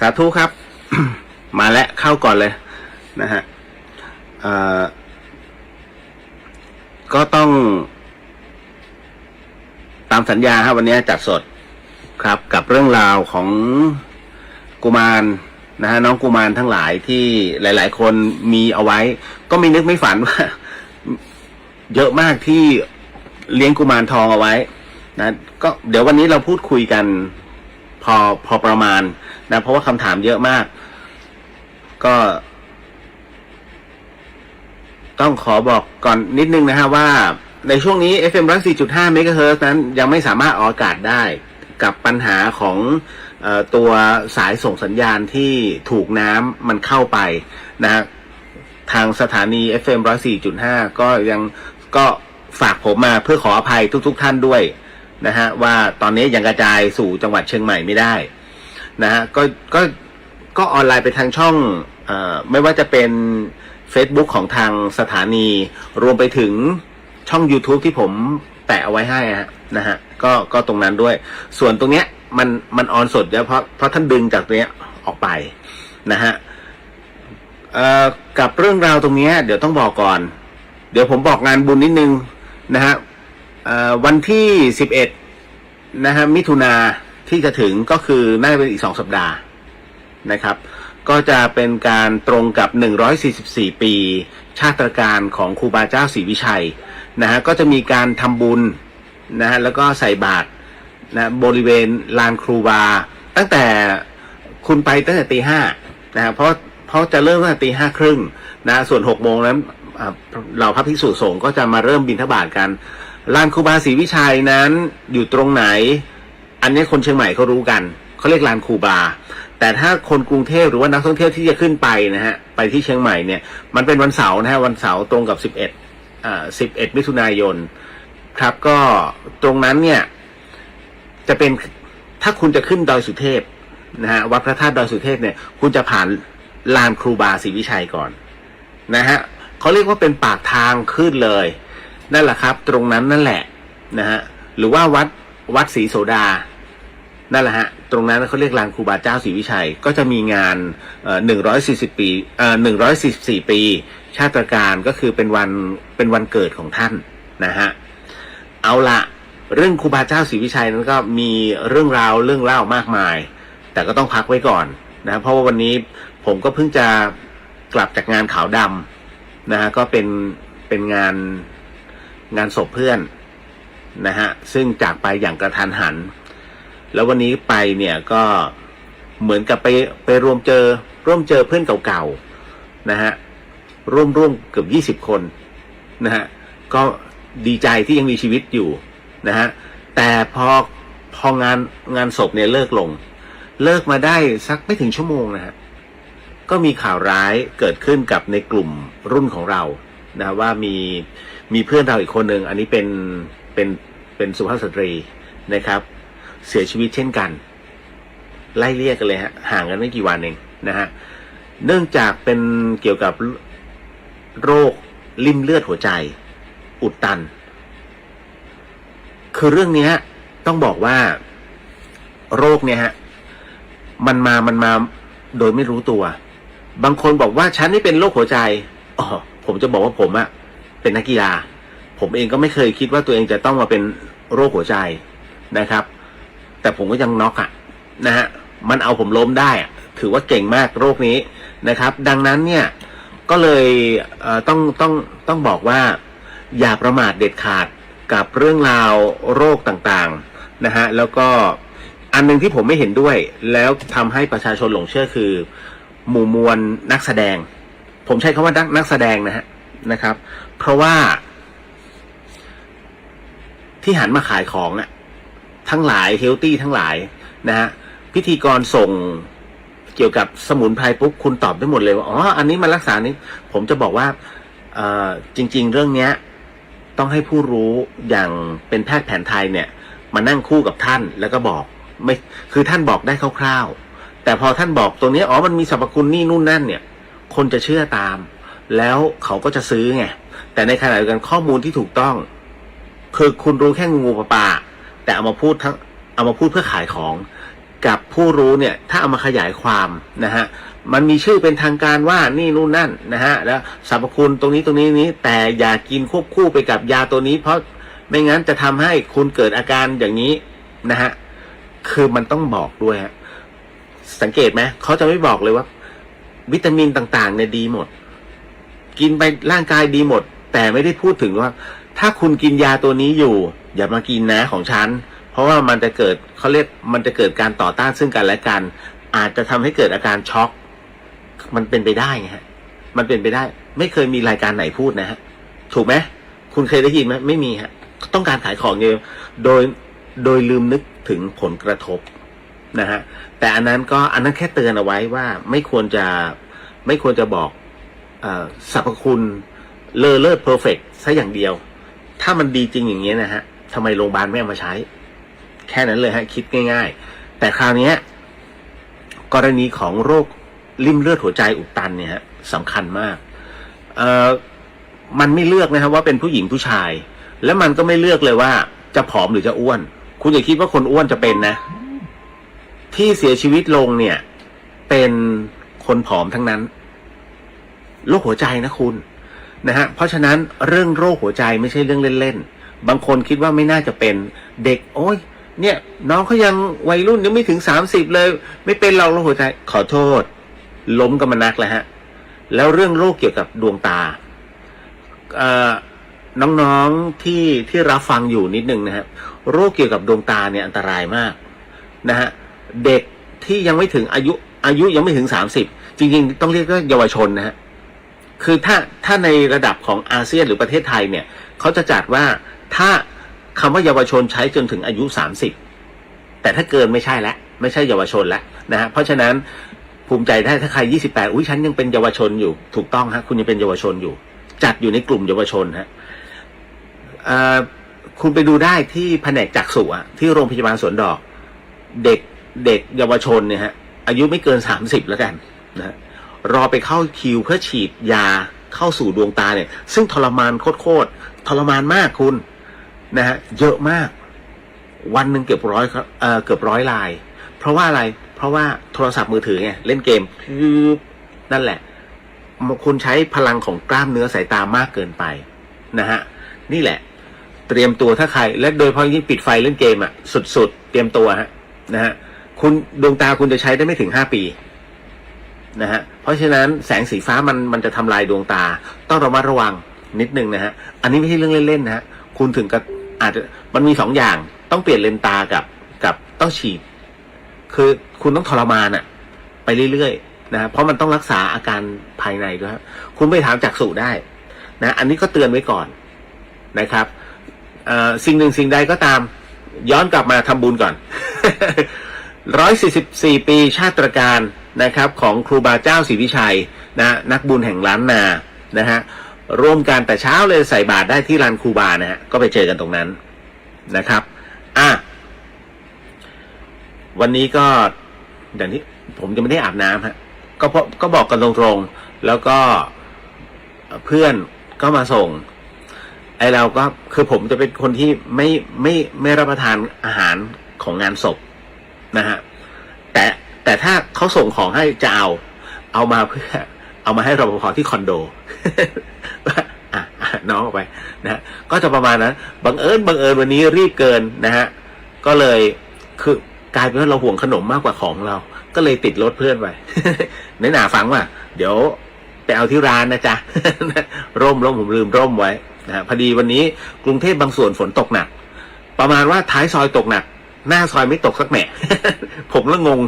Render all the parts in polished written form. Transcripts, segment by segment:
าธุครับ มาแล้วเข้าก่อนเลยนะฮะก็ต้องตามสัญญาครับวันนี้จัดสดครับกับเรื่องราวของกุมารนะฮะน้องกุมารทั้งหลายที่หลายๆคนมีเอาไว้ก็ไม่นึกไม่ฝันว่า เยอะมากที่เลี้ยงกุมารทองเอาไว้นะก็เดี๋ยววันนี้เราพูดคุยกันพอประมาณนะเพราะว่าคำถามเยอะมากก็ต้องขอบอกก่อนนิดนึงนะฮะว่าในช่วงนี้ FM 104.5 เมกะเฮิรตซ์นั้นยังไม่สามารถออกอากาศได้กับปัญหาของตัวสายส่งสัญญาณที่ถูกน้ำมันเข้าไปนะฮะทางสถานี FM 104.5 ก็ฝากผมมาเพื่อขออภัยทุกท่านด้วยนะฮะว่าตอนนี้ยังกระจายสู่จังหวัดเชียงใหม่ไม่ได้นะฮะก็ออนไลน์ไปทางช่องไม่ว่าจะเป็น Facebook ของทางสถานีรวมไปถึงช่อง YouTube ที่ผมแปะเอาไว้ให้นะฮะก็ตรงนั้นด้วยส่วนตรงเนี้ยมันออนสดแล้วเพราะท่านดึงจากตรงเนี้ยออกไปนะฮะกับเรื่องราวตรงนี้เดี๋ยวต้องบอกก่อนเดี๋ยวผมบอกงานบุญนิดนึงนะฮะวันที่11นะฮะมิถุนาที่จะถึงก็คือน่าจะเป็นอีก2 สัปดาห์นะครับก็จะเป็นการตรงกับ144 ปีชาตรการของครูบาเจ้าศรีวิชัยนะฮะก็จะมีการทำบุญนะฮะแล้วก็ใส่บาตรนะบริเวณลานครูบาตั้งแต่คุณไปตั้งแต่ตี 5นะฮะเพราะจะเริ่มตั้งแต่ตี 5:30นะส่วน6 โมงนั้นเหล่าพระภิกษุสงฆ์ก็จะมาเริ่มบิณฑบาตกันลานครูบาศรีวิชัยนั้นอยู่ตรงไหนอันนี้คนเชียงใหม่เขารู้กันเขาเรียกลานครูบาแต่ถ้าคนกรุงเทพหรือว่านักท่องเที่ยวที่จะขึ้นไปนะฮะไปที่เชียงใหม่เนี่ยมันเป็นวันเสาร์นะฮะวันเสาร์ตรงกับ11 มิถุนายนครับก็ตรงนั้นเนี่ยจะเป็นถ้าคุณจะขึ้นดอยสุเทพนะฮะวัดพระธาตุดอยสุเทพเนี่ยคุณจะผ่านลานครูบาศรีวิชัยก่อนนะฮะเขาเรียกว่าเป็นปากทางขึ้นเลยนั่นแหละครับตรงนั้นนั่นแหละนะฮะหรือว่าวัดศรีโสดานั่นแหละฮะตรงนั้นเขาเรียกลานครูบาเจ้าศรีวิชัยก็จะมีงาน144 ปีชาตรการก็คือเป็นวันเกิดของท่านนะฮะเอาละเรื่องครูบาเจ้าศรีวิชัยนั้นก็มีเรื่องเล่ามากมายแต่ก็ต้องพักไว้ก่อนนะเพราะว่าวันนี้ผมก็เพิ่งจะกลับจากงานขาวดำนะฮะก็เป็นงานศพเพื่อนนะฮะซึ่งจากไปอย่างกระทันหันแล้ววันนี้ไปเนี่ยก็เหมือนกับไปร่วมเจอเพื่อนเก่าๆนะฮะร่วมเกือบ20 คนนะฮะก็ดีใจที่ยังมีชีวิตอยู่นะฮะแต่พองานศพเนี่ยเลิกมาได้สักไม่ถึงชั่วโมงนะฮะก็มีข่าวร้ายเกิดขึ้นกับในกลุ่มรุ่นของเรานะว่ามีเพื่อนเราอีกคนหนึ่งอันนี้เป็นสุภาพสตรีนะครับเสียชีวิตเช่นกันไล่เรียกกันเลยฮะห่างกันไม่กี่วันเองนะฮะเนื่องจากเป็นเกี่ยวกับโรคริ่มเลือดหัวใจอุดตันคือเรื่องนี้ต้องบอกว่าโรคเนี่ยฮะมันมาโดยไม่รู้ตัวบางคนบอกว่าฉันนี่เป็นโรคหัวใจผมจะบอกว่าผมอะเป็นนักกีฬาผมเองก็ไม่เคยคิดว่าตัวเองจะต้องมาเป็นโรคหัวใจนะครับแต่ผมก็ยังน็อกนะฮะมันเอาผมล้มได้ถือว่าเก่งมากโรคนี้นะครับดังนั้นเนี่ยก็เลยต้องบอกว่าอย่าประมาทเด็ดขาดกับเรื่องราวโรคต่างๆนะฮะแล้วก็อันนึงที่ผมไม่เห็นด้วยแล้วทำให้ประชาชนหลงเชื่อคือหมู่มวลนักแสดงผมใช้คำว่านักแสดงนะครับเพราะว่าที่หันมาขายของทั้งหลายเฮลตี้ทั้งหลายนะฮะพิธีกรส่งเกี่ยวกับสมุนไพรปุ๊บคุณตอบได้หมดเลยว่าอันนี้มันรักษานี้ผมจะบอกว่าจริงๆเรื่องนี้ต้องให้ผู้รู้อย่างเป็นแพทย์แผนไทยเนี่ยมานั่งคู่กับท่านแล้วก็บอกไม่คือท่านบอกได้คร่าวๆแต่พอท่านบอกตรงนี้มันมีสรรพคุณนี่นู่นนั่นเนี่ยคนจะเชื่อตามแล้วเขาก็จะซื้อไงแต่ในขณะเดียวกันข้อมูลที่ถูกต้องคือคุณรู้แค่งูปลาแต่เอามาพูดเพื่อขายของ กับผู้รู้เนี่ยถ้าเอามาขยายความนะฮะมันมีชื่อเป็นทางการว่านี่นู่นนั่นนะฮะแล้วสรรพคุณตรงนี้นี้แต่อย่ากินควบคู่ไปกับยาตัวนี้เพราะไม่งั้นจะทำให้คุณเกิดอาการอย่างนี้นะฮะคือมันต้องบอกด้วยฮะสังเกตไหมเขาจะไม่บอกเลยว่าวิตามินต่างๆเนี่ยดีหมดกินไปร่างกายดีหมดแต่ไม่ได้พูดถึงว่าถ้าคุณกินยาตัวนี้อยู่อย่ามากินนะของฉันเพราะว่ามันจะเกิดเขาเรียกมันจะเกิดการต่อต้านซึ่งกันและกันอาจจะทำให้เกิดอาการช็อกมันเป็นไปได้ไงฮะมันเป็นไปได้ไม่เคยมีรายการไหนพูดนะฮะถูกไหมคุณเคยได้ยินไหมไม่มีฮะต้องการขายของเองโดยลืมนึกถึงผลกระทบนะฮะแต่อันนั้นแค่เตือนเอาไว้ว่าไม่ควรจะบอกสรรพคุณเลอเลิศเพอร์เฟกต์ซะอย่างเดียวถ้ามันดีจริงอย่างเงี้ยนะฮะทำไมโรงพยาบาลไม่เอามาใช้แค่นั้นเลยฮะคิดง่ายๆแต่คราวนี้กรณีของโรคริ่มเลือดหัวใจอุดตันเนี่ยฮะสำคัญมากมันไม่เลือกนะครับว่าเป็นผู้หญิงผู้ชายแล้วมันก็ไม่เลือกเลยว่าจะผอมหรือจะอ้วนคุณอย่าคิดว่าคนอ้วนจะเป็นนะที่เสียชีวิตลงเนี่ยเป็นคนผอมทั้งนั้นโรคหัวใจนะคุณนะฮะเพราะฉะนั้นเรื่องโรคหัวใจไม่ใช่เรื่องเล่นๆบางคนคิดว่าไม่น่าจะเป็นเด็กโอ้ยเนี่ยน้องเขายังวัยรุ่นยังไม่ถึง30เลยไม่เป็นเราโรคหัวใจขอโทษล้มกันมานักแล้วฮะแล้วเรื่องโรคเกี่ยวกับดวงตาน้องๆที่รับฟังอยู่นิดนึงนะฮะโรคเกี่ยวกับดวงตาเนี่ยอันตรายมากนะฮะเด็กที่ยังไม่ถึงอายุยังไม่ถึง30จริงๆต้องเรียกว่าเยาวชนนะฮะคือถ้าในระดับของอาเซียนหรือประเทศไทยเนี่ยเขาจะจัดว่าถ้าคำว่าเยาวชนใช้จนถึงอายุ30แต่ถ้าเกินไม่ใช่แล้วไม่ใช่เยาวชนแล้วนะฮะเพราะฉะนั้นภูมิใจได้ถ้าใคร28อุ้ยฉันยังเป็นเยาวชนอยู่ถูกต้องฮะคุณยังเป็นเยาวชนอยู่จัดอยู่ในกลุ่มเยาวชนฮะคุณไปดูได้ที่แผนกจักษุอ่ะที่โรงพยาบาลสวนดอกเด็กเยาวชนเนี่ยฮะอายุไม่เกิน30แล้วกันนะฮะรอไปเข้าคิวเพื่อฉีดยาเข้าสู่ดวงตาเนี่ยซึ่งทรมานโคตรทรมานมากคุณนะฮะเยอะมากวันหนึ่งเกือบร้อยลายเพราะว่าอะไรเพราะว่าโทรศัพท์มือถือไงเล่นเกมนั่นแหละคุณใช้พลังของกล้ามเนื้อสายตามากเกินไปนะฮะนี่แหละเตรียมตัวถ้าใครและโดยเฉพาะยิ่งปิดไฟเล่นเกมอ่ะสุดๆเตรียมตัวฮะนะฮะคุณดวงตาคุณจะใช้ได้ไม่ถึง5 ปีนะฮะเพราะฉะนั้นแสงสีฟ้ามันจะทำลายดวงตาต้องระมัดระวังนิดนึงนะฮะอันนี้ไม่ใช่เรื่องเล่นๆนะฮะคุณถึงกับอาจจะมันมี2 อย่างต้องเปลี่ยนเลนส์ตากับต้องฉีดคือคุณต้องทรมานอ่ะไปเรื่อยๆนะฮะเพราะมันต้องรักษาอาการภายในด้วยคุณไปถามจักษุได้นะอันนี้ก็เตือนไว้ก่อนนะครับสิ่งหนึ่งสิ่งใดก็ตามย้อนกลับมาทำบุญก่อน 144 ปีชาติตระการนะครับของครูบาเจ้าศรีวิชัยนะนักบุญแห่งล้านนานะฮะร่วมกันแต่เช้าเลยใส่บาตรได้ที่ลานครูบานะฮะก็ไปเจอกันตรงนั้นนะครับวันนี้ก็อย่างนี้ผมจะไม่ได้อาบน้ำฮะก็บอกกันตรงๆแล้วก็เพื่อนก็มาส่งไอเราก็คือผมจะเป็นคนที่ไม่รับประทานอาหารของงานศพนะฮะแต่ถ้าเขาส่งของให้จะเอามาเพื่อเอามาให้รปภที่คอนโด น้องออกไปนะฮะก็จะประมาณนั้นบังเอิญวันนี้รีบเกินนะฮะก็เลยคือกลายเป็นว่าเราห่วงขนมมากกว่าของเราก็เลยติดรถเพื่อนไป ในหนาฟังว่าเดี๋ยวไปเอาที่ร้านนะจ๊ะ ร่มผมลืมร่มไว้นะพอดีวันนี้กรุงเทพบางส่วนฝนตกหนักประมาณว่าท้ายซอยตกหนักหน้าซอยไม่ตกสักแหม่ ผมละงง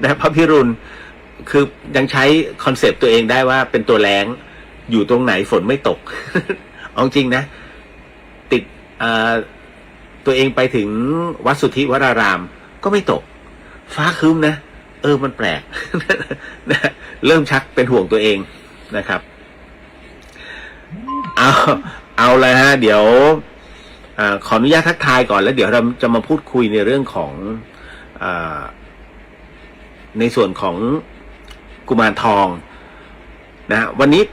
นะพระพิรุณคือยังใช้คอนเซปต์ตัวเองได้ว่าเป็นตัวแรงอยู่ตรงไหนฝนไม่ตก เอาจริงนะติดตัวเองไปถึงวัดสุทธิวรารามก็ไม่ตกฟ้าครึ้มนะมันแปลก นะเริ่มชักเป็นห่วงตัวเองนะครับเอาเลยฮะเดี๋ยวขออนุญาตทักทายก่อนแล้วเดี๋ยวเราจะมาพูดคุยในเรื่องของในส่วนของกุมารทองนะวันนี้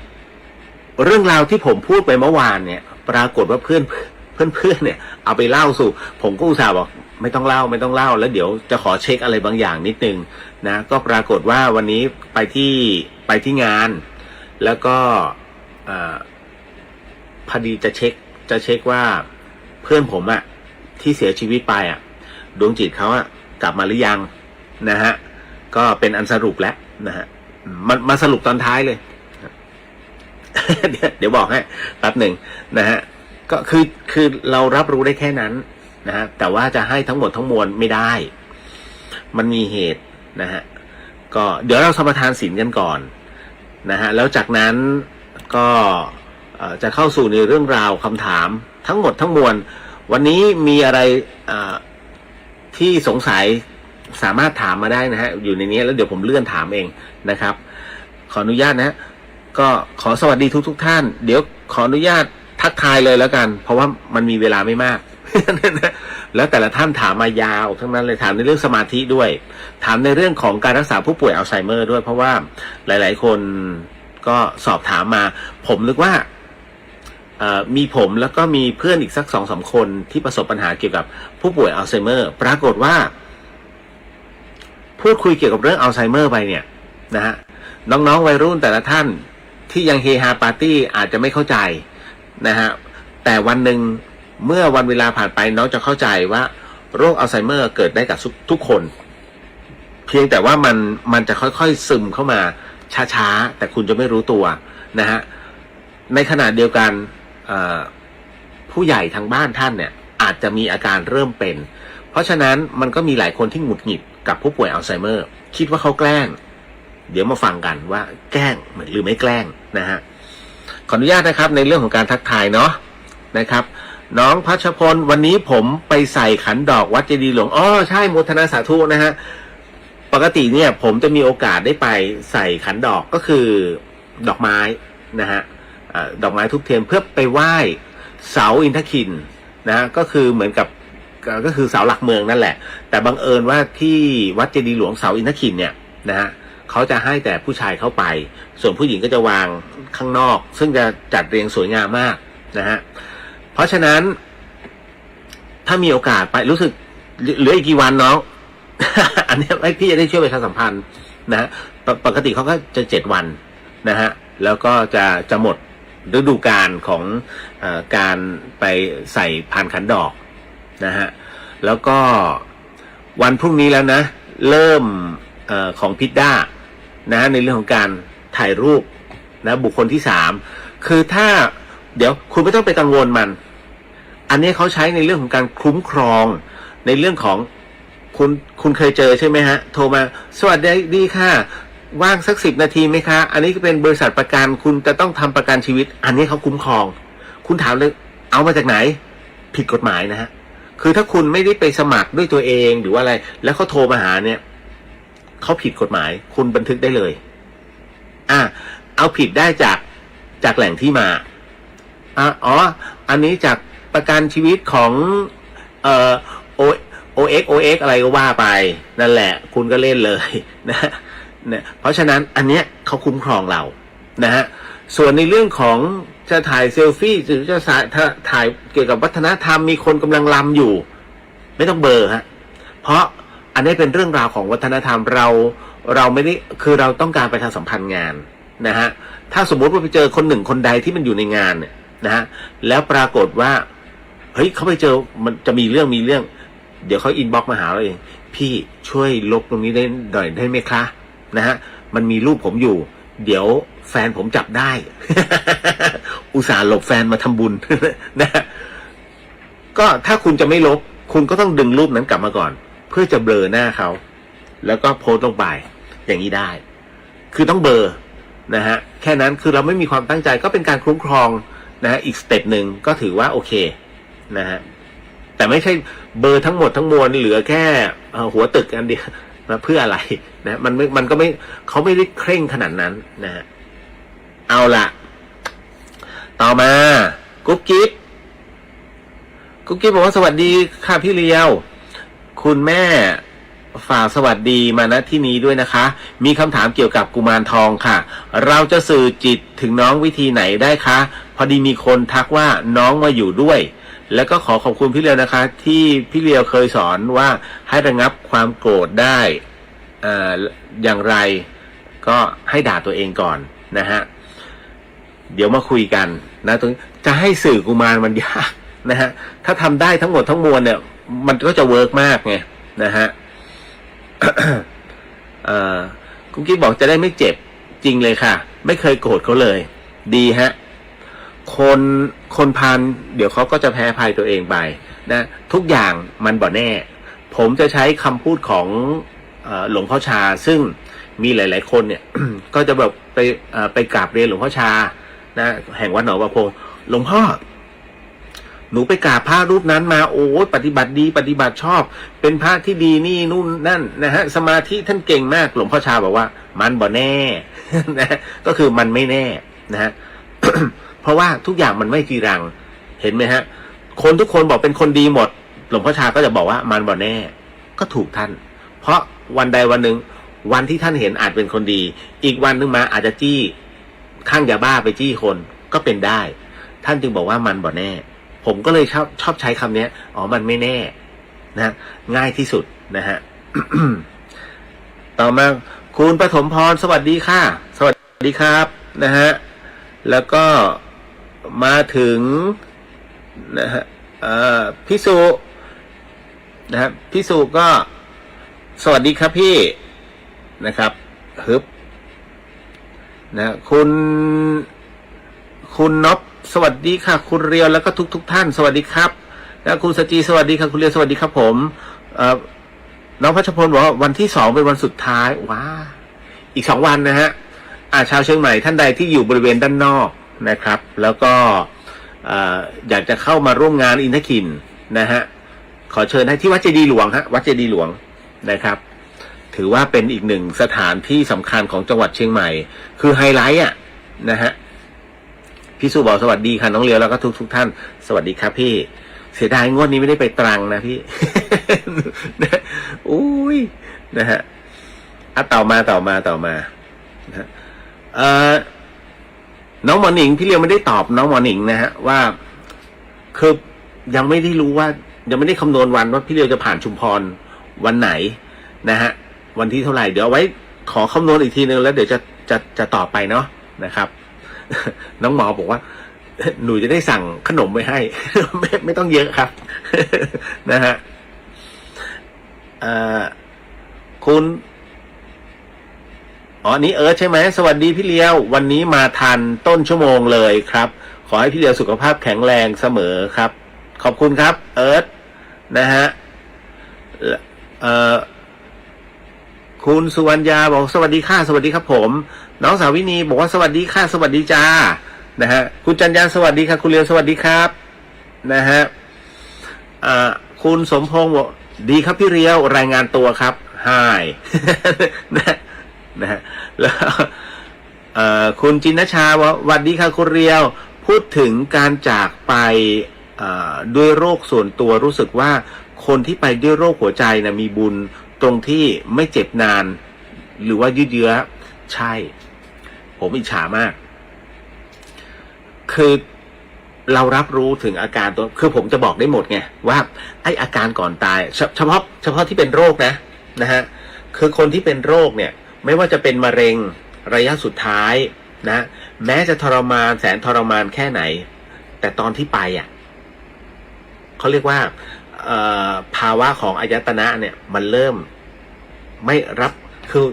เรื่องราวที่ผมพูดไปเมื่อวานเนี่ยปรากฏว่าเพื่ เพื่อนๆเนี่ยเอาไปเล่าสู่ผมก็อุตส่าห์บอกไม่ต้องเล่าแล้วเดี๋ยวจะขอเช็คอะไรบางอย่างนิดนึงนะก็ปรากฏว่าวันนี้ไปที่งานแล้วก็พอดีจะเช็คว่าเพื่อนผมอะที่เสียชีวิตไปอะดวงจิตเขาอะกลับมาหรือยังนะฮะก็เป็นอันสรุปแล้วนะฮะมาสรุปตอนท้ายเลย เดี๋ยวบอกให้แป๊บหนึ่งนะฮะก็คือเรารับรู้ได้แค่นั้นนะฮะแต่ว่าจะให้ทั้งหมดทั้งมวลไม่ได้มันมีเหตุนะฮะก็เดี๋ยวเราสมาทานศีลกันก่อนนะฮะแล้วจากนั้นก็จะเข้าสู่ในเรื่องราวคำถามทั้งหมดทั้งมวลวันนี้มีอะไรที่สงสัยสามารถถามมาได้นะฮะอยู่ในนี้แล้วเดี๋ยวผมเลื่อนถามเองนะครับขออนุญาตนะก็ขอสวัสดีทุกท่านเดี๋ยวขออนุญาตทักทายเลยแล้วกันเพราะว่ามันมีเวลาไม่มาก แล้วแต่ละท่านถามมายาวทั้งนั้นเลยถามในเรื่องสมาธิด้วยถามในเรื่องของการรักษาผู้ป่วยอัลไซเมอร์ด้วยเพราะว่าหลายๆคนก็สอบถามมาผมนึกว่ามีผมแล้วก็มีเพื่อนอีกสัก 2-3 คนที่ประสบปัญหาเกี่ยวกับผู้ป่วยอัลไซเมอร์ปรากฏว่าพูดคุยเกี่ยวกับเรื่องอัลไซเมอร์ไปเนี่ยนะฮะน้องๆวัยรุ่นแต่ละท่านที่ยังเฮฮาปาร์ตี้อาจจะไม่เข้าใจนะฮะแต่วันหนึ่งเมื่อวันเวลาผ่านไปน้องจะเข้าใจว่าโรคอัลไซเมอร์เกิดได้กับทุกคนเพียงแต่ว่ามันจะค่อยๆซึมเข้ามาช้าๆแต่คุณจะไม่รู้ตัวนะฮะในขณะเดียวกันผู้ใหญ่ทางบ้านท่านเนี่ยอาจจะมีอาการเริ่มเป็นเพราะฉะนั้นมันก็มีหลายคนที่หงุดหงิดกับผู้ป่วยอัลไซเมอร์คิดว่าเขาแกล้งเดี๋ยวมาฟังกันว่าแกล้งหรือไม่แกล้งนะฮะขออนุญาตนะครับในเรื่องของการทักทายเนาะนะครับน้องพัชพลวันนี้ผมไปใส่ขันดอกวัดเจดีย์หลวงอ๋อใช่โมทนาสาธุนะฮะปกติเนี่ยผมจะมีโอกาสได้ไปใส่ขันดอกก็คือดอกไม้นะฮะดอกไม้ทุบเทียนเพื่อไปไหว้เสาอินทคินนะก็คือเหมือนกับก็คือเสาหลักเมืองนั่นแหละแต่บังเอิญว่าที่วัดเจดีย์หลวงเสาอินทคินเนี่ยนะฮะเขาจะให้แต่ผู้ชายเข้าไปส่วนผู้หญิงก็จะวางข้างนอกซึ่งจะจัดเรียงสวยงามมากนะฮะเพราะฉะนั้นถ้ามีโอกาสไปรู้สึกเหลืออีกกี่วันน้อง อันนี้ให้พี่จะได้ช่วยประชาสัมพันธ์นะฮะปกติเขาก็จะ7 วันนะฮะแล้วก็จะหมดฤดูกาลของการไปใส่พานขันดอกนะฮะแล้วก็วันพรุ่งนี้แล้วนะเริ่มของพิดด้านะในเรื่องของการถ่ายรูปนะบุคคลที่3คือถ้าเดี๋ยวคุณไม่ต้องไปกังวลมันอันนี้เขาใช้ในเรื่องของการคุ้มครองในเรื่องของคุณเคยเจอใช่ไหมฮะโทรมาสวัสดีค่ะว่างสัก10 นาทีไหมคะอันนี้ก็เป็นบริษัทประกันคุณจะต้องทำประกันชีวิตอันนี้เขาคุ้มครองคุณถามเลยเอามาจากไหนผิดกฎหมายนะฮะคือถ้าคุณไม่ได้ไปสมัครด้วยตัวเองหรือว่าอะไรแล้วเขาโทรมาหาเนี่ยเขาผิดกฎหมายคุณบันทึกได้เลยเอาผิดได้จากแหล่งที่มาอ๋ออันนี้จากประกันชีวิตของOX อะไรก็ว่าไปนั่นแหละคุณก็เล่นเลยนะเพราะฉะนั้นอันเนี้ยเขาคุ้มครองเรานะฮะส่วนในเรื่องของจะถ่ายเซลฟี่หรือจะถ่ายเกี่ยวกับวัฒนธรรมมีคนกำลังรำอยู่ไม่ต้องเบลอฮะเพราะอันนี้เป็นเรื่องราวของวัฒนธรรมเราไม่ได้คือเราต้องการประชาสัมพันธ์งานนะฮะถ้าสมมติว่าไปเจอคนหนึ่งคนใดที่มันอยู่ในงานเนี่ยนะฮะแล้วปรากฏว่าเฮ้ยเขาไปเจอมันจะมีเรื่องเดี๋ยวเขาอินบ็อกซ์มาหาเราเองพี่ช่วยลบตรงนี้ได้หน่อยได้ไหมคะนะฮะมันมีรูปผมอยู่เดี๋ยวแฟนผมจับได้ อุตส่าห์หลบแฟนมาทำบุญ นะก็ถ้าคุณจะไม่ลบคุณก็ต้องดึงรูปนั้นกลับมาก่อนเพื่อจะเบลอหน้าเขาแล้วก็โพสต์ลงไปอย่างนี้ได้คือต้องเบลอนะฮะแค่นั้นคือเราไม่มีความตั้งใจก็เป็นการคุ้มครองนะฮะอีกสเต็ปหนึ่งก็ถือว่าโอเคนะฮะแต่ไม่ใช่เบอร์ทั้งหมดทั้งมวลเหลือแค่หัวตึกอันเดียวนะเพื่ออะไรนะมันก็ไม่เขาไม่ได้เคร่งขนาดนั้นนะฮะเอาละต่อมากุ๊บกิ๊บบอกว่าสวัสดีค่ะพี่เลียวคุณแม่ฝากสวัสดีมาณที่นี้ด้วยนะคะมีคำถามเกี่ยวกับกุมารทองค่ะเราจะสื่อจิตถึงน้องวิธีไหนได้คะพอดีมีคนทักว่าน้องมาอยู่ด้วย แล้วก็ขอบคุณพี่เลียวนะคะ ที่พี่เลียวเคยสอนว่าให้ระงับความโกรธได้อย่างไรก็ให้ด่าตัวเองก่อนนะฮะเดี๋ยวมาคุยกันนะตรงจะให้สื่อกุมารมันยากนะฮะถ้าทำได้ทั้งหมดทั้งมวลเนี่ยมันก็จะเวิร์กมากไงนะฮะ คุณกิ๊บบอกจะได้ไม่เจ็บจริงเลยค่ะไม่เคยโกรธเขาเลยดีฮะคนพาลเดี๋ยวเขาก็จะแพ้ภัยตัวเองไปนะทุกอย่างมันบ่แน่ผมจะใช้คำพูดของหลวงพ่อชาซึ่งมีหลายๆคนเนี่ย ก็จะแบบไปกราบเรียนหลวงพ่อชานะแห่งวัดหนองประพงหลวงพ่อหนูไปกราบพระรูปนั้นมาโอ้ปฏิบัติดีปฏิบัติชอบเป็นพระที่ดีนี่นู่นนั่นนะฮะสมาธิท่านเก่งมากหลวงพ่อชาบอกว่ามันบ่แน่ นะก็คือมันไม่แน่นะฮะ เพราะว่าทุกอย่างมันไม่จีรังเห็นไหมฮะคนทุกคนบอกเป็นคนดีหมดหลวงพ่อชาก็จะบอกว่ามันบ่แน่ก็ถูกท่านเพราะวันใดวันหนึ่งวันที่ท่านเห็นอาจเป็นคนดีอีกวันนึงมาอาจจะจี้ข้างยาบ้าไปจี้คนก็เป็นได้ท่านจึงบอกว่ามันบ่แน่ผมก็เลยชอบใช้คำนี้อ๋อมันไม่แน่นะง่ายที่สุดนะฮะ ต่อมาคุณปฐมพรสวัสดีค่ะสวัสดีครับนะฮะแล้วก็มาถึงนะฮะพี่สุนะครับพี่สุก็สวัสดีครับพี่นะครับฮึบนะคุณน็อปสวัสดีค่ะคุณเรียวแล้วก็ทุกท่านสวัสดีครับนะคุณสจีสวัสดีค่ะคุณเรียวสวัสดีครับผมน้องพัชพลบอกว่าวันที่2เป็นวันสุดท้ายว้าอีก2วันนะฮะชาวเชียงใหม่ท่านใดที่อยู่บริเวณด้านนอกนะครับแล้วก็อยากจะเข้ามาร่วมงานอินทขินนะฮะขอเชิญให้ที่วัดเจดีย์หลวงฮะวัดเจดีย์หลวงนะครับถือว่าเป็นอีกหนึ่งสถานที่สำคัญของจังหวัดเชียงใหม่คือไฮไลท์นะฮะพี่สุบอกสวัสดีค่ะน้องเลียวแล้วก็ทุกท่านสวัสดีครับพี่เสียดายงวดนี้ไม่ได้ไปตรังนะพี่ นะอุ้ยนะฮะต่อมานะฮะน้องหมอหนิงพี่เลียวไม่ได้ตอบน้องหมอหนิงนะฮะว่าคือยังไม่ได้รู้ว่ายังไม่ได้คำนวณวันว่าพี่เลียวจะผ่านชุมพรวันไหนนะฮะวันที่เท่าไหร่เดี๋ยวเอาไว้ขอคำนวณอีกทีนึงแล้วเดี๋ยวจะตอบไปเนาะนะครับ น้องหมอบอกว่าหนูจะได้สั่งขนมไว้ให้ ไม่ต้องเยอะครับ นะฮะคุณนี่ใช่ไหมสวัสดีพี่เลียววันนี้มาทันต้นชั่วโมงเลยครับขอให้พี่เลียวสุขภาพแข็งแรงเสมอครับขอบคุณครับนะฮะคุณสุวรรณยาบอกสวัสดีค่ะสวัสดีครับผมน้องสาวินีบอกว่าสวัสดีค่ะสวัสดีจ้านะฮะคุณจันยาสวัสดีค่ะคุณเลียวสวัสดีครับนะฮะคุณสมพงศ์บอกดีครับพี่เลียวรายงานตัวครับไฮ นะฮะแล้วคุณจินชาว่าสวัสดีค่ะคุณเลียวพูดถึงการจากไปด้วยโรคส่วนตัวรู้สึกว่าคนที่ไปด้วยโรคหัวใจนะมีบุญตรงที่ไม่เจ็บนานหรือว่ายืดเยื้อใช่ผมอิจฉามากคือเรารับรู้ถึงอาการตัวคือผมจะบอกได้หมดไงว่าไออาการก่อนตายเฉพาะที่เป็นโรคนะฮะคือคนที่เป็นโรคเนี่ยไม่ว่าจะเป็นมะเร็งระยะสุดท้ายนะแม้จะทรมานแสนทรมานแค่ไหนแต่ตอนที่ไปเขาเรียกว่าภาวะของอายตนะเนี่ยมันเริ่มไม่รับคือ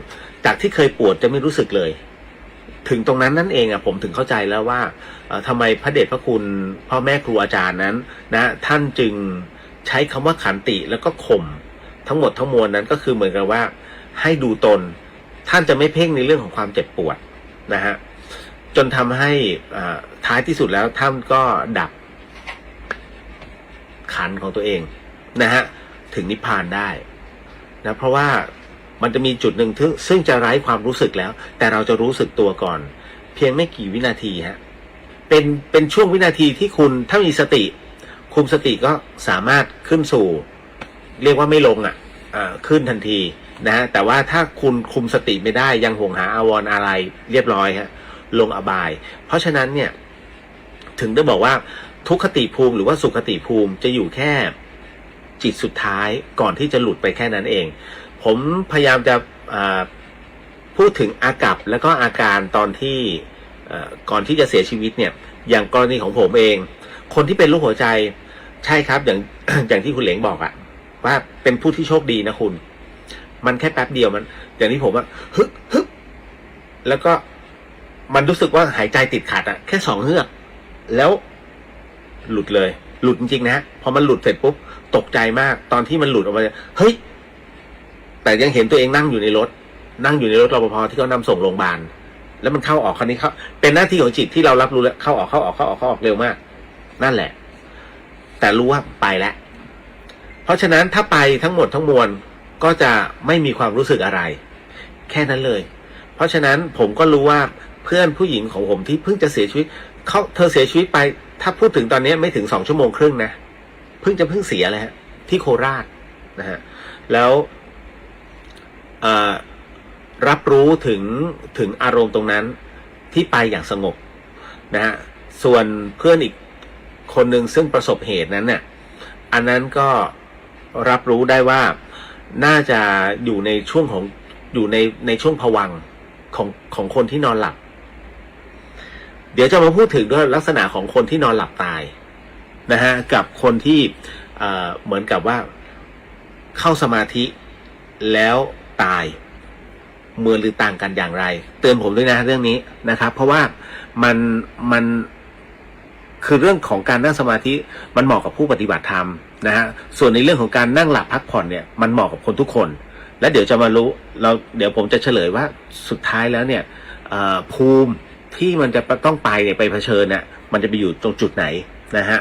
จากที่เคยปวดจะไม่รู้สึกเลยถึงตรงนั้นนั่นเองผมถึงเข้าใจแล้วว่าทำไมพระเดชพระคุณพ่อแม่ครูอาจารย์นั้นนะท่านจึงใช้คำว่าขันติแล้วก็ข่มทั้งหมดทั้งมวลนั้นก็คือเหมือนกับว่าให้ดูตนท่านจะไม่เพ่งในเรื่องของความเจ็บปวดนะฮะจนทำให้ท้ายที่สุดแล้วท่านก็ดับขันของตัวเองนะฮะถึงนิพพานได้นะเพราะว่ามันจะมีจุดหนึ่งซึ่งจะไร้ความรู้สึกแล้วแต่เราจะรู้สึกตัวก่อนเพียงไม่กี่วินาทีฮะเป็นช่วงวินาทีที่คุณถ้ามีสติคุมสติก็สามารถขึ้นสู่เรียกว่าไม่ลงขึ้นทันทีนะฮะแต่ว่าถ้าคุณคุมสติไม่ได้ยังห่วงหาอาวรณ์อะไรเรียบร้อยฮะลงอบายเพราะฉะนั้นเนี่ยถึงได้บอกว่า ทุกขติภูมิหรือว่าสุขติภูมิจะอยู่แค่จิตสุดท้ายก่อนที่จะหลุดไปแค่นั้นเองผมพยายามจะพูดถึงอากัปแล้วก็อาการตอนที่ก่อนที่จะเสียชีวิตเนี่ยอย่างกรณีของผมเองคนที่เป็นโรคหัวใจใช่ครับอย่าง อย่างที่คุณเหลงบอกอะว่าเป็นผู้ที่โชคดีนะคุณมันแค่แป๊บเดียวมันอย่างที่ผมว่าฮึบแล้วก็มันรู้สึกว่าหายใจติดขัดอะแค่2 เฮือกแล้วหลุดเลยหลุดจริงๆนะพอมันหลุดเสร็จปุ๊บตกใจมากตอนที่มันหลุดออกมาเฮ้ยแต่ยังเห็นตัวเองนั่งอยู่ในรถรปภที่เขานำส่งโรงพยาบาลแล้วมันเข้าออกคันนี้เขาเป็นหน้าที่ของจิตที่เรารับรู้แล้วเข้าออกเร็วมากนั่นแหละแต่รู้ว่าไปแล้วเพราะฉะนั้นถ้าไปทั้งหมดทั้งมวลก็จะไม่มีความรู้สึกอะไรแค่นั้นเลยเพราะฉะนั้นผมก็รู้ว่าเพื่อนผู้หญิงของผมที่เพิ่งจะเสียชีวิตเธอเสียชีวิตไปถ้าพูดถึงตอนนี้ไม่ถึง2 ชั่วโมงครึ่งนะเพิ่งเสียเลยฮะที่โคราชนะฮะแล้วรับรู้ถึงอารมณ์ตรงนั้นที่ไปอย่างสงบนะฮะส่วนเพื่อนอีกคนหนึ่งซึ่งประสบเหตุนั้นเนี่ยอันนั้นก็รับรู้ได้ว่าน่าจะอยู่ในช่วงในช่วงภวังค์ของคนที่นอนหลับเดี๋ยวจะมาพูดถึงด้วยลักษณะของคนที่นอนหลับตายนะฮะกับคนที่เหมือนกับว่าเข้าสมาธิแล้วตายเหมือนหรือต่างกันอย่างไรเตือนผมด้วยนะเรื่องนี้นะครับเพราะว่ามันคือเรื่องของการนั่งสมาธิมันเหมาะกับผู้ปฏิบัติธรรมนะฮะส่วนในเรื่องของการนั่งหลับพักผ่อนเนี่ยมันเหมาะกับคนทุกคนและเดี๋ยวจะมารู้เดี๋ยวผมจะเฉลยว่าสุดท้ายแล้วเนี่ยภูมิที่มันจะต้องไปเนี่ยไปเผชิญเนี่ยมันจะไปอยู่ตรงจุดไหนนะฮะ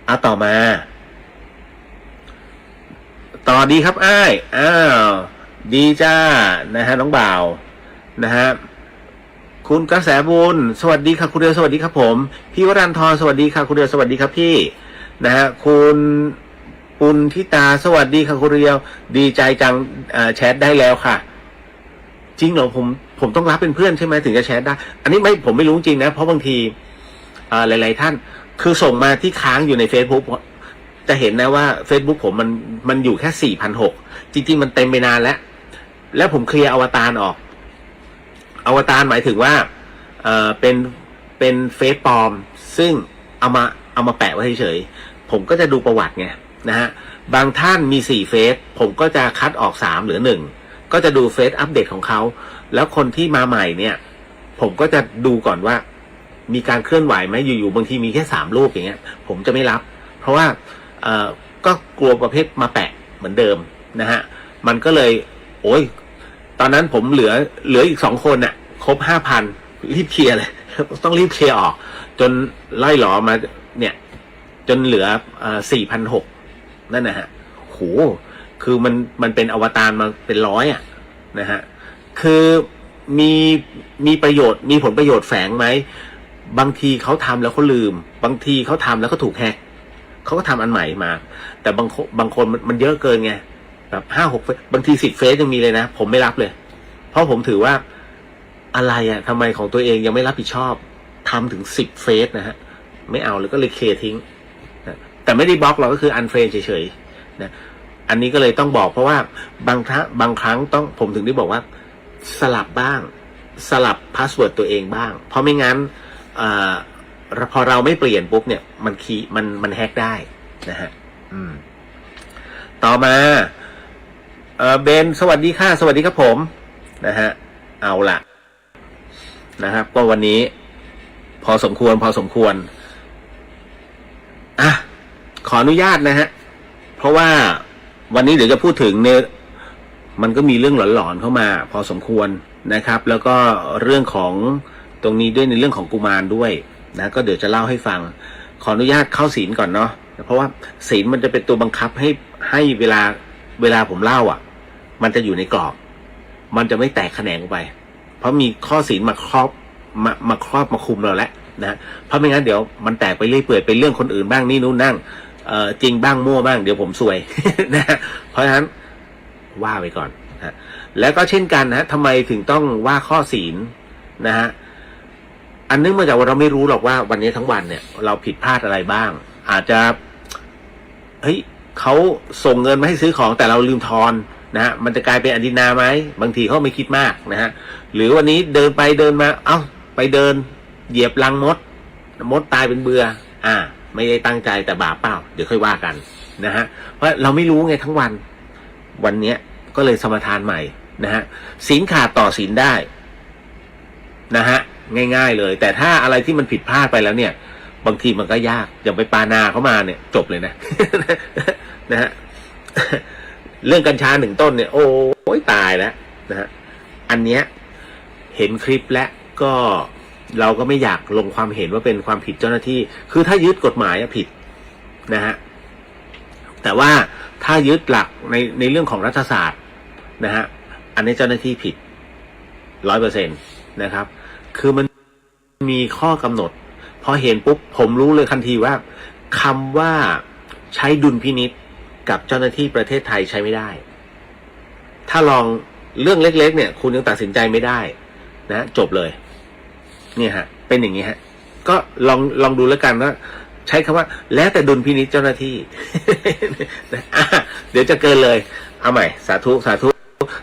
เอาต่อมาต่อดีครับอ้ายดีจ้านะฮะน้องบ่าวนะฮะคุณกระแสบุญสวัสดีค่ะคุณเดียวสวัสดีครับผมพี่วรันทรสวัสดีค่ะคุณเดียวสวัสดีครับพี่นะฮะคุณปุณทิตาสวัสดีค่ะคุณเดียวดีใจจังแชทได้แล้วค่ะจริงเหรอผมต้องรับเป็นเพื่อนใช่ไหมถึงจะแชทได้อันนี้ผมไม่รู้จริงนะเพราะบางทีหลายๆท่านคือส่งมาที่ค้างอยู่ใน Facebook จะเห็นนะว่า Facebook ผมมันอยู่แค่ 4,600 จริงๆมันเต็มไปนานแล้วผมเคลียร์อวตารออกอวตารหมายถึงว่าเป็นเฟซปลอมซึ่งเอามาแปะไว้เฉยๆผมก็จะดูประวัติไงนะฮะบางท่านมี4 เฟซผมก็จะคัดออก3เหลือ1ก็จะดูเฟซอัปเดตของเขาแล้วคนที่มาใหม่เนี่ยผมก็จะดูก่อนว่ามีการเคลื่อนไหวไหมอยู่ๆบางทีมีแค่3 รูปอย่างเงี้ยผมจะไม่รับเพราะว่าก็กลัวประเภทมาแปะเหมือนเดิมนะฮะมันก็เลยโอ้ยตอนนั้นผมเหลืออีก2 คนน่ะครบ 5,000 รีบเคลียร์เลยต้องรีบเคลียร์ออกจนไล่หลอมาเนี่ยจนเหลือ4,600 นั่นนะฮะโหคือมันเป็นอวตารมาเป็น100อ่ะนะฮะคือมีประโยชน์มีผลประโยชน์แฝงไหมบางทีเขาทำแล้วเขาลืมบางทีเขาทำแล้วก็ถูกแฮกเขาก็ทำอันใหม่มาแต่บางคนมันเยอะเกินไงแบบ5-6 เฟซบางที10 เฟซยังมีเลยนะผมไม่รับเลยเพราะผมถือว่าอะไรอ่ะทำไมของตัวเองยังไม่รับผิดชอบทำถึง10 เฟซนะฮะไม่เอาเลยก็เลยเคลียร์ทิ้งนะแต่ไม่ได้บล็อกเราก็คืออันเฟรนเฉยๆนะอันนี้ก็เลยต้องบอกเพราะว่าบางครั้งต้องผมถึงได้บอกว่าสลับบ้างสลับพาสเวิร์ดตัวเองบ้างเพราะไม่งั้นพอเราไม่เปลี่ยนปุ๊บเนี่ยมันแฮกได้นะฮะต่อมาเบนสวัสดีค่ะสวัสดีครับผมนะฮะเอาละนะครับก็วันนี้พอสมควรขออนุญาตนะฮะเพราะว่าวันนี้เดี๋ยวจะพูดถึงเนี่ยมันก็มีเรื่องหลอนๆเข้ามาพอสมควรนะครับแล้วก็เรื่องของตรงนี้ด้วยในเรื่องของกุมารด้วยนะก็เดี๋ยวจะเล่าให้ฟังขออนุญาตเข้าศีลก่อนเนาะเพราะว่าศีลมันจะเป็นตัวบังคับให้เวลาผมเล่ามันจะอยู่ในกรอบมันจะไม่แตกแขนงออกไปเพราะมีข้อศีลมาครอบมาคุมเราแล้วนะเพราะไม่งั้นเดี๋ยวมันแตกไปเรื่อยเปื่อยเป็นเรื่องคนอื่นบ้างนี่นู้นนั่งจริงบ้างมั่วบ้างเดี๋ยวผมซวย นะเพราะฉะนั้นว่าไว้ก่อนนะแล้วก็เช่นกันนะทำไมถึงต้องว่าข้อศีลนะฮะ อันนึงมาจากว่าเราไม่รู้หรอกว่าวันนี้ทั้งวันเนี่ยเราผิดพลาดอะไรบ้าง อาจจะเฮ้ยเขาส่งเงินมาให้ซื้อของแต่เราลืมทอนนะฮะมันจะกลายเป็นอดินาไหมบางทีเขาไม่คิดมากนะฮะหรือวันนี้เดินไปเดินมาไปเดินเหยียบรังมดตายเป็นเบื่อไม่ได้ตั้งใจแต่บาปเปล่าเดี๋ยวค่อยว่ากันนะฮะเพราะเราไม่รู้ไงทั้งวันเนี้ยก็เลยสมทานใหม่นะฮะศีลขาดต่อศีลได้นะฮะง่ายๆเลยแต่ถ้าอะไรที่มันผิดพลาดไปแล้วเนี่ยบางทีมันก็ยากอย่างไปปานาเขามาเนี่ยจบเลยนะ นะฮะเรื่องกัญชา1 ต้นเนี่ยโอ้ยตายแล้วนะฮะอันเนี้ยเห็นคลิปแล้วก็เราก็ไม่อยากลงความเห็นว่าเป็นความผิดเจ้าหน้าที่คือถ้ายึดกฎหมายผิดนะฮะแต่ว่าถ้ายึดหลักในเรื่องของรัฐศาสตร์นะฮะอันนี้เจ้าหน้าที่ผิด 100% นะครับคือมันมีข้อกำหนดพอเห็นปุ๊บผมรู้เลยทันทีว่าคำว่าใช้ดุลพินิจกับเจ้าหน้าที่ประเทศไทยใช้ไม่ได้ถ้าลองเรื่องเล็กๆเนี่ยคุณยังตัดสินใจไม่ได้นะจบเลยเนี่ยฮะเป็นอย่างนี้ฮะก็ลองดูแล้วกันว่าใช้คำว่าแล้วแต่ดุลพินิจเจ้าหน้าที่ เดี๋ยวจะเกินเลยเอาใหม่สาธุ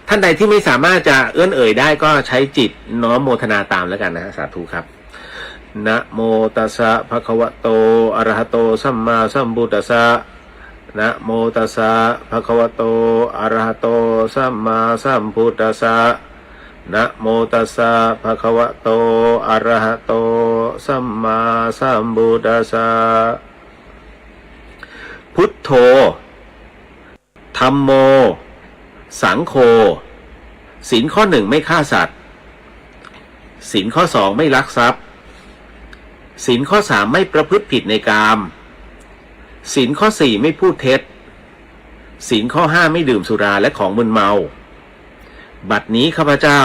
ท่านใดที่ไม่สามารถจะเอื้อนเอ่ยได้ก็ใช้จิตน้อมโมทนาตามแล้วกันนะสาธุครับนะโมตัสสะภะคะวะโตอะระหะโตสัมมาสัมพุทธัสสะนะโมตัสสะภะคะวะโตอะระหะโตสัมมาสัมพุทธัสสะนะโมตัสสะภะคะวะโตอะระหะโตสัมมาสัมพุทธัสสะพุทโธธัมโมสังโฆศีลข้อ 1ไม่ฆ่าสัตว์ศีลข้อ 2ไม่ลักทรัพย์ศีลข้อ 3ไม่ประพฤติผิดในกามศีลข้อ 4ไม่พูดเท็จศีลข้อ 5ไม่ดื่มสุราและของมึนเมาบัดนี้ข้าพเจ้า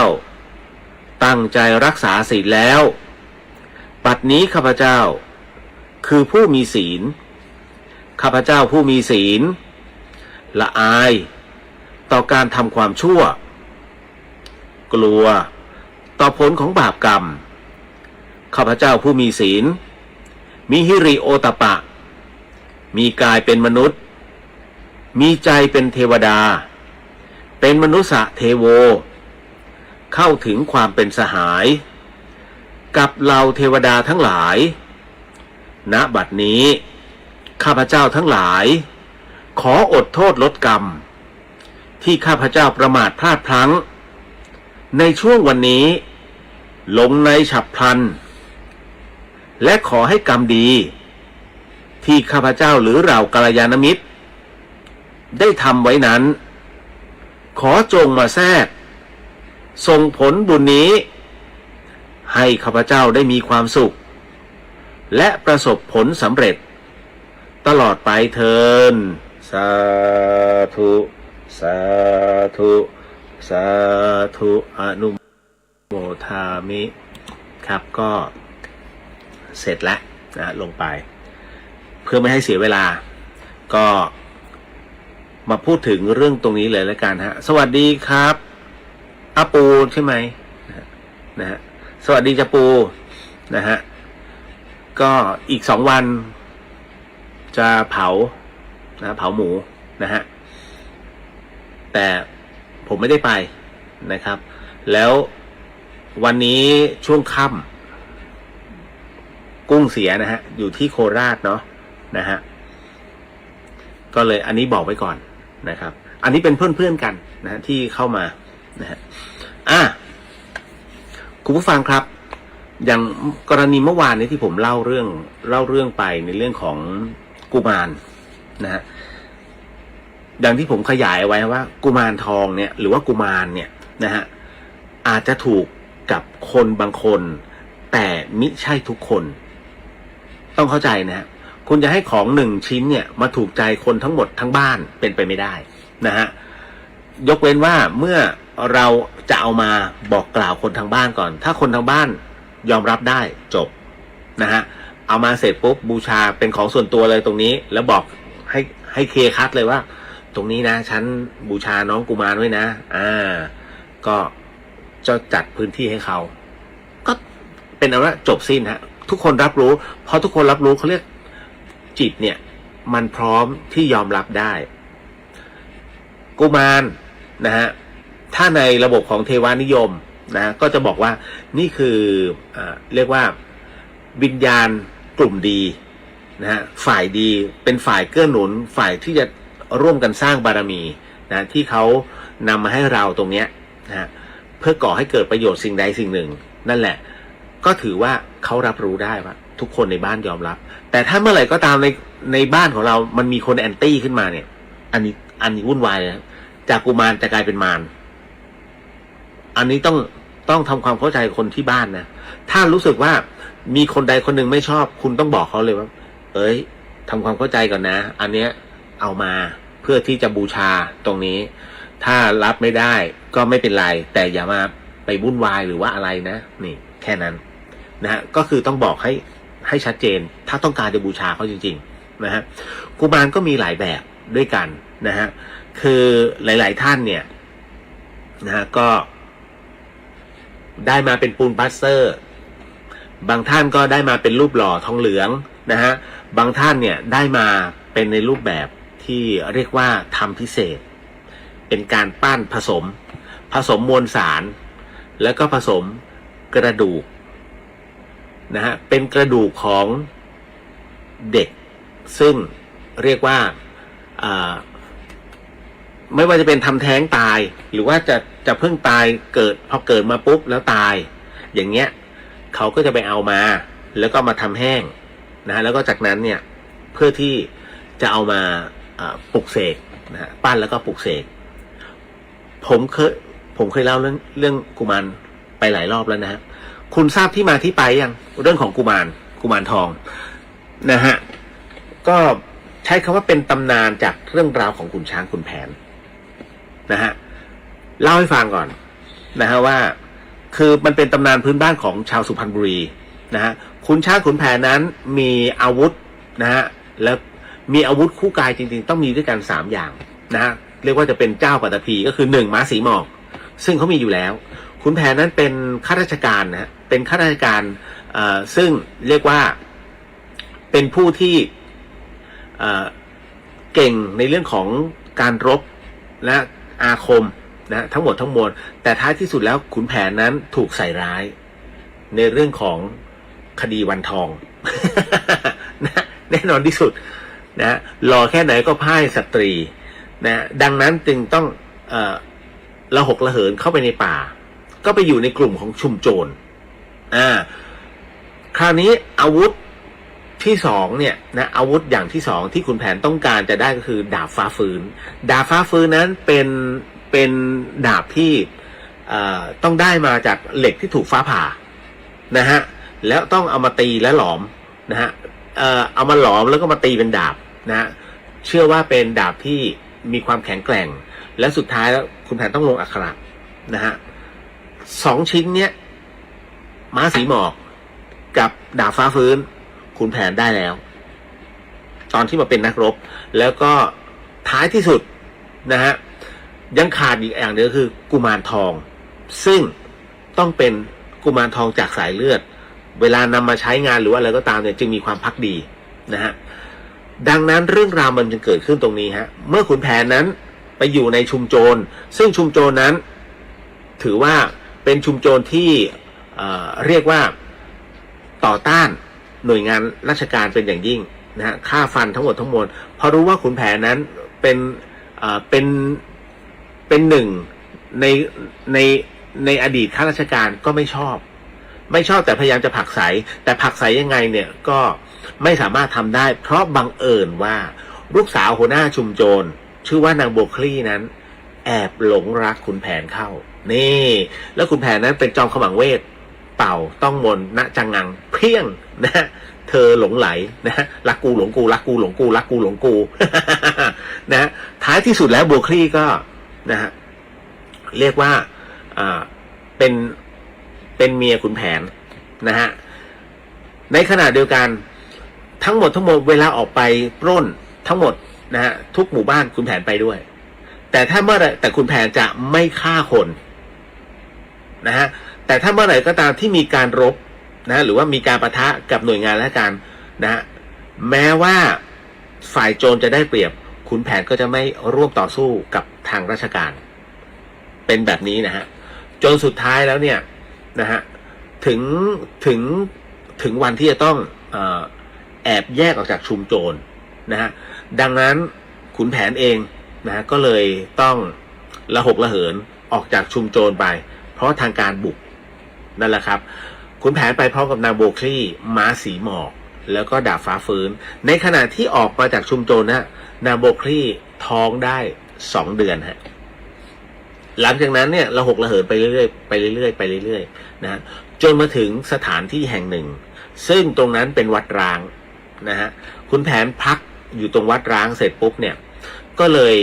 ตั้งใจรักษาศีลแล้วบัดนี้ข้าพเจ้าคือผู้มีศีลข้าพเจ้าผู้มีศีลละอายต่อการทำความชั่วกลัวต่อผลของบาปกรรมข้าพเจ้าผู้มีศีลมีหิริโอตปะมีกายเป็นมนุษย์มีใจเป็นเทวดาเป็นมนุษย์เทโวเข้าถึงความเป็นสหายกับเหล่าเทวดาทั้งหลายณบัดนี้ข้าพเจ้าทั้งหลายขออดโทษลดกรรมที่ข้าพเจ้าประมาทพลาดพลั้งในช่วงวันนี้ลงในฉับพลันและขอให้กรรมดีที่ข้าพเจ้าหรือเรากัลยาณมิตรได้ทำไว้นั้นขอจงมาแทรกส่งผลบุญนี้ให้ข้าพเจ้าได้มีความสุขและประสบผลสำเร็จตลอดไปเถิดสาธุสาธุสาธุอนุโมทามิครับก็เสร็จแล้วนะลงไปเพื่อไม่ให้เสียเวลาก็มาพูดถึงเรื่องตรงนี้เลยแล้วกันฮะสวัสดีครับอาปูใช่ไหมนะฮะสวัสดีจ้าปูนะฮะก็อีก2 วันจะเผานะเผาหมูนะฮะแต่ผมไม่ได้ไปนะครับแล้ววันนี้ช่วงค่ำกุ้งเสียนะฮะอยู่ที่โคราชเนาะนะฮะก็เลยอันนี้บอกไว้ก่อนนะครับอันนี้เป็นเพื่อนๆกันนะที่เข้ามานะฮะคุณผู้ฟังครับอย่างกรณีเมื่อวานนี้ที่ผมเล่าเรื่องไปในเรื่องของกุมารนะฮะดังที่ผมขยายไว้ว่ากุมารทองเนี่ยหรือว่ากุมารเนี่ยนะฮะอาจจะถูกกับคนบางคนแต่มิใช่ทุกคนต้องเข้าใจนะฮะคุณจะให้ของ1 ชิ้นเนี่ยมาถูกใจคนทั้งหมดทั้งบ้านเป็นไปไม่ได้นะฮะยกเว้นว่าเมื่อเราจะเอามาบอกกล่าวคนทางบ้านก่อนถ้าคนทางบ้านยอมรับได้จบนะฮะเอามาเสร็จปุ๊บบูชาเป็นของส่วนตัวเลยตรงนี้แล้วบอกให้เคคัดเลยว่าตรงนี้นะฉันบูชาน้องกุมารไว้นะก็จะจัดพื้นที่ให้เขาก็ เป็นเอาว่าจบสิ้นฮะทุกคนรับรู้พอทุกคนรับรู้เขาเรียกจิตเนี่ยมันพร้อมที่ยอมรับได้กุมารนะฮะถ้าในระบบของเทวานิยมนะก็จะบอกว่านี่คือเรียกว่าวิญญาณกลุ่มดีนะฮะฝ่ายดีเป็นฝ่ายเกื้อหนุนฝ่ายที่จะร่วมกันสร้างบารมีนะที่เขานำมาให้เราตรงเนี้ยนะฮะเพื่อก่อให้เกิดประโยชน์สิ่งใดสิ่งหนึ่งนั่นแหละก็ถือว่าเขารับรู้ได้ว่าทุกคนในบ้านยอมรับแต่ถ้าเมื่อไหร่ก็ตามในบ้านของเรามันมีคนแอนตี้ขึ้นมาเนี่ยอันนี้วุ่นวายนะจากกุมารจะกลายเป็นมารอันนี้ต้องทำความเข้าใจคนที่บ้านนะถ้ารู้สึกว่ามีคนใดคนหนึ่งไม่ชอบคุณต้องบอกเขาเลยว่าเอ้ยทำความเข้าใจก่อนนะอันเนี้ยเอามาเพื่อที่จะบูชาตรงนี้ถ้ารับไม่ได้ก็ไม่เป็นไรแต่อย่ามาไปวุ่นวายหรือว่าอะไรนะนี่แค่นั้นนะฮะก็คือต้องบอกให้ชัดเจนถ้าต้องการจะบูชาเขาจริงๆนะฮะกุมารก็มีหลายแบบด้วยกันนะฮะคือหลายๆท่านเนี่ยนะฮะก็ได้มาเป็นปูนปลาสเตอร์บางท่านก็ได้มาเป็นรูปหล่อทองเหลืองนะฮะบางท่านเนี่ยได้มาเป็นในรูปแบบที่เรียกว่าทำพิเศษเป็นการปั้นผสมมวลสารแล้วก็ผสมกระดูกนะฮะเป็นกระดูกของเด็กซึ่งเรียกว่าไม่ว่าจะเป็นทำแท้งตายหรือว่าจะเพิ่งตายเกิดพอเกิดมาปุ๊บแล้วตายอย่างเงี้ยเขาก็จะไปเอามาแล้วก็มาทำแห้งนะแล้วก็จากนั้นเนี่ยเพื่อที่จะเอามาปลุกเสกนะฮะปั้นแล้วก็ปลุกเสกผมเคยเล่าเรื่องกุมารไปหลายรอบแล้วนะฮะคุณทราบที่มาที่ไปยังเรื่องของกุมารทองนะฮะก็ใช้คำว่าเป็นตำนานจากเรื่องราวของขุนช้างขุนแผนนะฮะเล่าให้ฟังก่อนนะฮะว่าคือมันเป็นตำนานพื้นบ้านของชาวสุพรรณบุรีนะฮะขุนช้างขุนแผนนั้นมีอาวุธนะฮะแล้วมีอาวุธคู่กายจริงๆต้องมีด้วยกัน3อย่างนะฮะเรียกว่าจะเป็นเจ้าปัตตภีก็คือ1ม้าสีหมอกซึ่งเขามีอยู่แล้วขุนแผนนั้นเป็นข้าราชการนะฮะเป็นข้าราชการซึ่งเรียกว่าเป็นผู้ที่เก่งในเรื่องของการรบและอาคมนะทั้งหมดทั้งมวลแต่ท้ายที่สุดแล้วขุนแผนนั้นถูกใส่ร้ายในเรื่องของคดีวันทอง นะแน่นอนที่สุดนะหล่อแค่ไหนก็พ่ายสตรีนะดังนั้นจึงต้องระหกระเหินเข้าไปในป่าก็ไปอยู่ในกลุ่มของชุมโจรคราวนี้อาวุธที่2เนี่ยนะอาวุธอย่างที่2ที่ขุนแผนต้องการจะได้ก็คือดาบฟ้าฟื้นดาบฟ้าฟื้นนั้นเป็นดาบที่ต้องได้มาจากเหล็กที่ถูกฟ้าผ่านะฮะแล้วต้องเอามาตีและหลอมนะฮะเอามาหลอมแล้วก็มาตีเป็นดาบนะฮะเชื่อว่าเป็นดาบที่มีความแข็งแกร่งและสุดท้ายแล้วขุนแผนต้องลงอักขระนะฮะ2ชิ้นเนี้ยม้าสีหมอกกับดาบฟ้าฟื้นขุนแผนได้แล้วตอนที่มาเป็นนักรบแล้วก็ท้ายที่สุดนะฮะยังขาดอีกอย่างเดียวคือกุมารทองซึ่งต้องเป็นกุมารทองจากสายเลือดเวลานำมาใช้งานหรือว่าอะไรก็ตามเนี่ยจึงมีความภักดีนะฮะดังนั้นเรื่องราวมันจึงเกิดขึ้นตรงนี้ฮะเมื่อขุนแผนนั้นไปอยู่ในชุมโจรซึ่งชุมโจรนั้นถือว่าเป็นชุมโจรที่เรียกว่าต่อต้านหน่วยงานราชการเป็นอย่างยิ่งนะฮะฆ่าฟันทั้งหมดทั้งมวลพอรู้ว่าขุนแผนนั้นเป็นหนึ่งในอดีตข้าราชการก็ไม่ชอบแต่พยายามจะผลักไสแต่ผลักไสยังไงเนี่ยก็ไม่สามารถทำได้เพราะบังเอิญว่าลูกสาวหัวหน้าชุมโจรชื่อว่านางบัวคลี่นั้นแอบหลงรักขุนแผนเข้านี่แล้วขุนแผนนั้นเป็นจอมขมังเวทเป่าต้องมนณจังงังเพี้ยงนะเธอหลงไหลนะรักกูหลงกูรักกูหลงกูรักกูหลงกู นะท้ายที่สุดแล้วบัวคลี่ก็นะฮะเรียกว่าเป็นเมียขุนแผนนะฮะในขณะเดียวกันทั้งหมดเวลาออกไปปล้นทั้งหมดนะฮะทุกหมู่บ้านขุนแผนไปด้วยแต่ถ้าเมื่อไหร่แต่ขุนแผนจะไม่ฆ่าคนนะฮะแต่ถ้าเมื่อไหร่ก็ตามที่มีการรบ นะหรือว่ามีการปะทะกับหน่วยงานราชการนะฮะแม้ว่าฝ่ายโจรจะได้เปรียบขุนแผนก็จะไม่ร่วมต่อสู้กับทางราชการเป็นแบบนี้นะฮะจนสุดท้ายแล้วเนี่ยนะฮะถึงถึงวันที่จะต้องแอบแยกออกจากชุมโจรนะฮะดังนั้นขุนแผนเองนะก็เลยต้องระหกระเหินออกจากชุมโจรไปเพราะทางการบุกนั่นแหละครับขุนแผนไปพร้อมกับนางโบคลี่ม้าสีหมอกแล้วก็ดาบฟ้าฟื้นในขณะที่ออกมาจากชุมโจรนะนางโบคลี่ท้องได้2 เดือนฮะหลังจากนั้นเนี่ยระหกระเหินไปเรื่อยๆไปเรื่อยๆไปเรื่อยๆนะจนมาถึงสถานที่แห่งหนึ่งซึ่งตรงนั้นเป็นวัดร้างนะฮะขุนแผนพักอยู่ตรงวัดร้างเสร็จปุ๊บเนี่ยก็เลย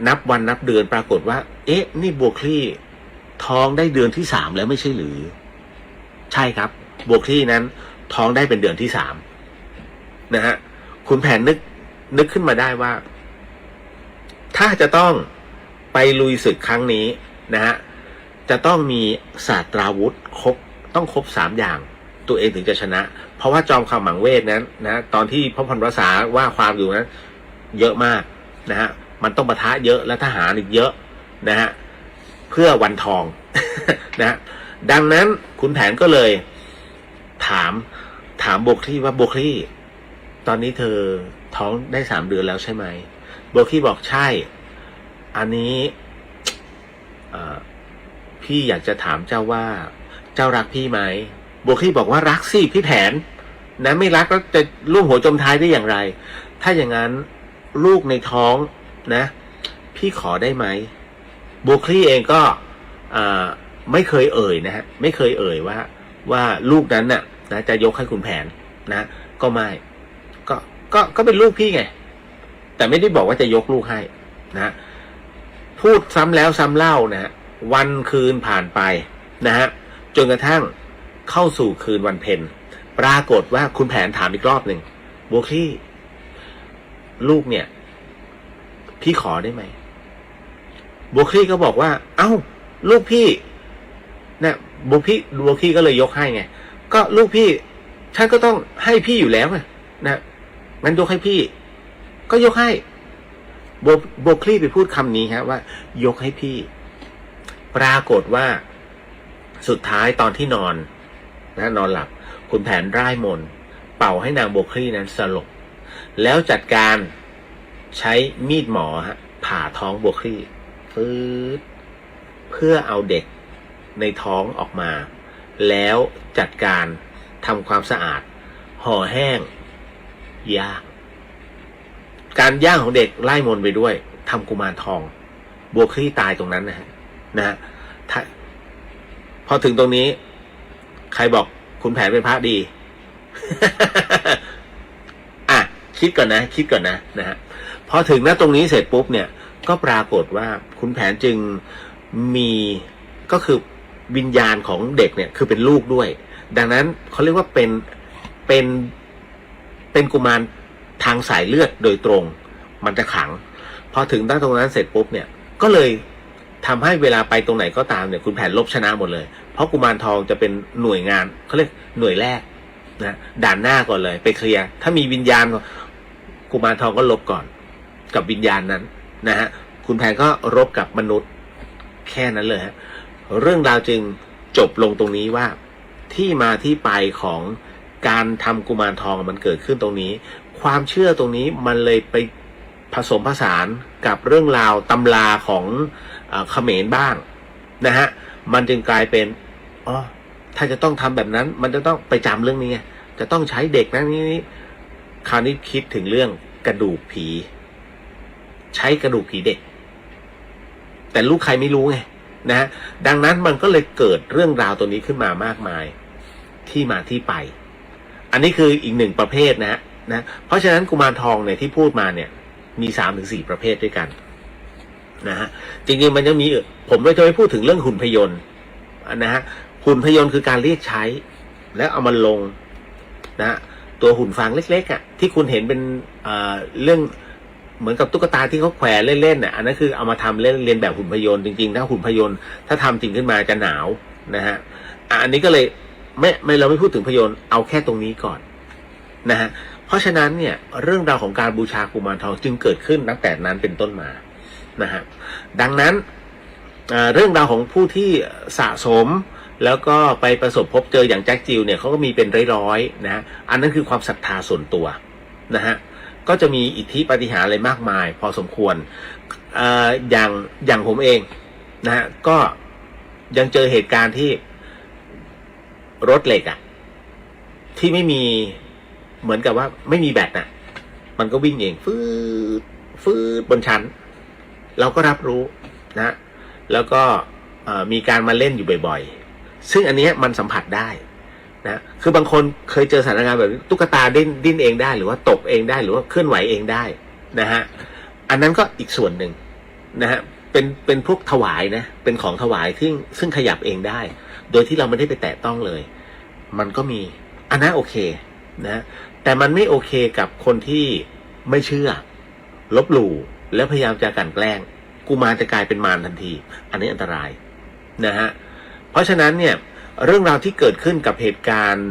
นับวันนับเดือนปรากฏว่าเอ๊ะนี่โบคลี่ท้องได้เดือนที่3แล้วไม่ใช่หรือใช่ครับโบคลี่นั้นท้องได้เป็นเดือนที่3นะฮะขุนแผนนึกขึ้นมาได้ว่าถ้าจะต้องไปลุยศึกครั้งนี้นะฮะจะต้องมีศาสตราวุธต้องครบ3อย่างตัวเองถึงจะชนะเพราะว่าจอมขมังเวทนั้นนะตอนที่พระพันวษาว่าความอยู่นั้นเยอะมากนะฮะมันต้องปะทะเยอะและทหารอีกเยอะนะฮะเพื่อวันทอง นะฮะดังนั้นขุนแผนก็เลยถามโบคลี่ว่าโบคลี่ตอนนี้เธอท้องได้3 เดือนแล้วใช่ไหมโบคลี่บอกใช่อันนี้พี่อยากจะถามเจ้าว่าเจ้ารักพี่ไหมโบคลี่บอกว่ารักสิพี่แผนนะไม่รักแล้วจะร่วมหัวจมท้ายได้อย่างไรถ้าอย่างนั้นลูกในท้องนะพี่ขอได้ไหมโบคลี่เองก็ไม่เคยเอ่ยนะฮะไม่เคยเอ่ยว่าลูกนั้นน่ะนะจะยกให้ขุนแผนนะก็ไม่ก็เป็นลูกพี่ไงแต่ไม่ได้บอกว่าจะยกลูกให้นะพูดซ้ำแล้วซ้ำเล่านะฮะวันคืนผ่านไปนะฮะจนกระทั่งเข้าสู่คืนวันเพ็ญปรากฏว่าคุณแผนถามอีกรอบหนึ่งโบคลี่ลูกเนี่ยพี่ขอได้ไหมโบคลี่ก็บอกว่าเอ้าลูกพี่นะโบคลี่ก็เลยยกให้ไงก็ลูกพี่ฉันก็ต้องให้พี่อยู่แล้วนะงั้นยกให้พี่ก็ยกให้โบคลี่ไปพูดคำนี้ฮะว่ายกให้พี่ปรากฏว่าสุดท้ายตอนที่นอนหลับขุนแผนร่ายมนต์เป่าให้นางโบคลี่นั้นสลบแล้วจัดการใช้มีดหมอฮะผ่าท้องโบคลี่เพื่อเอาเด็กในท้องออกมาแล้วจัดการทำความสะอาดห่อแห้งย่างการย่างของเด็กไล่มนต์ไปด้วยทำกุมารทองโบคลี่ตายตรงนั้นนะฮะพอถึงตรงนี้ใครบอกขุนแผนเป็นพระดี อ่ะคิดก่อนนะนะฮะพอถึงตรงนี้เสร็จปุ๊บเนี่ยก็ปรากฏว่าขุนแผนจึงมีก็คือวิญญาณของเด็กเนี่ยคือเป็นลูกด้วยดังนั้นเขาเรียกว่าเป็นกุมารทางสายเลือดโดยตรงมันจะขังพอถึงตรงนั้นเสร็จปุ๊บเนี่ยก็เลยทำให้เวลาไปตรงไหนก็ตามเนี่ยคุณแผนลบชนะหมดเลยเพราะกุมารทองจะเป็นหน่วยงานเขาเรียกหน่วยแรกนะด่านหน้าก่อนเลยไปเคลียร์ถ้ามีวิญญาณกุมารทองก็ลบก่อนกับวิญญาณนั้นนะฮะคุณแผนก็รบกับมนุษย์แค่นั้นเลยฮะเรื่องราวจึงจบลงตรงนี้ว่าที่มาที่ไปของการทำกุมารทองมันเกิดขึ้นตรงนี้ความเชื่อตรงนี้มันเลยไปผสมผสานกับเรื่องราวตำราของเขมรบ้างนะฮะมันจึงกลายเป็นถ้าจะต้องทำแบบนั้นมันจะต้องไปจำเรื่องนี้จะต้องใช้เด็กนั้นนี้คราวนี้คิดถึงเรื่องกระดูกผีใช้กระดูกผีเด็กแต่ลูกใครไม่รู้ไงนะดังนั้นมันก็เลยเกิดเรื่องราวตัวนี้ขึ้นมามากมายที่มาที่ไปอันนี้คืออีก1ประเภทนะเพราะฉะนั้นกุมารทองเนี่ยที่พูดมาเนี่ยมี3-4ประเภทด้วยกันนะฮะจริงๆมันยังมีผมจะไม่พูดถึงเรื่องหุ่นพยนต์นะฮะหุ่นพยนต์คือการเรียกใช้แล้วเอามาลงนะตัวหุ่นฟางเล็กๆที่คุณเห็นเป็นเรื่องเหมือนกับตุ๊กตาที่เขาแขวนเล่นๆอันนั้นคือเอามาทำเรียนแบบหุ่นพยนต์จริงๆถ้าหุ่นพยนต์ถ้าทำจริงขึ้นมาจะหนาวนะฮะอันนี้ก็เลย ไม่เราไม่พูดถึงพยนต์เอาแค่ตรงนี้ก่อนนะฮะเพราะฉะนั้นเนี่ยเรื่องราวของการบูชากุมารทองจึงเกิดขึ้นตั้งแต่นั้นเป็นต้นมานะฮะดังนั้นเรื่องราวของผู้ที่สะสมแล้วก็ไปประสบพบเจออย่างแจ็คจิลเนี่ยเขาก็มีเป็นร้อยๆนะฮะอันนั้นคือความศรัทธาส่วนตัวนะฮะก็จะมีอิทธิปาฏิหาริย์อะไรมากมายพอสมควรอย่างผมเองนะฮะก็ยังเจอเหตุการณ์ที่รถเหล็กอ่ะที่ไม่มีเหมือนกับว่าไม่มีแบตน่ะมันก็วิ่งเองฟืดบนชั้นเราก็รับรู้นะแล้วก็มีการมาเล่นอยู่บ่อยๆซึ่งอันนี้มันสัมผัสได้นะคือบางคนเคยเจอสถานการณ์แบบตุ๊กตาดิ้นเองได้หรือว่าตกเองได้หรือว่าเคลื่อนไหวเองได้นะฮะอันนั้นก็อีกส่วนหนึ่งนะฮะเป็นพวกถวายนะเป็นของถวายซึ่งขยับเองได้โดยที่เราไม่ได้ไปแตะต้องเลยมันก็มีอันนั้นโอเคนะแต่มันไม่โอเคกับคนที่ไม่เชื่อลบหลู่แล้วพยายามจะกลั่นแกล้งกุมารจะกลายเป็นมารทันทีอันนี้อันตรายนะฮะเพราะฉะนั้นเนี่ยเรื่องราวที่เกิดขึ้นกับเหตุการณ์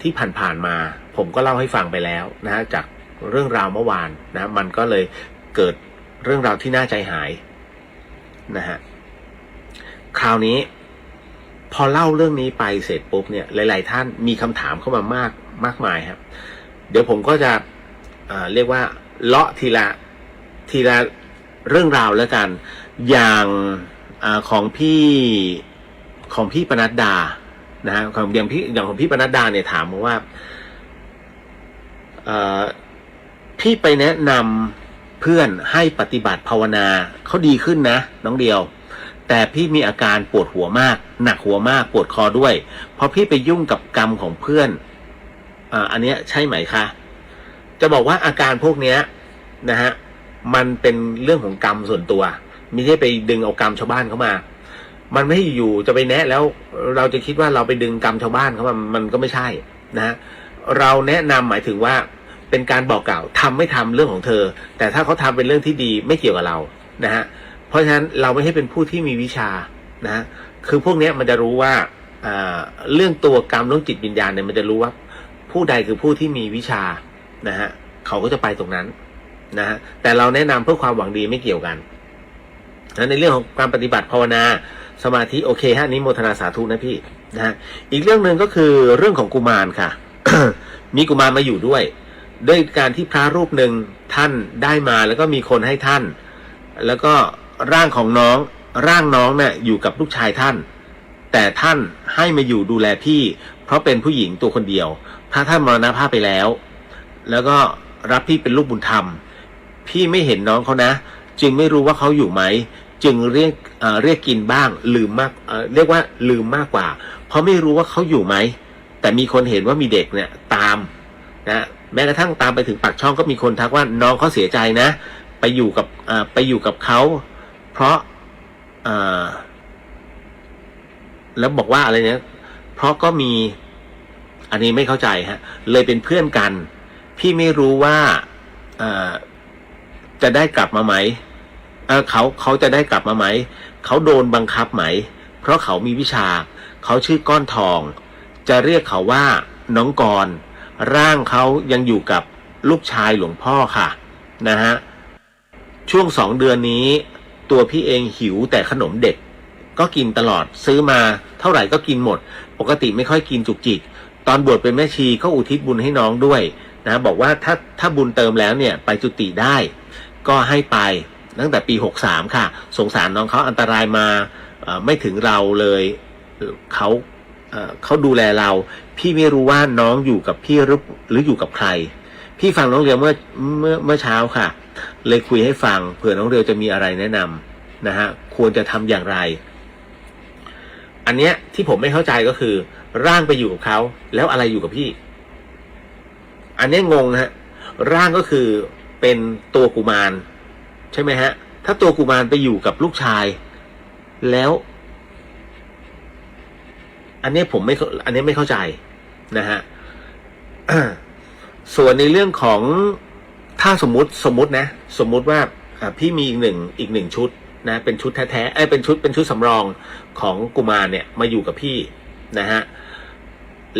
ที่ผ่านๆมาผมก็เล่าให้ฟังไปแล้วนะฮะจากเรื่องราวเมื่อวานนะมันก็เลยเกิดเรื่องราวที่น่าใจหายนะฮะคราวนี้พอเล่าเรื่องนี้ไปเสร็จปุ๊บเนี่ยหลายๆท่านมีคำถามเข้ามามากมายครับเดี๋ยวผมก็จะเรียกว่าเลาะทีละเรื่องราวแล้วกันอย่างของพี่ปนัดดานะฮะอย่างของพี่ปนัดดาเนี่ยถามมาว่าพี่ไปแนะนำเพื่อนให้ปฏิบัติภาวนาเขาดีขึ้นนะน้องเดียวแต่พี่มีอาการปวดหัวมากหนักหัวมากปวดคอด้วยเพราะพี่ไปยุ่งกับกรรมของเพื่อนอันเนี้ยใช่ไหมคะจะบอกว่าอาการพวกเนี้ยนะฮะมันเป็นเรื่องของกรรมส่วนตัวไม่ใช่ไปดึงเอากรรมชาวบ้านเข้ามามันไม่อยู่จะไปแนะแล้วเราจะคิดว่าเราไปดึงกรรมชาวบ้านเข้ามามันก็ไม่ใช่นะฮะเราแนะนำหมายถึงว่าเป็นการบอกกล่าวทำไม่ทำเรื่องของเธอแต่ถ้าเขาทำเป็นเรื่องที่ดีไม่เกี่ยวกับเรานะฮะเพราะฉะนั้นเราไม่ให้เป็นผู้ที่มีวิชานะฮะคือพวกนี้มันจะรู้ว่าเรื่องตัวกรรมเรื่องจิตวิญญาณเนี่ยมันจะรู้ว่าผู้ใดคือผู้ที่มีวิชานะฮะเขาก็จะไปตรงนั้นนะฮะแต่เราแนะนำเพื่อความหวังดีไม่เกี่ยวกันนะในเรื่องของการปฏิบัติภาวนาสมาธิโอเคฮะนี้โมทนาสาธุนะพี่นะฮะอีกเรื่องหนึ่งก็คือเรื่องของกุมารค่ะ มีกุมารมาอยู่ด้วยการที่พระรูปหนึ่งท่านได้มาแล้วก็มีคนให้ท่านแล้วก็ร่างน้องเนี่ยอยู่กับลูกชายท่านแต่ท่านให้มาอยู่ดูแลพี่เพราะเป็นผู้หญิงตัวคนเดียวถ้าท่านมรณภาพไปแล้วก็รับพี่เป็นลูกบุญธรรมพี่ไม่เห็นน้องเขานะจึงไม่รู้ว่าเขาอยู่ไหมจึงเรียกกินบ้างลืมมากเรียกว่าลืมมากกว่าเพราะไม่รู้ว่าเขาอยู่ไหมแต่มีคนเห็นว่ามีเด็กเนี่ยตามนะแม้กระทั่งตามไปถึงปากช่องก็มีคนทักว่าน้องเขาเสียใจนะไปอยู่กับเขาเพราะแล้วบอกว่าอะไรเนี่ยเพราะก็มีอันนี้ไม่เข้าใจฮะเลยเป็นเพื่อนกันพี่ไม่รู้ว่าจะได้กลับมาไหมเขาจะได้กลับมาไหมเขาโดนบังคับไหมเพราะเขามีวิชาเขาชื่อก้อนทองจะเรียกเขาว่าน้องกรร่างเขายังอยู่กับลูกชายหลวงพ่อค่ะนะฮะช่วง2 เดือนนี้ตัวพี่เองหิวแต่ขนมเด็กก็กินตลอดซื้อมาเท่าไหร่ก็กินหมดปกติไม่ค่อยกินจุกจิกตอนบวชเป็นแม่ชีก็อุทิศบุญให้น้องด้วยนะบอกว่าถ้าบุญเติมแล้วเนี่ยไปจุติได้ก็ให้ไปตั้งแต่ปี63ค่ะสงสารน้องเขาอันตรายมาไม่ถึงเราเลยเขาดูแลเราพี่ไม่รู้ว่าน้องอยู่กับพี่หรืออยู่กับใครพี่ฟังน้องเรียวเมื่อเช้าค่ะเลยคุยให้ฟังเผื่อน้องเรียวจะมีอะไรแนะนำนะฮะควรจะทำอย่างไรอันเนี้ยที่ผมไม่เข้าใจก็คือร่างไปอยู่กับเขาแล้วอะไรอยู่กับพี่อันนี้งงฮะร่างก็คือเป็นตัวกุมารใช่ไหมฮะถ้าตัวกุมารไปอยู่กับลูกชายแล้วอันนี้ไม่เข้าใจนะฮะ ส่วนในเรื่องของถ้าสมมุตินะสมมุติว่าพี่มีอีกหนึ่งชุดนะเป็นชุดแท้ๆเป็นชุดสำรองของกุมารเนี่ยมาอยู่กับพี่นะฮะ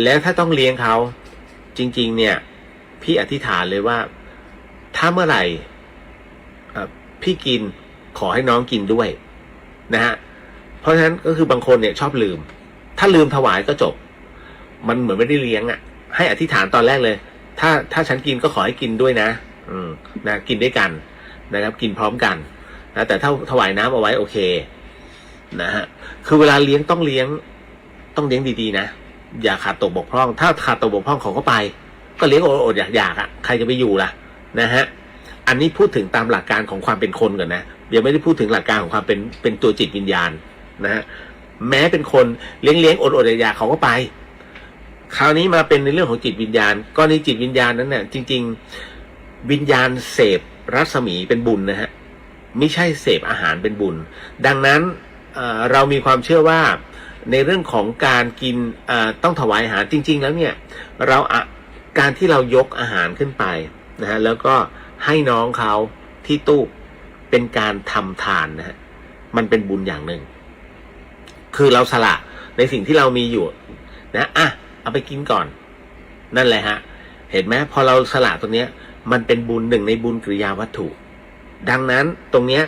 แล้วถ้าต้องเลี้ยงเขาจริงๆเนี่ยพี่อธิษฐานเลยว่าถ้าเมื่อไหร่พี่กินขอให้น้องกินด้วยนะฮะเพราะฉะนั้นก็คือบางคนเนี่ยชอบลืมถ้าลืมถวายก็จบมันเหมือนไม่ได้เลี้ยงอ่ะให้อธิษฐานตอนแรกเลยถ้าฉันกินก็ขอให้กินด้วยนะนะกินด้วยกันนะครับกินพร้อมกันนะแต่ถ้าถวายน้ำเอาไว้โอเคนะฮะคือเวลาเลี้ยงต้องเลี้ยงดีๆนะอย่าขาดตกบกพร่องถ้าขาดตกบกพร่องเขาก็ไปก็เลี้ยงอดอยากอ่ะใครจะไปอยู่ล่ะนะฮะอันนี้พูดถึงตามหลักการของความเป็นคนก่อนนะยังไม่ได้พูดถึงหลักการของความเป็นตัวจิตวิญญาณนะฮะแม้เป็นคนเลี้ยงอดอยากเขาก็ไปคราวนี้มาเป็นในเรื่องของจิตวิญญาณก็ในจิตวิญญาณนั้นเนี่ยจริงๆวิญญาณเสพรัศมีเป็นบุญนะฮะไม่ใช่เสพอาหารเป็นบุญดังนั้นเรามีความเชื่อว่าในเรื่องของการกินต้องถวายอาหารจริงๆแล้วเนี่ยการที่เรายกอาหารขึ้นไปนะฮะแล้วก็ให้น้องเขาที่ตู้เป็นการทำทานนะฮะมันเป็นบุญอย่างหนึ่งคือเราสละในสิ่งที่เรามีอยู่นะเอาไปกินก่อนนั่นแหละฮะเห็นไหมพอเราสละตรงเนี้ยมันเป็นบุญหนึ่งในบุญกริยาวัตถุดังนั้นตรงเนี้ย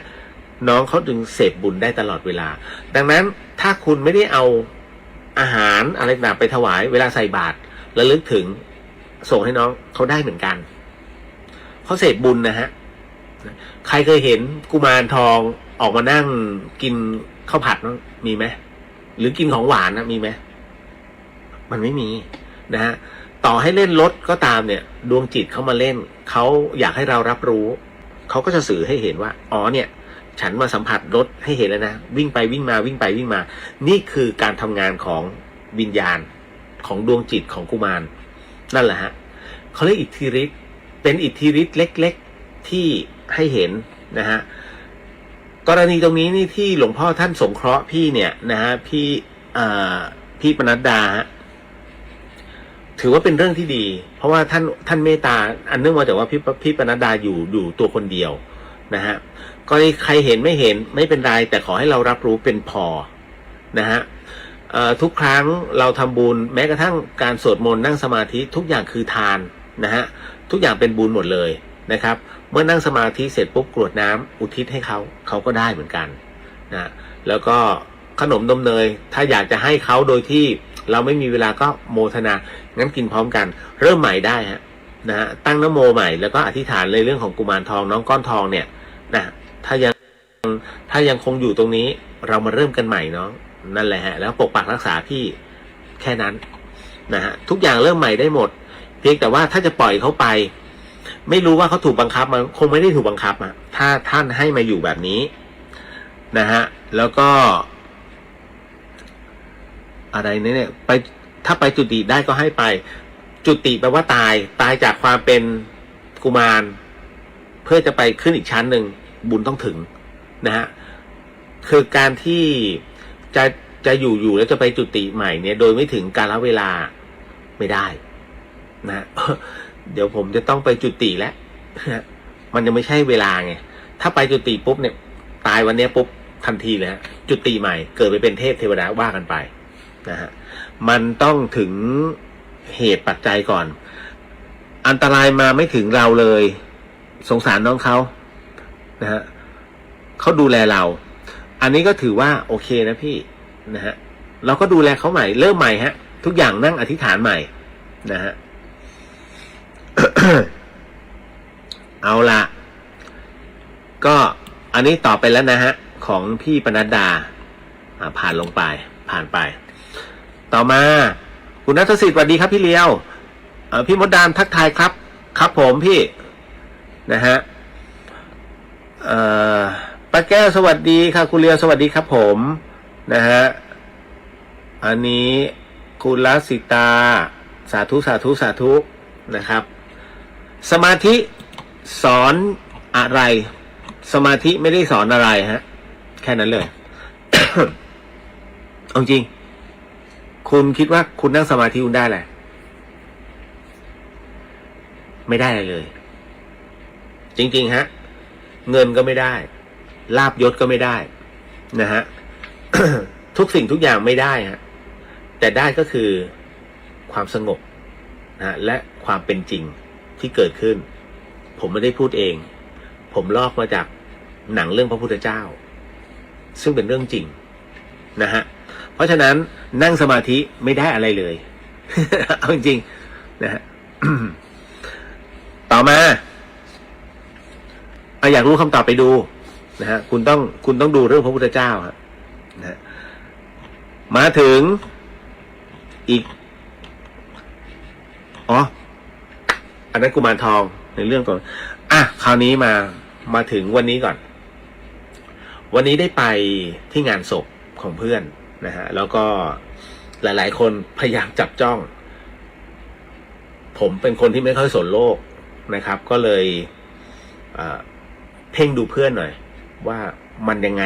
น้องเขาจึงเสพบุญได้ตลอดเวลาดังนั้นถ้าคุณไม่ได้เอาอาหารอะไรต่างไปถวายเวลาใส่บาตรระลึกถึงส่งให้น้องเขาได้เหมือนกันเขาเสพบุญนะฮะใครเคยเห็นกุมารทองออกมานั่งกินข้าวผัดมีไหมหรือกินของหวานนะมีไหมมันไม่มีนะฮะต่อให้เล่นรถก็ตามเนี่ยดวงจิตเขามาเล่นเขาอยากให้เรารับรู้เขาก็จะสื่อให้เห็นว่าอ๋อเนี่ยฉันมาสัมผัสรถให้เห็นแล้วนะวิ่งไปวิ่งมาวิ่งไปวิ่งมานี่คือการทำงานของวิญญาณของดวงจิตของกุมารนั่นแหละฮะเขาเรียกอิทธิฤทธิ์เป็นอิทธิฤทธิ์เล็กๆที่ให้เห็นนะฮะกรณีตรงนี้นี่ที่หลวงพ่อท่านสงเคราะห์พี่เนี่ยนะฮะพี่ปนัดดาฮะถือว่าเป็นเรื่องที่ดีเพราะว่าท่านเมตตาอันเนื่องมาจากว่าพี่ปนัดดาอยู่ตัวคนเดียวนะฮะก็ใครเห็นไม่เห็นไม่เป็นไรแต่ขอให้เรารับรู้เป็นพอนะฮะทุกครั้งเราทำบุญแม้กระทั่งการสวดมนต์นั่งสมาธิทุกอย่างคือทานนะฮะทุกอย่างเป็นบุญหมดเลยนะครับเมื่อนั่งสมาธิเสร็จปุ๊บกรวดน้ำอุทิศให้เขาก็ได้เหมือนกันนะแล้วก็ขนมนมเนยถ้าอยากจะให้เขาโดยที่เราไม่มีเวลาก็โมทนางั้นกินพร้อมกันเริ่มใหม่ได้ฮะนะฮะตั้งนะโมใหม่แล้วก็อธิษฐานในเรื่องของกุมารทองน้องก้อนทองเนี่ยนะถ้ายังคงอยู่ตรงนี้เรามาเริ่มกันใหม่น้องนั่นแหละฮะแล้วปกปักรักษาพี่แค่นั้นนะฮะทุกอย่างเริ่มใหม่ได้หมดเพียงแต่ว่าถ้าจะปล่อยเขาไปไม่รู้ว่าเขาถูกบังคับมันคงไม่ได้ถูกบังคับอะถ้าท่านให้มาอยู่แบบนี้นะฮะแล้วก็อะไรเนี่ยไปถ้าไปจุติได้ก็ให้ไปจุติแปลว่าตายจากความเป็นกุมารเพื่อจะไปขึ้นอีกชั้นหนึ่งบุญต้องถึงนะฮะคือการที่จะอยู่แล้วจะไปจุติใหม่เนี่ยโดยไม่ถึงกาลเวลาไม่ได้นะเดี๋ยวผมจะต้องไปจุติแล้วมันยังไม่ใช่เวลาไงถ้าไปจุติปุ๊บเนี่ยตายวันนี้ปุ๊บทันทีเลยฮะจุติใหม่เกิดไปเป็นเทพเทวดาว่ากันไปนะฮะมันต้องถึงเหตุปัจจัยก่อนอันตรายมาไม่ถึงเราเลยสงสารน้องเขานะฮะเขาดูแลเราอันนี้ก็ถือว่าโอเคนะพี่นะฮะเราก็ดูแลเขาใหม่เริ่มใหม่ฮะทุกอย่างนั่งอธิษฐานใหม่นะฮะ เอาละก็อันนี้ต่อไปแล้วนะฮะของพี่ปนัดดาผ่านไปต่อมาคุณณัฐศิษย์สวัสดีครับพี่เลียวพี่มดดามทักทายครับครับผมพี่นะฮะป้าแก้วสวัสดีค่ะคุณเลียวสวัสดีครับผมนะฮะอันนี้คุณลัสิตาสาธุนะครับสมาธิสอนอะไรสมาธิไม่ได้สอนอะไรฮะแค่นั้นเลย เอาจริงคุณคิดว่าคุณนั่งสมาธิคุณได้แหละไม่ได้อะไรเลยจริงๆฮะเงินก็ไม่ได้ลาภยศก็ไม่ได้นะฮะ ทุกสิ่งทุกอย่างไม่ได้ฮะแต่ได้ก็คือ ความสงบนะและความเป็นจริงที่เกิดขึ้นผมไม่ได้พูดเองผมลอกมาจากหนังเรื่องพระพุทธเจ้าซึ่งเป็นเรื่องจริงนะฮะเพราะฉะนั้นนั่งสมาธิไม่ได้อะไรเลย เอาจริงๆนะฮะ ต่อมาอยากรู้คำตอบไปดูนะฮะคุณต้องดูเรื่องพระพุทธเจ้าฮะนะมาถึงอีกอันนั้นกุมารทองในเรื่องก่อนคราวนี้มาถึงวันนี้ก่อนวันนี้ได้ไปที่งานศพของเพื่อนนะฮะแล้วก็หลายๆคนพยายามจับจ้องผมเป็นคนที่ไม่ค่อยสนโลกนะครับก็เลยเพ่งดูเพื่อนหน่อยว่ามันยังไง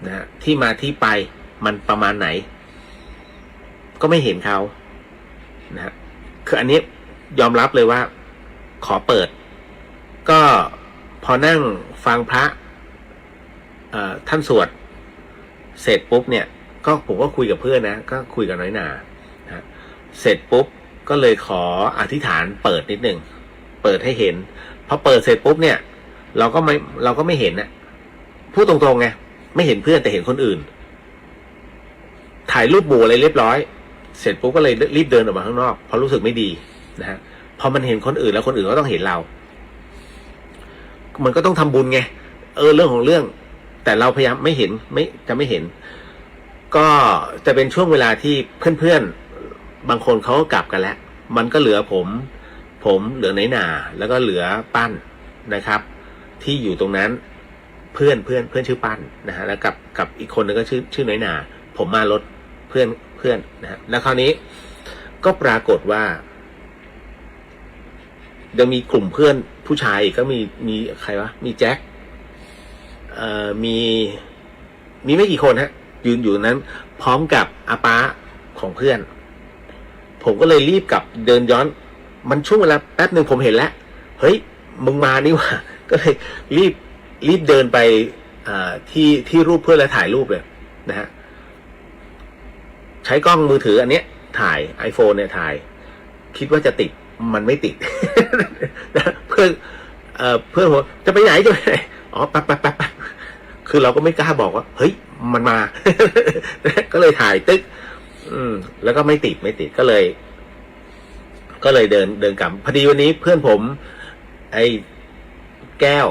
นะฮะที่มาที่ไปมันประมาณไหนก็ไม่เห็นเขานะฮะคืออันนี้ยอมรับเลยว่าขอเปิดก็พอนั่งฟังพระท่านสวดเสร็จปุ๊บเนี่ยก็ผมก็คุยกับเพื่อนนะก็คุยกับน้อยหนานะเสร็จปุ๊บก็เลยขออธิษฐานเปิดนิดนึงเปิดให้เห็นพอเปิดเสร็จปุ๊บเนี่ยเราก็ไม่เห็นนะพูดตรงๆไงไม่เห็นเพื่อนแต่เห็นคนอื่นถ่ายรูปหมู่อะไรเรียบร้อยเสร็จปุ๊บก็เลยรีบเดินออกมาข้างนอกเพราะรู้สึกไม่ดีนะฮะพอมันเห็นคนอื่นแล้วคนอื่นก็ต้องเห็นเรามันก็ต้องทำบุญไงเรื่องของเรื่องแต่เราพยายามไม่เห็นจะไม่เห็นก็จะเป็นช่วงเวลาที่เพื่อนๆบางคนเขาก็กลับกันแล้วมันก็เหลือผมเหลือไหนหนาแล้วก็เหลือปั้นนะครับที่อยู่ตรงนั้นเพื่อนชื่อปั้นนะฮะแล้วกับอีกคนนึงก็ชื่อไหนหนาผมมารถเพื่อนนะฮะแล้วคราวนี้ก็ปรากฏว่ายังมีกลุ่มเพื่อนผู้ชายก็มีใครวะมีแจ็คมีไม่กี่คนฮะยืนอยู่นั้นพร้อมกับอาป้าของเพื่อนผมก็เลยรีบกลับเดินย้อนมันช่วงเวลาแป๊บหนึ่งผมเห็นแล้วเฮ้ยมึงมานี่หว่าก็เลยรีบเดินไปที่รูปเพื่อนแล้วถ่ายรูปเลยนะฮะใช้กล้องมือถืออันเนี้ยถ่าย iPhone เนี่ยถ่ายคิดว่าจะติดมันไม่ติด เพื่อนผมจะไปไหนแป๊บคือเราก็ไม่กล้าบอกว่าเฮ้ยมันมา ก็เลยถ่ายตึ๊กแล้วก็ไม่ติดก็เลยเดินกลับพอดีวันนี้เพื่อนผมไอ้แก้ว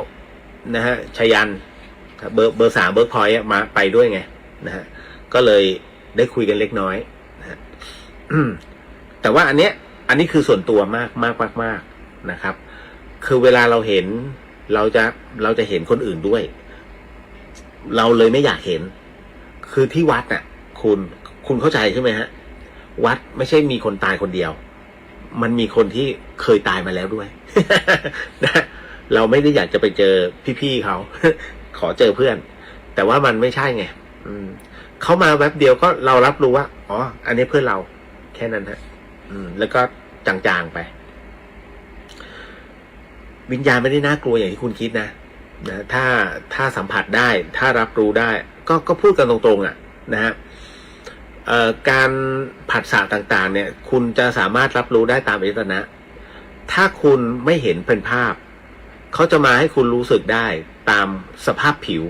นะฮะชยันเบอร์3เบิร์กพอยต์มาไปด้วยไงนะฮะก็เลยได้คุยกันเล็กน้อยนะฮะแต่ว่าอันนี้คือส่วนตัวมากนะครับคือเวลาเราเห็นเราจะเห็นคนอื่นด้วยเราเลยไม่อยากเห็นคือที่วัดน่ะคุณเข้าใจใช่ไหมฮะวัดไม่ใช่มีคนตายคนเดียวมันมีคนที่เคยตายมาแล้วด้วย นะเราไม่ได้อยากจะไปเจอพี่ๆเขา ขอเจอเพื่อนแต่ว่ามันไม่ใช่ไงเขามาแวบเดียวก็เรารับรู้ว่าอันนี้เพื่อนเราแค่นั้นฮะแล้วก็จางๆไปวิญญาณไม่ได้น่ากลัวอย่างที่คุณคิดนะถ้าสัมผัสได้ถ้ารับรู้ได้ก็พูดกันตรงๆนะฮะการผัสสะต่างๆเนี่ยคุณจะสามารถรับรู้ได้ตามอายตนะถ้าคุณไม่เห็นเป็นภาพเขาจะมาให้คุณรู้สึกได้ตามสภาพผิว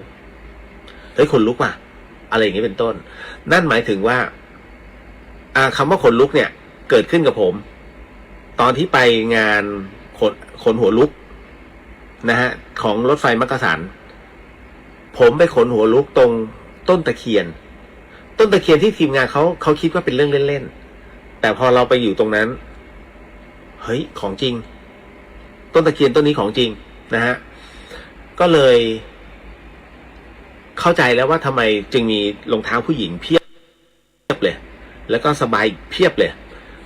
เฮ้ยขนลุกว่ะอะไรอย่างนี้เป็นต้นนั่นหมายถึงว่าคำว่าขนลุกเนี่ยเกิดขึ้นกับผมตอนที่ไปงานขนหัวลุกนะฮะของรถไฟมักกะสันผมไปขนหัวลุกตรงต้นตะเคียนที่ทีมงานเขาคิดว่าเป็นเรื่องเล่นๆแต่พอเราไปอยู่ตรงนั้นเฮ้ยของจริงต้นตะเคียนต้นนี้ของจริงนะฮะก็เลยเข้าใจแล้วว่าทำไมจึงมีรองเท้าผู้หญิงเพียบเลยแล้วก็สบายเพียบเลย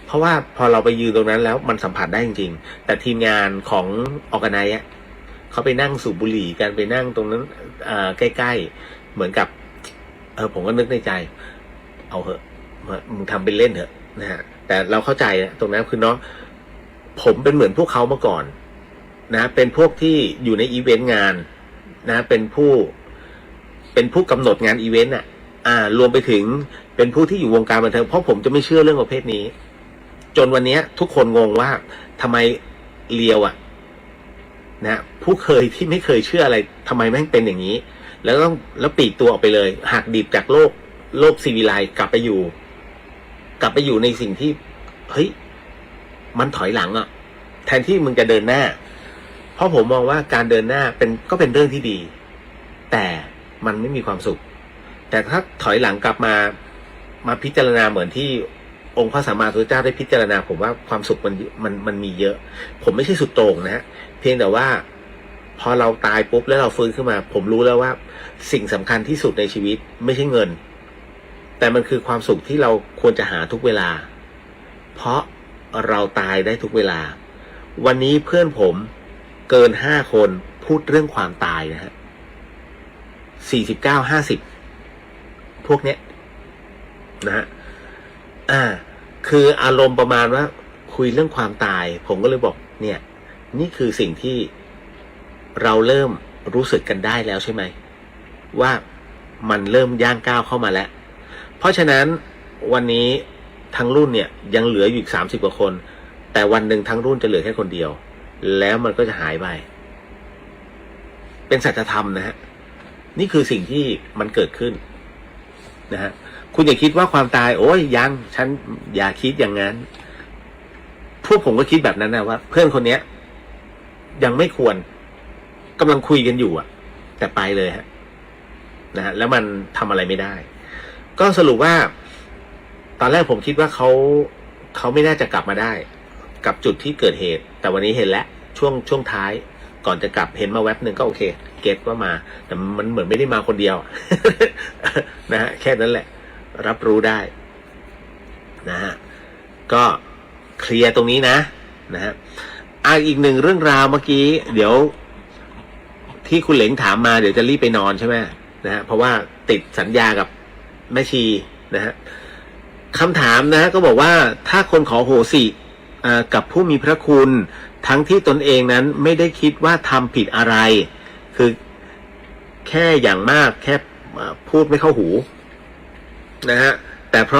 เพราะว่าพอเราไปยืนตรงนั้นแล้วมันสัมผัสได้จริงๆแต่ทีมงานของออร์แกไนซ์เขาไปนั่งสูบบุหรี่กันไปนั่งตรงนั้นใกล้ๆเหมือนกับผมก็นึกในใจเอาเหอะมึงทำเป็นเล่นเถอะนะฮะแต่เราเข้าใจตรงนั้นคือเนาะผมเป็นเหมือนพวกเขามาก่อนนะเป็นพวกที่อยู่ในอีเวนต์งานนะเป็นผู้กำหนดงานอีเวนต์รวมไปถึงเป็นผู้ที่อยู่วงการบันเทิงเพราะผมจะไม่เชื่อเรื่องประเภทนี้ จนวันนี้ทุกคนงงว่าทำไมเลียวนะผู้เคยที่ไม่เคยเชื่ออะไรทำไมแม่งเป็นอย่างนี้แล้วปลีกตัวออกไปเลยหักดิบจากโลกซีวิไลซ์กลับไปอยู่ในสิ่งที่เฮ้ยมันถอยหลังแทนที่มึงจะเดินหน้าเพราะผมมองว่าการเดินหน้าก็เป็นเรื่องที่ดีแต่มันไม่มีความสุขแต่ถ้าถอยหลังกลับมาพิจารณาเหมือนที่องค์พระสัมมาสัมพุทธเจ้าได้พิจารณาผมว่าความสุขมันมีเยอะผมไม่ใช่สุดโต่งนะฮะเพียงแต่ว่าพอเราตายปุ๊บแล้วเราฟื้นขึ้นมาผมรู้แล้วว่าสิ่งสำคัญที่สุดในชีวิตไม่ใช่เงินแต่มันคือความสุขที่เราควรจะหาทุกเวลาเพราะเราตายได้ทุกเวลาวันนี้เพื่อนผมเกิน5 คนพูดเรื่องความตายนะฮะ49-50พวกเนี้ยนะฮะคืออารมณ์ประมาณว่าคุยเรื่องความตายผมก็เลยบอกเนี่ยนี่คือสิ่งที่เราเริ่มรู้สึกกันได้แล้วใช่ไหมว่ามันเริ่มย่างก้าวเข้ามาแล้วเพราะฉะนั้นวันนี้ทั้งรุ่นเนี่ยยังเหลืออยู่อีก30 กว่าคนแต่วันหนึ่งทั้งรุ่นจะเหลือแค่คนเดียวแล้วมันก็จะหายไปเป็นสัจธรรมนะฮะนี่คือสิ่งที่มันเกิดขึ้นนะฮะคุณอย่าคิดว่าความตายโอ้ยยังฉันอย่าคิดอย่างนั้นพวกผมก็คิดแบบนั้นนะว่าเพื่อนคนเนี้ยยังไม่ควรกำลังคุยกันอยู่แต่ไปเลยฮะนะฮะแล้วมันทำอะไรไม่ได้ก็สรุปว่าตอนแรกผมคิดว่าเขาไม่น่าจะกลับมาได้กับจุดที่เกิดเหตุแต่วันนี้เห็นแล้วช่วงท้ายก่อนจะกลับเห็นมาแว็บหนึ่งก็โอเคเก็ตว่ามาแต่มันเหมือนไม่ได้มาคนเดียว นะฮะแค่นั้นแหละรับรู้ได้นะฮะก็เคลียร์ตรงนี้นะฮะอีกหนึ่งเรื่องราวเมื่อกี้เดี๋ยวที่คุณเหลงถามมาเดี๋ยวจะรีบไปนอนใช่ไหมนะฮะเพราะว่าติดสัญญากับแม่ชีนะฮะคำถามนะฮะก็บอกว่าถ้าคนขอโหสิกับผู้มีพระคุณทั้งที่ตนเองนั้นไม่ได้คิดว่าทำผิดอะไรคือแค่อย่างมากแค่พูดไม่เข้าหูนะฮะแต่เพร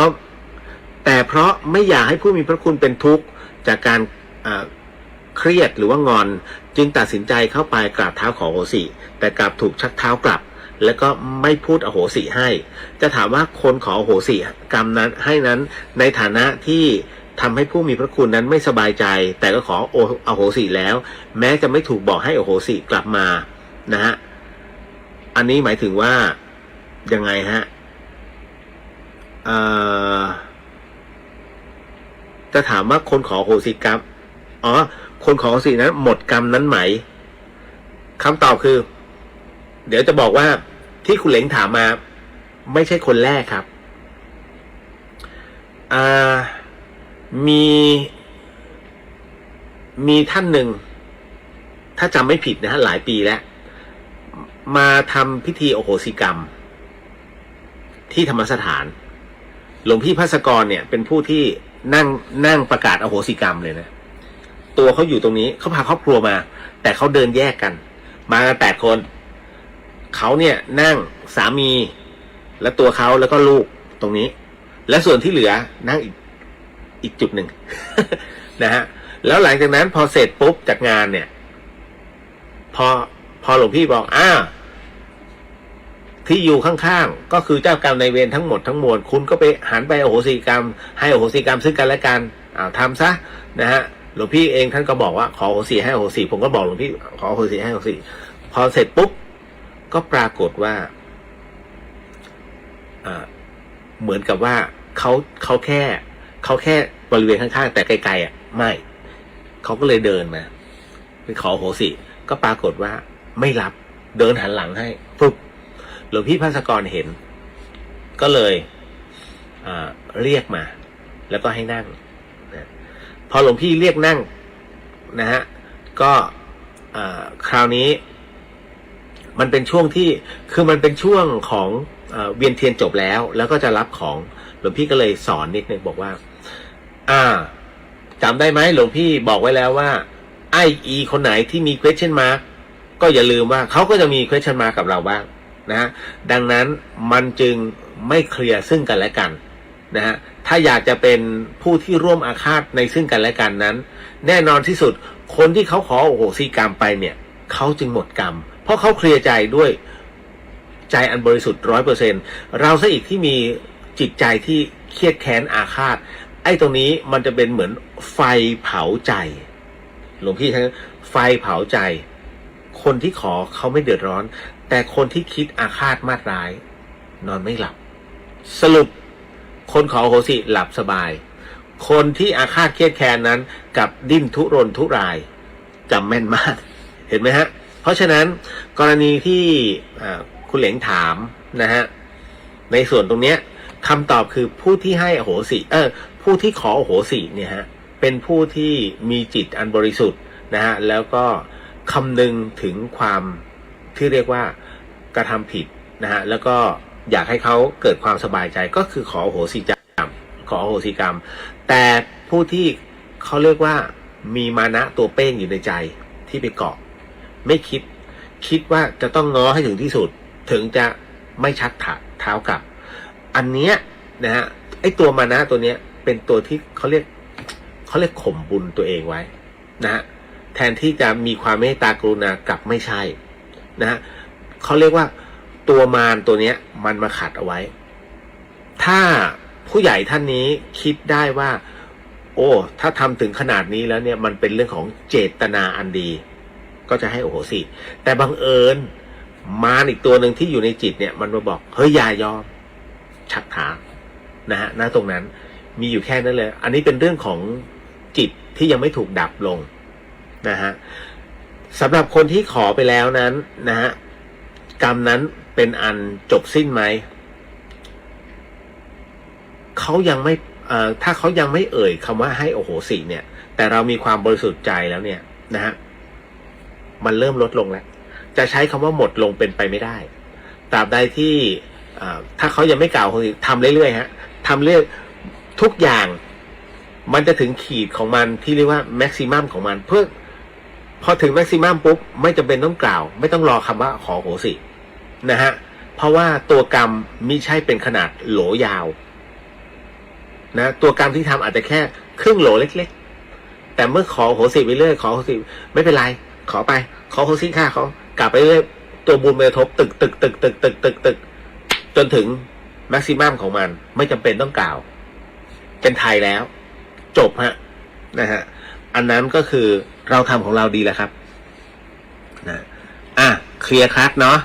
าะไม่อยากให้ผู้มีพระคุณเป็นทุกข์จากการเครียดหรือว่างอนจึงตัดสินใจเข้าไปกราบเท้าขอโหสิแต่กลับถูกชักเท้ากลับแล้วก็ไม่พูดอโหสิให้จะถามว่าคนขออโหสิกรรมนั้นให้นั้นในฐานะที่ทำให้ผู้มีพระคุณนั้นไม่สบายใจแต่ก็ขออโหสิแล้วแม้จะไม่ถูกบอกให้อโหสิกลับมานะฮะอันนี้หมายถึงว่ายังไงฮะจะถามว่าคนขออโหสิกรรมคนขออโหสินั้นหมดกรรมนั้นไหมคำตอบคือเดี๋ยวจะบอกว่าที่คุณเหลงถามมาไม่ใช่คนแรกครับมีท่านหนึ่งถ้าจำไม่ผิดนะฮะหลายปีแล้วมาทำพิธีอโหสิกรรมที่ธรรมสถานหลวงพี่ภัสกรเนี่ยเป็นผู้ที่นั่งประกาศอโหสิกรรมเลยนะตัวเขาอยู่ตรงนี้เขาพาครอบครัวมาแต่เขาเดินแยกกันมากัน8 คนเขาเนี่ยนั่งสามีและตัวเขาแล้วก็ลูกตรงนี้และส่วนที่เหลือนั่งอีกจุดหนึ่ง นะฮะแล้วหลังจากนั้นพอเสร็จปุ๊บจากงานเนี่ยพอหลวงพี่บอกที่อยู่ข้างๆก็คือเจ้ากรรมนายเวรทั้งหมดทั้งมวลคุณก็ไปหันไปอโหสิกรรมให้อโหสิกรรมซึ่งกันและกันทำซะนะฮะหลวงพี่เองท่านก็บอกว่าขออโหสิให้อโหสิผมก็บอกหลวงพี่ขออโหสิให้อโหสิพอเสร็จปุ๊บก็ปรากฏว่าเหมือนกับว่าเขาแค่บริเวณข้างๆแต่ไกลๆไม่เขาก็เลยเดินมาไปขออโหสิก็ปรากฏว่าไม่รับเดินหันหลังให้ปุ๊บหลวงพี่ภัสกรเห็นก็เลยเรียกมาแล้วก็ให้นั่งนะพอหลวงพี่เรียกนั่งนะฮะก็คราวนี้มันเป็นช่วงที่คือมันเป็นช่วงของเวียนเทียนจบแล้วก็จะรับของหลวงพี่ก็เลยสอนนิดนึงบอกว่าจำได้ไหมหลวงพี่บอกไว้แล้วว่าอีคนไหนที่มี question mark ก็อย่าลืมว่าเขาก็จะมี question mark กับเราบ้างนะดังนั้นมันจึงไม่เคลียร์ซึ่งกันและกัน นะฮะถ้าอยากจะเป็นผู้ที่ร่วมอาฆาตในซึ่งกันและกันนั้นแน่นอนที่สุดคนที่เขาขอโอโหสิกรรมไปเนี่ยเขาจึงหมดกรรมเพราะเขาเคลียร์ใจด้วยใจอันบริสุทธิ์ 100%เราซะอีกที่มีจิตใจที่เครียดแค้นอาฆาตไอ้ตรงนี้มันจะเป็นเหมือนไฟเผาใจหลวงพี่ท่านไฟเผาใจคนที่ขอเขาไม่เดือดร้อนแต่คนที่คิดอาฆาตมาตร้ายนอนไม่หลับสรุปคนขอโหสิหลับสบายคนที่อาฆาตเครียดแค้นนั้นกับดิ้นทุรนทุรายจำแม่นมากเห็นไหมฮะเพราะฉะนั้นกรณีที่คุณเหลงถามนะฮะในส่วนตรงเนี้ยคำตอบคือผู้ที่ให้อโหสิผู้ที่ขออโหสิเนี่ยฮะเป็นผู้ที่มีจิตอันบริสุทธิ์นะฮะแล้วก็คำนึงถึงความที่เรียกว่ากระทำผิดนะฮะแล้วก็อยากให้เขาเกิดความสบายใจก็คือขออโหสิกรรมแต่ผู้ที่เขาเรียกว่ามีมานะตัวเป้งอยู่ในใจที่ไปเกาะไม่คิดว่าจะต้องง้อให้ถึงที่สุดถึงจะไม่ชักเท้ากลับอันเนี้ยนะฮะไอตัวมานะตัวเนี้ยเป็นตัวที่เขาเรียกข่มบุญตัวเองไว้นะฮะแทนที่จะมีความเมตตากรุณากลับไม่ใช่นะฮะเขาเรียกว่าตัวมารตัวเนี้ยมันมาขัดเอาไว้ถ้าผู้ใหญ่ท่านนี้คิดได้ว่าโอ้ถ้าทำถึงขนาดนี้แล้วเนี่ยมันเป็นเรื่องของเจตนาอันดีก็จะให้โอโหสิแต่บังเอิญมารอีกตัวหนึ่งที่อยู่ในจิตเนี่ยมันมาบอกเฮ้ยอย่ายอมชักถานะฮะณตรงนั้นมีอยู่แค่นั้นเลยอันนี้เป็นเรื่องของจิตที่ยังไม่ถูกดับลงนะฮะสำหรับคนที่ขอไปแล้วนั้นนะฮะกรรมนั้นเป็นอันจบสิ้นไหมเขายังไม่ถ้าเขายังไม่เอ่ยคำว่าให้โอโหสิเนี่ยแต่เรามีความบริสุทธิ์ใจแล้วเนี่ยนะฮะมันเริ่มลดลงแล้วจะใช้คำว่าหมดลงเป็นไปไม่ได้ตราบใดที่ถ้าเขายังไม่กล่าวโอโหสิทำเรื่อยๆฮะทำเรื่อยทุกอย่างมันจะถึงขีดของมันที่เรียกว่าแม็กซิมัมของมันเพื่อพอถึงแม็กซิมัมปุ๊บไม่จำเป็นต้องกล่าวไม่ต้องรอคำว่าขอโหสินะฮะเพราะว่าตัวกรรมมิใช่เป็นขนาดโหลยาวนะตัวกรรมที่ทำอาจจะแค่ครึ่งโหลเล็กๆแต่เมื่อขอโหสิไปเรื่อยขอโหสิไม่เป็นไรขอไปขอโหสิค่าเขากลับไปเรื่อยตัวบุญไปทบตึกจนถึงแม็กซิมัมของมันไม่จำเป็นต้องกล่าวเป็นไทยแล้วจบฮะนะฮะอันนั้นก็คือเราทำของเราดีแล้วครับนะเคลียร์คัดเนาะ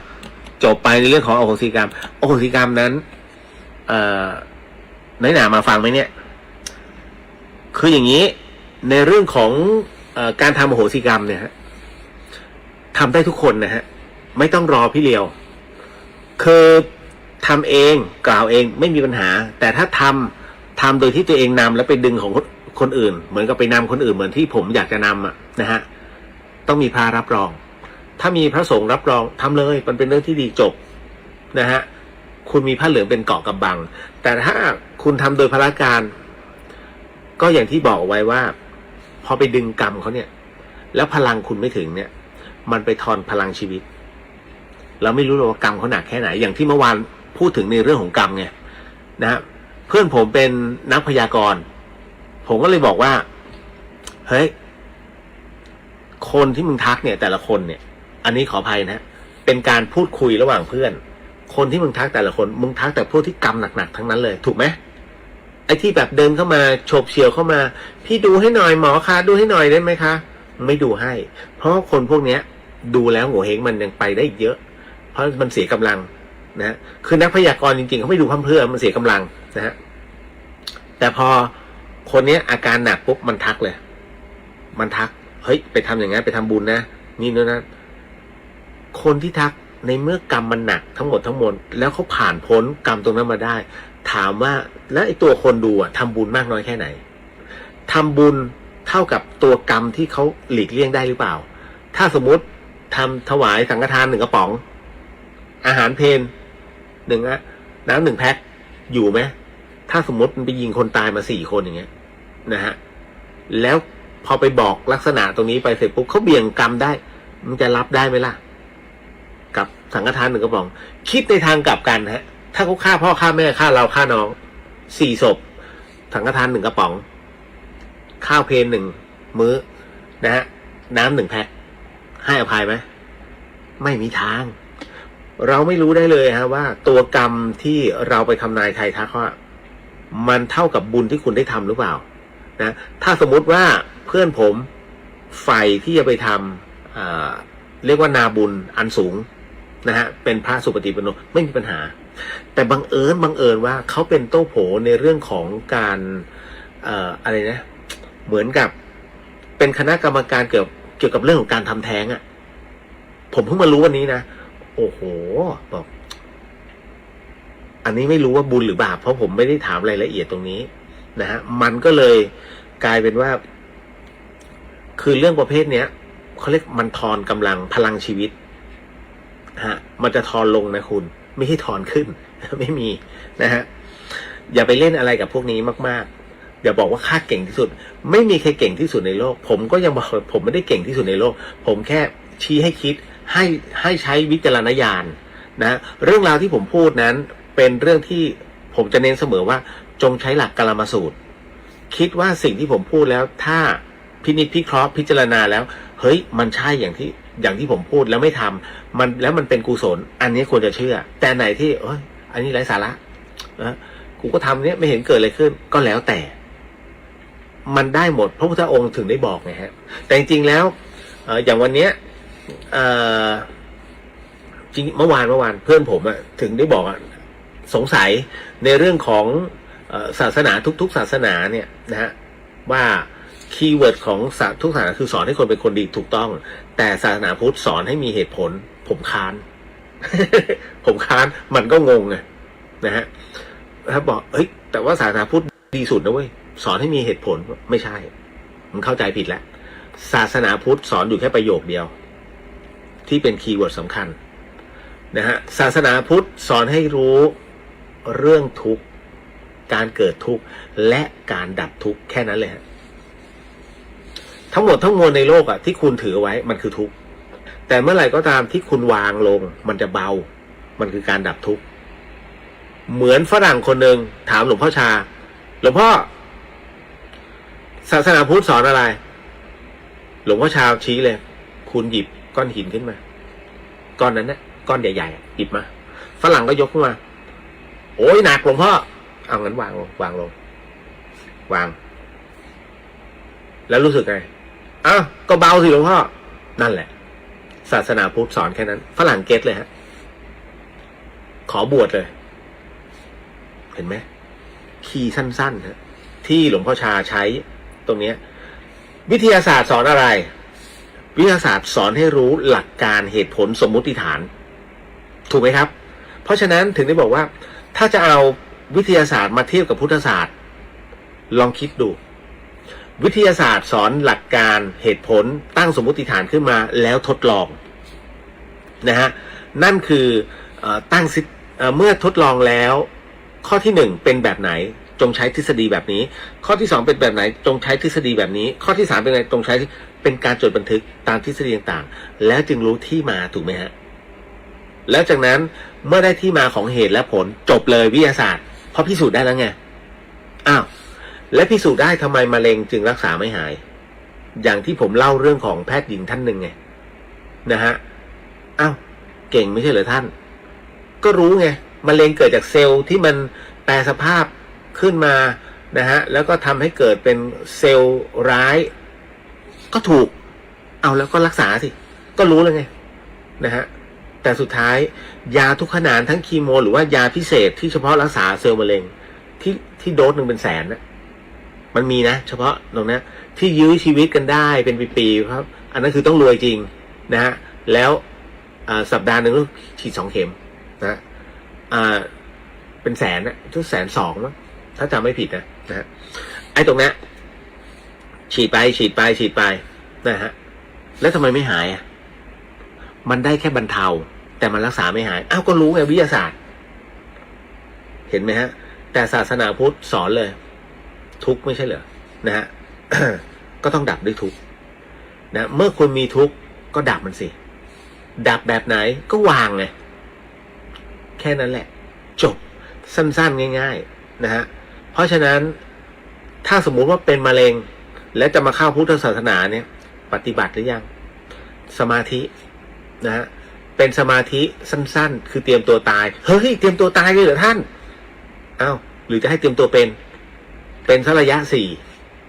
จบไปในเรื่องของอโหสิกรรมอโหสิกรรมนั้นน้อยหนามาฟังไหมเนี่ยคืออย่างนี้ในเรื่องของการทำอโหสิกรรมเนี่ยฮะทำได้ทุกคนนะฮะไม่ต้องรอพี่เลียวคือทำเองกล่าวเองไม่มีปัญหาแต่ถ้าทำโดยที่ตัวเองนำแล้วไปดึงของคนอื่นเหมือนกับไปนำคนอื่นเหมือนที่ผมอยากจะนำนะฮะต้องมีพระรับรองถ้ามีพระสงฆ์รับรองทำเลยมันเป็นเรื่องที่ดีจบนะฮะคุณมีผ้าเหลืองเป็นเกาะกำบังแต่ถ้าคุณทำโดยพละการก็อย่างที่บอกไว้ว่าพอไปดึงกรรมเขาเนี่ยแล้วพลังคุณไม่ถึงเนี่ยมันไปทอนพลังชีวิตเราไม่รู้หรอกว่ากรรมเขาหนักแค่ไหนอย่างที่เมื่อวานพูดถึงในเรื่องของกรรมไงนะฮะเพื่อนผมเป็นนักพยากรณ์ผมก็เลยบอกว่าเฮ้ยคนที่มึงทักเนี่ยแต่ละคนเนี่ยอันนี้ขออภัยนะเป็นการพูดคุยระหว่างเพื่อนคนที่มึงทักแต่ละคนมึงทักแต่พวกที่กรรมหนักๆทั้งนั้นเลยถูกไหมไอ้ที่แบบเดินเข้ามาโฉบเฉี่ยวเข้ามาพี่ดูให้หน่อยหมอคะดูให้หน่อยได้ไหมคะไม่ดูให้เพราะคนพวกเนี้ยดูแล้วโง่เฮงมันยังไปได้เยอะเพราะมันเสียกำลังนะคือนักพยากรณ์จริงๆเขาไม่ดูเพื่อมันเสียกำลังนะฮะแต่พอคนนี้อาการหนักปุ๊บมันทักเลยมันทักเฮ้ยไปทำอย่างนั้นไปทำบุญนะนี่นู่นนั่นคนที่ทักในเมื่อกรรมมันหนักทั้งหมดแล้วเขาผ่านพ้นกรรมตรงนั้นมาได้ถามว่าแล้วไอ้ตัวคนดูทำบุญมากน้อยแค่ไหนทำบุญเท่ากับตัวกรรมที่เขาหลีกเลี่ยงได้หรือเปล่าถ้าสมมุติทำถวายสังฆทาน1 กระป๋องอาหารเพลน้ำ1 แพ็คอยู่ไหมถ้าสมมติมันไปยิงคนตายมา4 คนอย่างเงี้ยนะฮะแล้วพอไปบอกลักษณะตรงนี้ไปเสร็จปุ๊บเขาเบี่ยงกรรมได้มันจะรับได้ไหมล่ะกับสังฆทาน1 กระป๋องคิดในทางกลับกันฮะถ้าเขาฆ่าพ่อฆ่าแม่ฆ่าเราฆ่าน้อง 4 ศพสังฆทาน1 กระป๋องข้าวเพล1 มื้อนะฮะน้ำ1 แพ็คให้อภัยไหมไม่มีทางเราไม่รู้ได้เลยฮะว่าตัวกรรมที่เราไปทำนายไทายทักว่ามันเท่ากับบุญที่คุณได้ทำหรือเปล่านะถ้าสมมุติว่าเพื่อนผมใฝ่ที่จะไปทำเรียกว่านาบุญอันสูงนะฮะเป็นพระสุปฏิปันโนไม่มีปัญหาแต่บังเอิญว่าเขาเป็นโต้โผในเรื่องของการอะไรนะเหมือนกับเป็นคณะกรรมการเกี่ยวกับเรื่องของการทำแท้งอ่ะผมเพิ่งมารู้วันนี้นะโอ้โหบอกอันนี้ไม่รู้ว่าบุญหรือบาปเพราะผมไม่ได้ถามรายละเอียดตรงนี้นะฮะมันก็เลยกลายเป็นว่าคือเรื่องประเภทเนี้ยเขาเรียกมันทอนกำลังพลังชีวิตฮะมันจะทอนลงนะคุณไม่ใช่ทอนขึ้นไม่มีนะฮะอย่าไปเล่นอะไรกับพวกนี้มากๆอย่าบอกว่าข้าเก่งที่สุดไม่มีใครเก่งที่สุดในโลกผมก็ยังบอกผมไม่ได้เก่งที่สุดในโลกผมแค่ชี้ให้คิดให้ใช้วิจารณญาณนะเรื่องราวที่ผมพูดนั้นเป็นเรื่องที่ผมจะเน้นเสมอว่าจงใช้หลักกลมาสูตรคิดว่าสิ่งที่ผมพูดแล้วถ้าพินิจพิเคราะห์พิจารณาแล้วเฮ้ยมันใช่อย่างที่ผมพูดแล้วไม่ทำมันเป็นกุศลอันนี้ควรจะเชื่อแต่ไหนที่อันนี้ไร้สาระนะกูก็ทำเนี้ยไม่เห็นเกิดอะไรขึ้นก็แล้วแต่มันได้หมดพระพุทธองค์ถึงได้บอกไงฮะแต่จริงๆแล้วอย่างวันเนี้ยจริงเมื่อวานเพื่อนผมถึงได้บอกสงสัยในเรื่องของศาสนาทุกศาสนาเนี่ยนะฮะว่าคีย์เวิร์ดของทุกศาสนาคือสอนให้คนเป็นคนดีถูกต้องแต่ศาสนาพุทธสอนให้มีเหตุผลผมค้าน ผมค้านมันก็งงไงนะฮะถ้าบอกแต่ว่าศาสนาพุทธดีสุดนะเว้ยสอนให้มีเหตุผลไม่ใช่มันเข้าใจผิดแล้วศาสนาพุทธสอนอยู่แค่ประโยคเดียวที่เป็นคีย์เวิร์ดสำคัญนะฮะศาสนาพุทธสอนให้รู้เรื่องทุกข์การเกิดทุกข์และการดับทุกข์แค่นั้นเลยฮะทั้งหมดทั้งมวลในโลกที่คุณถือไว้มันคือทุกข์แต่เมื่อไหร่ก็ตามที่คุณวางลงมันจะเบามันคือการดับทุกข์เหมือนฝรั่งคนหนึ่งถามหลวงพ่อชาหลวงพ่อศาสนาพุทธสอนอะไรหลวงพ่อชาชี้เลยคุณหยิบก้อนหินขึ้นมาก้อนนั้นนะก้อนใหญ่ๆหยิบมาฝรั่งก็ยกขึ้นมาโอ้ยหนักหลวงพ่อเอางั้นวางลงวางแล้วรู้สึกไงก็เบาสิหลวงพ่อนั่นแหละศาสนาพุทธสอนแค่นั้นฝรั่งเก็ตเลยฮะขอบวชเลยเห็นไหมคีย์สั้นๆฮะที่หลวงพ่อชาใช้ตรงนี้วิทยาศาสตร์สอนอะไรวิทยาศาสตร์สอนให้รู้หลักการเหตุผลสมมุติฐานถูกไหมครับเพราะฉะนั้นถึงได้บอกว่าถ้าจะเอาวิทยาศาสตร์มาเทียบกับพุทธศาสตร์ลองคิดดูวิทยาศาสตร์สอนหลักการเหตุผลตั้งสมมุติฐานขึ้นมาแล้วทดลองนะฮะนั่นคือเมื่อทดลองแล้วข้อที่1เป็นแบบไหนจงใช้ทฤษฎีแบบนี้ข้อที่2เป็นแบบไหนจงใช้ทฤษฎีแบบนี้ข้อที่3เป็นไงจงใช้เป็นการจดบันทึกตามทฤษฎีต่างๆแล้วจึงรู้ที่มาถูกไหมฮะแล้วจากนั้นเมื่อได้ที่มาของเหตุและผลจบเลยวิทยาศาสตร์เพราะพิสูจน์ได้แล้วไงและพิสูจน์ได้ทำไมมะเร็งจึงรักษาไม่หายอย่างที่ผมเล่าเรื่องของแพทย์หญิงท่านหนึ่งไงนะฮะเก่งไม่ใช่เหรอท่านก็รู้ไงมะเร็งเกิดจากเซลล์ที่มันแปรสภาพขึ้นมานะฮะแล้วก็ทำให้เกิดเป็นเซลล์ร้ายก็ถูกแล้วก็รักษาสิก็รู้แล้วไงนะฮะแต่สุดท้ายยาทุกขนานทั้งคีโมหรือว่ายาพิเศษที่เฉพาะรักษาเซลล์มะเร็งที่โดสหนึ่งเป็นแสนนะมันมีนะเฉพาะตรงนี้ที่ยื้อชีวิตกันได้เป็นปีๆครับอันนั้นคือต้องรวยจริงนะฮะแล้วสัปดาห์หนึ่งฉีด2 เข็มนะเป็นแสนนะทุก120,000มั้งถ้าจำไม่ผิดนะฮะไอ้ตรงนี้ฉีดไปนะฮะแล้วทำไมไม่หายมันได้แค่บรรเทาแต่มันรักษาไม่หายก็รู้ไงวิทยาศาสตร์เห็นไหมฮะแต่ศาสนาพุทธสอนเลยทุกข์ไม่ใช่เหรอนะฮะ ก็ต้องดับด้วยทุกข์นะเมื่อคุณมีทุกข์ก็ดับมันสิดับแบบไหนก็วางไงแค่นั้นแหละจบสั้นๆง่ายๆนะฮะ เพราะฉะนั้นถ้าสมมุติว่าเป็นมะเร็งและจะมาเข้าพุทธศาสนาเนี่ยปฏิบัติหรือยังสมาธินะฮะเป็นสมาธิสั้นๆคือเตรียมตัวตายเฮ้ยเตรียมตัวตายเลยเหรอท่านอ้าวหรือจะให้เตรียมตัวเป็นสักระยะ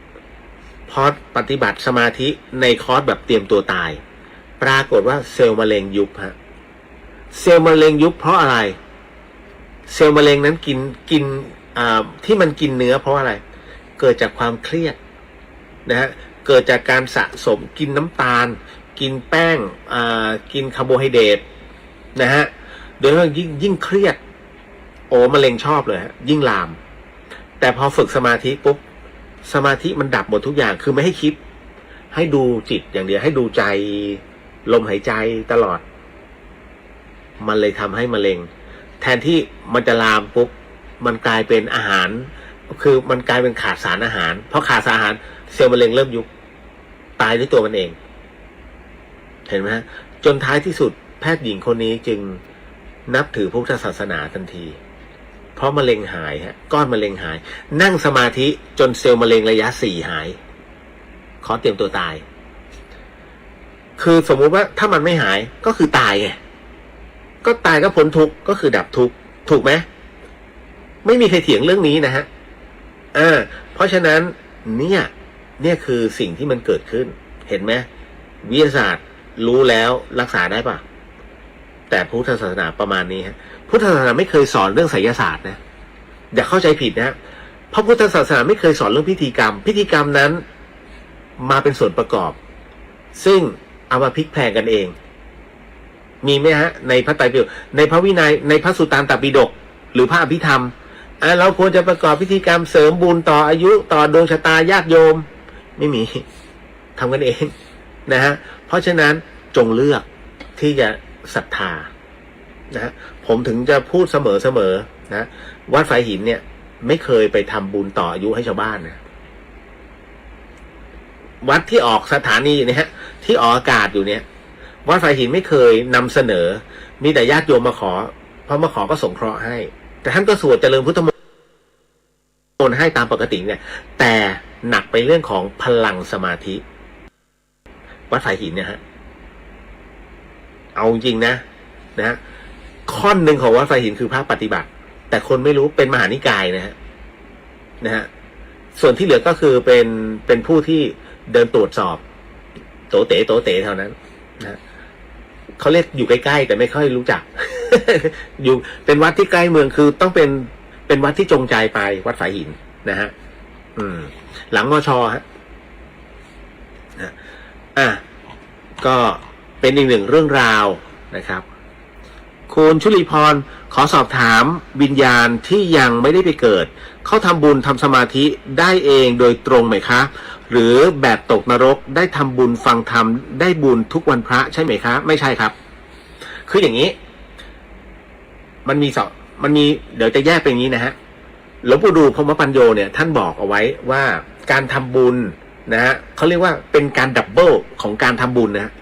4พอปฏิบัติสมาธิในคอร์สแบบเตรียมตัวตายปรากฏว่าเซลล์มะเร็งยุบฮะเซลล์มะเร็งยุบเพราะอะไรเซลล์มะเร็งนั้นกินที่มันกินเนื้อเพราะอะไรเกิดจากความเครียดนะฮะเกิดจากการสะสมกินน้ำตาลกินแป้งกินคาร์โบไฮเดรตนะฮะโดยเฉพาะยิ่งเครียดโอ้มะเร็งชอบเลยฮะยิ่งลามแต่พอฝึกสมาธิปุ๊บสมาธิมันดับหมดทุกอย่างคือไม่ให้คิดให้ดูจิตอย่างเดียวให้ดูใจลมหายใจตลอดมันเลยทำให้มะเร็งแทนที่มันจะลามปุ๊บมันกลายเป็นอาหารคือมันกลายเป็นขาดสารอาหารเพราะขาดสารอาหารเซลล์มะเร็งเริ่มยุบตายด้วยตัวมันเองเห็นไหมฮะจนท้ายที่สุดแพทย์หญิงคนนี้จึงนับถือพุทธศาสนาทันทีเพราะมะเร็งหายฮะก้อนมะเร็งหายนั่งสมาธิจนเซลล์มะเร็งระยะ 4หายขอเตรียมตัวตายคือสมมุติว่าถ้ามันไม่หายก็คือตายไงก็ตายก็พ้นทุกข์ก็คือดับทุกข์ถูกไหมไม่มีใครเถียงเรื่องนี้นะฮะเพราะฉะนั้นเนี่ยคือสิ่งที่มันเกิดขึ้นเห็นไหมวิทยาศาสตร์รู้แล้วรักษาได้ป่ะแต่พุทธศาสนาประมาณนี้ฮะพุทธศาสนาไม่เคยสอนเรื่องไสยศาสตร์นะอย่าเข้าใจผิดนะเพราะพุทธศาสนาไม่เคยสอนเรื่องพิธีกรรมนั้นมาเป็นส่วนประกอบซึ่งเอามาพลิกแพลงกันเองมีไหมฮะในพระไตรปิฎกในพระวินัยในพระสุตตันตปิฎกหรือพระอภิธรรมเราควรจะประกอบพิธีกรรมเสริมบุญต่ออายุต่อดวงชะตาญาติโยมไม่มีทำกันเองนะฮะเพราะฉะนั้นจงเลือกที่จะศรัทธานะผมถึงจะพูดเสมอนะวัดฝายหินเนี่ยไม่เคยไปทำบุญต่ออายุให้ชาวบ้านนะวัดที่ออกสถานีเนี่ยฮะที่ออกอากาศอยู่เนี่ยวัดฝายหินไม่เคยนำเสนอมีแต่ญาติโยมมาขอพอมาขอก็สงเคราะห์ให้แต่ท่านก็สวดเจริญพุทธมนต์ให้ตามปกติเนี่ยแต่หนักไปเรื่องของพลังสมาธิวัดฝายหินเนี่ยฮะเอาจริงนะข้อหนึ่งของวัดฝายหินคือพระปฏิบัติแต่คนไม่รู้เป็นมหานิกายนะฮะส่วนที่เหลือก็คือเป็นผู้ที่เดินตรวจสอบโตเต๋เท่านั้นนะเขาเรียกอยู่ใกล้ๆแต่ไม่ค่อยรู้จัก อยู่เป็นวัดที่ใกล้เมืองคือต้องเป็นวัดที่จงใจไปวัดฝายหินนะฮะหลังมชฮะก็เป็นอีกหนึ่งเรื่องราวนะครับคุณชุลีพรขอสอบถามวิญญาณที่ยังไม่ได้ไปเกิดเขาทำบุญทำสมาธิได้เองโดยตรงไหมคะหรือแบบตกนรกได้ทำบุญฟังธรรมได้บุญทุกวันพระใช่ไหมคะไม่ใช่ครับคืออย่างนี้มันมีเดี๋ยวจะแยกเป็นอย่างนี้นะฮะหลวงปู่ดูพรหมปัญโยเนี่ยท่านบอกเอาไว้ว่าการทำบุญนะฮะเขาเรียกว่าเป็นการดับเบิลของการทำบุญนะฮะ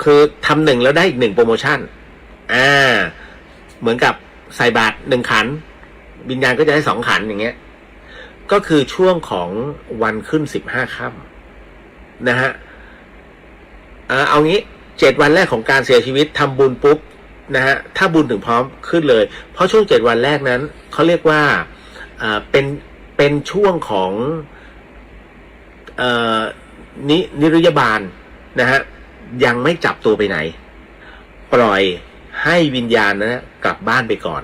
คือทำ1แล้วได้อีก1โปรโมชั่นเหมือนกับใส่บาตร1ขันวิญญาณก็จะได้2ขันอย่างเงี้ยก็คือช่วงของวันขึ้น15ค่ำนะฮะเอางี้7วันแรกของการเสียชีวิตทำบุญปุ๊บนะฮะถ้าบุญถึงพร้อมขึ้นเลยเพราะช่วง7วันแรกนั้นเขาเรียกว่าเป็นช่วงของนิรยบาลนะฮะยังไม่จับตัวไปไหนปล่อยให้วิญญาณนะกลับบ้านไปก่อน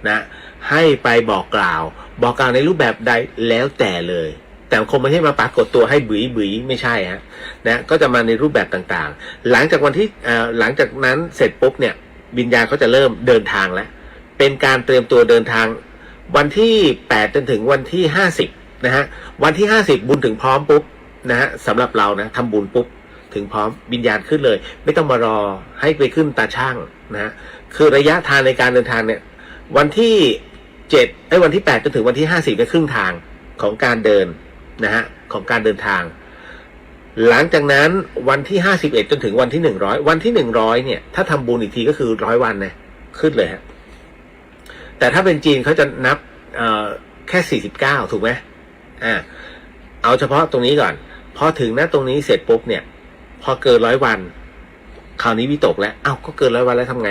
นะให้ไปบอกกล่าวในรูปแบบใดแล้วแต่เลยแต่คงไม่ใช่มาปรากฏตัวให้บุ๋ยไม่ใช่ฮะนะก็จะมาในรูปแบบต่างๆหลังจากนั้นเสร็จปุ๊บเนี่ยวิญญาณเขาจะเริ่มเดินทางแล้วเป็นการเตรียมตัวเดินทางวันที่8จนถึงวันที่50นะฮะวันที่50บุญถึงพร้อมปุ๊บนะฮะสำหรับเรานะทำบุญปุ๊บถึงพร้อมวิญญาณขึ้นเลยไม่ต้องมารอให้ไปขึ้นตาช่างนะฮะคือระยะทางในการเดินทางเนี่ยวันที่วันที่8จนถึงวันที่50เป็นครึ่งทางของการเดินนะฮะของการเดินทางหลังจากนั้นวันที่51จนถึงวันที่100วันที่100เนี่ยถ้าทำบุญอีกทีก็คือ100วันนะขึ้นเลยฮะ แต่ถ้าเป็นจีนเขาจะนับแค่49ถูกไหมเอาเฉพาะตรงนี้ก่อนพอถึงตรงนี้เสร็จปุ๊บเนี่ยพอเกิน100 วันคราวนี้วิตกแล้วก็เกิน100 วันแล้วทำไง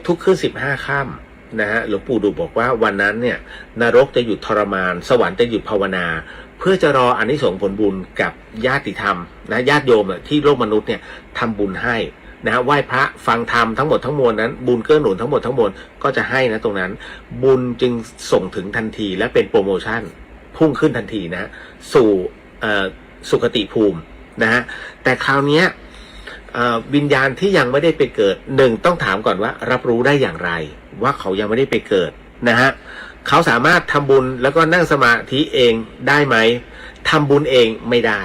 ทุกๆขึ้น15 ค่ำนะฮะหลวงปู่ดูบอกว่าวันนั้นเนี่ยนรกจะหยุดทรมานสวรรค์จะหยุดภาวนาเพื่อจะรออานิสงส์ผลบุญกับญาติธรรมนะญาติโยมที่โลกมนุษย์เนี่ยทำบุญให้นะไหว้พระฟังธรรมทั้งหมดทั้งมวลนั้นบุญเกื้อหนุนทั้งหมดทั้งมวลก็จะให้นะตรงนั้นบุญจึงส่งถึงทันทีและเป็นโปรโมชั่นพุ่งขึ้นทันทีนะสู่สุคติภูมินะฮะแต่คราวนี้วิญญาณที่ยังไม่ได้ไปเกิดต้องถามก่อนว่ารับรู้ได้อย่างไรว่าเขายังไม่ได้ไปเกิดนะฮะเขาสามารถทำบุญแล้วก็นั่งสมาธิเองได้ไหมทำบุญเองไม่ได้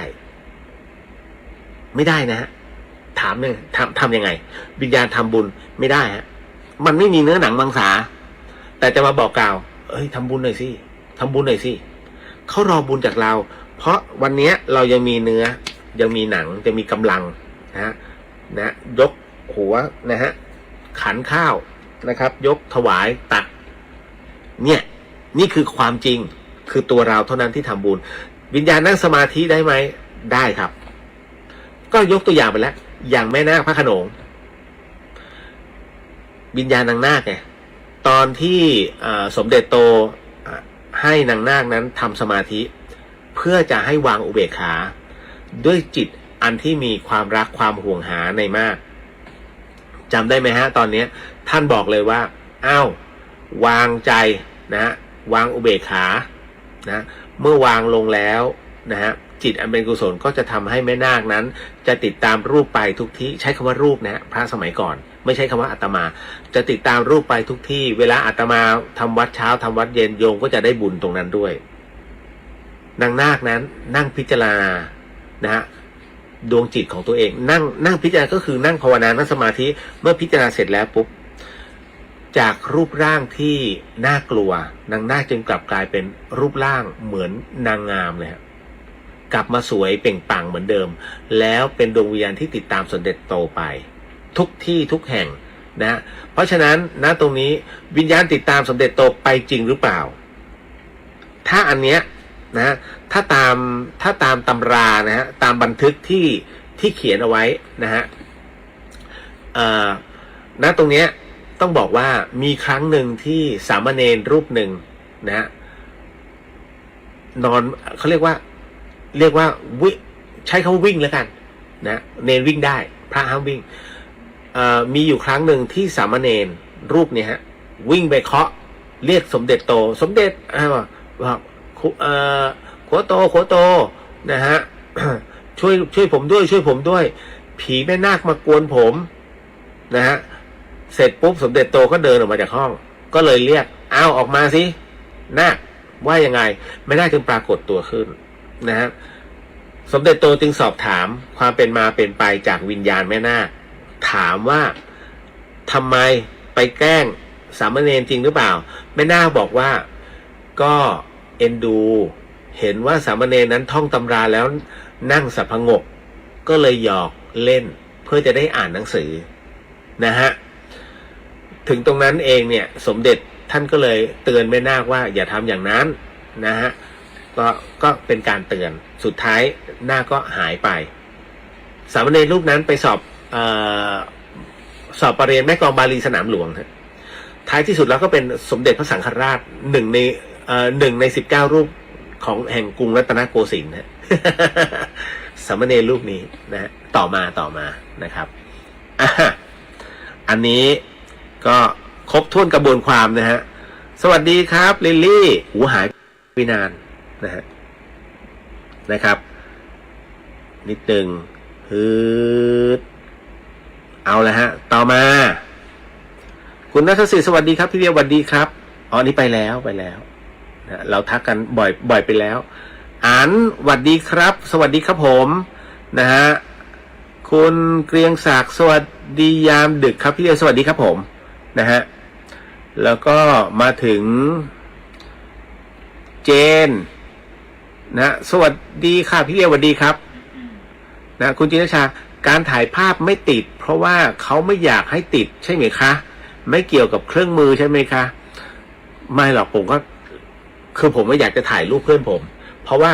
นะฮะถามเนี่ยทำยังไงวิญญาณทำบุญไม่ได้ฮะมันไม่มีเนื้อหนังมังสาแต่จะมาบอกกล่าวทำบุญหน่อยสิทำบุญหน่อยสิเขารอบุญจากเราเพราะวันนี้เรายังมีเนื้อยังมีหนังจะมีกำลังนะยกหัวนะฮะขันข้าวนะครับยกถวายตักเนี่ยนี่คือความจริงคือตัวเราเท่านั้นที่ทำบุญวิญญาณนั่งสมาธิได้ไหมได้ครับก็ยกตัวอย่างไปแล้วอย่างแม่นาคพระโขนงวิญญาณนางนาคไงตอนที่สมเด็จโตให้นางนาคนั้นทำสมาธิเพื่อจะให้วางอุเบกขาด้วยจิตอันที่มีความรักความห่วงหาในมากจำได้ไหมฮะตอนนี้ท่านบอกเลยว่าวางใจนะวางอุเบกขานะเมื่อวางลงแล้วนะฮะจิตอันเป็นกุศลก็จะทำให้แม่นาคนั้นจะติดตามรูปไปทุกที่ใช้คำว่ารูปนะพระสมัยก่อนไม่ใช่คำว่าอาตมาจะติดตามรูปไปทุกที่เวลาอาตมาทำวัดเช้าทำวัดเย็นโยมก็จะได้บุญตรงนั้นด้วยนางนาคนั้นนั่งพิจารณานะฮะดวงจิตของตัวเองนั่งพิจารณาก็คือนั่งภาวนานั่งสมาธิเมื่อพิจารณาเสร็จแล้วปุ๊บจากรูปร่างที่น่ากลัวนางนาคจึงกลับกลายเป็นรูปร่างเหมือนนางงามเลยครับกลับมาสวยเปล่งปลั่งเหมือนเดิมแล้วเป็นดวงวิญญาณที่ติดตามสมเด็จโตไปทุกที่ทุกแห่งนะเพราะฉะนั้นตรงนี้วิญญาณติดตามสมเด็จโตไปจริงหรือเปล่าถ้าอันเนี้ยนะถ้าตามตำรานะฮะตามบันทึกที่เขียนเอาไว้นะฮะตรงเนี้ยต้องบอกว่ามีครั้งหนึ่งที่สามเณรรูปหนึ่งนะฮะนอนเขาเรียกว่าใช้คำว่าวิ่งแล้วกันนะเนรวิ่งได้พระห้ามวิ่งมีอยู่ครั้งหนึ่งที่สามเณรรูปเนี่ยฮะวิ่งไปเคาะเรียกสมเด็จโตสมเด็จบอกขัวโตนะฮะ ช่วยผมด้วยผีแม่นาคมากวนผมนะฮะเสร็จปุ๊บสมเด็จโตก็เดินออกมาจากห้องก็เลยเรียกออกมาสินาคว่ายังไงไม่ได้จึงปรากฏตัวขึ้นนะฮะสมเด็จโตจึงสอบถามความเป็นมาเป็นไปจากวิญญาณแม่นาคถามว่าทำไมไปแกล้งสามเณรจริงหรือเปล่าแม่นาคบอกว่าก็เอ็นดูเห็นว่าสามเณรนั้นท่องตำราแล้วนั่งสับพงกก็เลยหยอกเล่นเพื่อจะได้อ่านหนังสือนะฮะถึงตรงนั้นเองเนี่ยสมเด็จท่านก็เลยเตือนแม่นาคว่าอย่าทำอย่างนั้นนะฮะก็เป็นการเตือนสุดท้ายนาคก็หายไปสามเณรรูปนั้นไปสอบประเรียนแม่กลองบาลีสนามหลวงท้ายที่สุดแล้วก็เป็นสมเด็จพระสังฆราชหนึ่งใน19 รูปของแห่งกรุงรัตนโกสินทร์สามเณรรูปนี้นะต่อมานะครับอันนี้ก็ครบถ้วนกระบวนความนะฮะสวัสดีครับลิลลี่หายไปนานนะครับนิดนึงเอาละฮะต่อมาคุณณัฐศิษย์สวัสดีครับพี่เบียร์สวัสดีครับนี่ไปแล้วนะเราทักกันบ่อยไปแล้วสวัสดีครับสวัสดีครับผมนะฮะคุณเกรียงศักดิ์สวัสดียามดึกครับพี่เบียร์สวัสดีครับผมนะฮะแล้วก็มาถึงเจนนะสวัสดีค่ะพี่เบียร์สวัสดีครับนะคุณจินชาการถ่ายภาพไม่ติดเพราะว่าเขาไม่อยากให้ติดใช่ไหมคะไม่เกี่ยวกับเครื่องมือใช่ไหมคะ ไม่หรอกผมก็คือผมไม่อยากจะถ่ายรูปเพื่อนผม เพราะว่า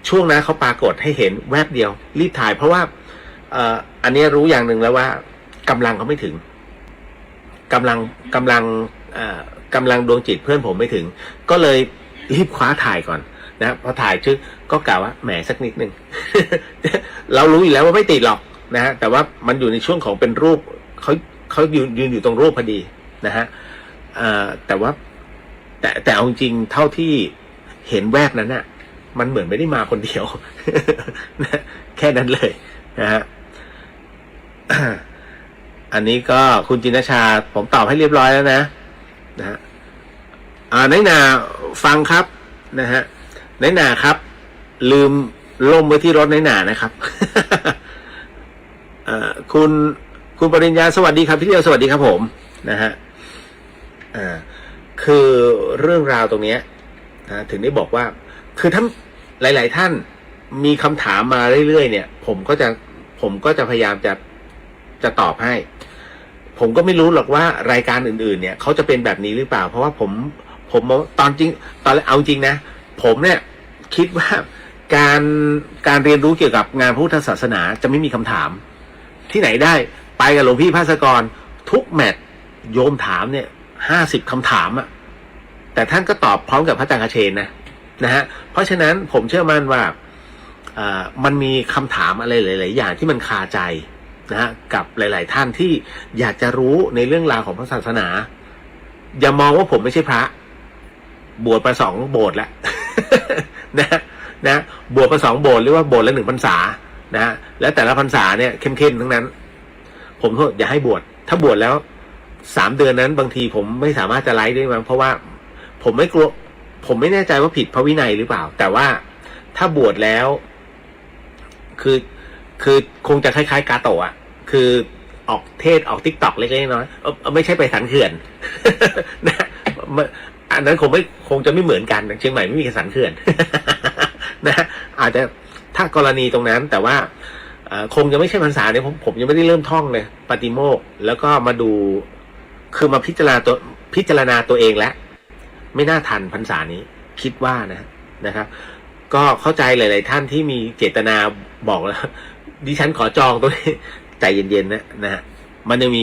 ช่วงนั้นเขาปรากฏให้เห็นแวบเดียวรีบถ่ายเพราะว่าอันนี้รู้อย่างหนึ่งแล้วว่ากำลังเขาไม่ถึงกำลังดวงจิตเพื่อนผมไม่ถึงก็เลยรีบคว้าถ่ายก่อนนะพอถ่ายชื่อก็กล่าวว่าแหมสักนิดหนึ่ง เรารู้อยู่แล้วว่าไม่ติดหรอกนะฮะแต่ว่ามันอยู่ในช่วงของเป็นรูปเขายืนอยู่ตรงรูปพอดีนะฮะแต่ว่าแต่เอาจริงเท่าที่เห็นแวบนั้นน่ะมันเหมือนไม่ได้มาคนเดียว นะแค่นั้นเลยนะฮะ อันนี้ก็คุณจินชาผมตอบให้เรียบร้อยแล้วนะฮะน้อยหนาฟังครับนะฮะน้อยหนาครับลืมล่มไว้ที่รถน้อยหนานะครับ คุณปริญญาสวัสดีครับพี่เดียวสวัสดีครับผมนะฮะคือเรื่องราวตรงนี้นะถึงได้บอกว่าคือถ้าหลายๆท่านมีคำถามมาเรื่อยๆเนี่ยผมก็จะพยายามจะตอบให้ผมก็ไม่รู้หรอกว่ารายการอื่นๆเนี่ยเขาจะเป็นแบบนี้หรือเปล่าเพราะว่าผมตอนเอาจริงนะผมเนี่ยคิดว่าการเรียนรู้เกี่ยวกับงานพุทธศาสนาจะไม่มีคำถามที่ไหนได้ไปกับหลวงพี่ภาสกรทุกแมตช์โยมถามเนี่ย50 คำถามอะแต่ท่านก็ตอบพร้อมกับพระอาจารย์คเชนนะฮะเพราะฉะนั้นผมเชื่อมั่นว่ามันมีคำถามอะไรหลายๆอย่างที่มันคาใจนะฮะกับหลายๆท่านที่อยากจะรู้ในเรื่องราวของพระศาสนาอย่ามองว่าผมไม่ใช่พระบวชมา2 โบสถ์แล้ว นะบวชมา2 โบสถ์หรือว่าโบสถ์ละ1 พรรษานะฮะแล้วแต่ละพรรษาเนี่ยเข้มๆทั้งนั้นผมก็อย่าให้บวชถ้าบวชแล้ว3 เดือนนั้นบางทีผมไม่สามารถจะไลฟ์ได้มั้งเพราะว่าผมไม่กลัวผมไม่แน่ใจว่าผิดพระวินัยหรือเปล่าแต่ว่าถ้าบวชแล้วคือคงจะคล้ายๆกาโตะคือออกเทศออกTikTokเล็กๆน้อยๆไม่ใช่ไปสันเขื่อน นะอันนั้นคงจะไม่เหมือนกันเชียงใหม่ไม่มีสันเขื่อน นะอาจจะถ้ากรณีตรงนั้นแต่ว่าคงจะไม่ใช่พรรษาเนี่ยผมยังไม่ได้เริ่มท่องเลยปาฏิโมกข์แล้วก็มาดูคือมาพิจารณาตัวเองแล้วไม่น่าทันพรรษานี้คิดว่านะครับก็เข้าใจหลายๆท่านที่มีเจตนาบอกแล้วดิฉันขอจองตัวนี้ใจเย็นๆนะฮะมันยังมี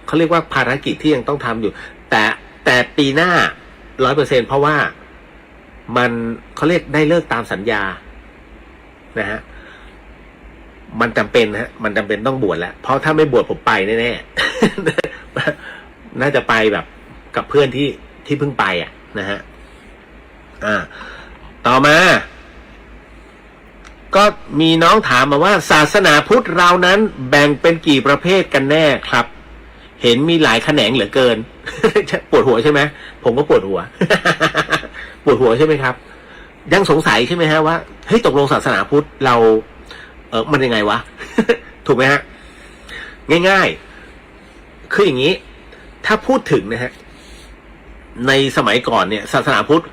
เขาเรียกว่าภารกิจที่ยังต้องทำอยู่แต่ปีหน้า 100% เพราะว่ามันเขาเรียกได้เลิกตามสัญญานะฮะมันจำเป็นมันจำเป็นต้องบวชแล้วเพราะถ้าไม่บวชผมไปแน่ๆ น่าจะไปแบบกับเพื่อนที่เพิ่งไปนะฮะต่อมาก็มีน้องถามมาว่าศาสนาพุทธเรานั้นแบ่งเป็นกี่ประเภทกันแน่ครับเห็นมีหลายแขนงเหลือเกิน ปวดหัวใช่ไหมผมก็ปวดหัว ปวดหัวใช่ไหมครับยังสงสัยใช่ไหมฮะว่าเฮ้ยตกลงศาสนาพุทธเรามันยังไงวะ ถูกไหมฮะง่ายๆคืออย่างนี้ถ้าพูดถึงนะฮะในสมัยก่อนเนี่ยศาสนาพุทธ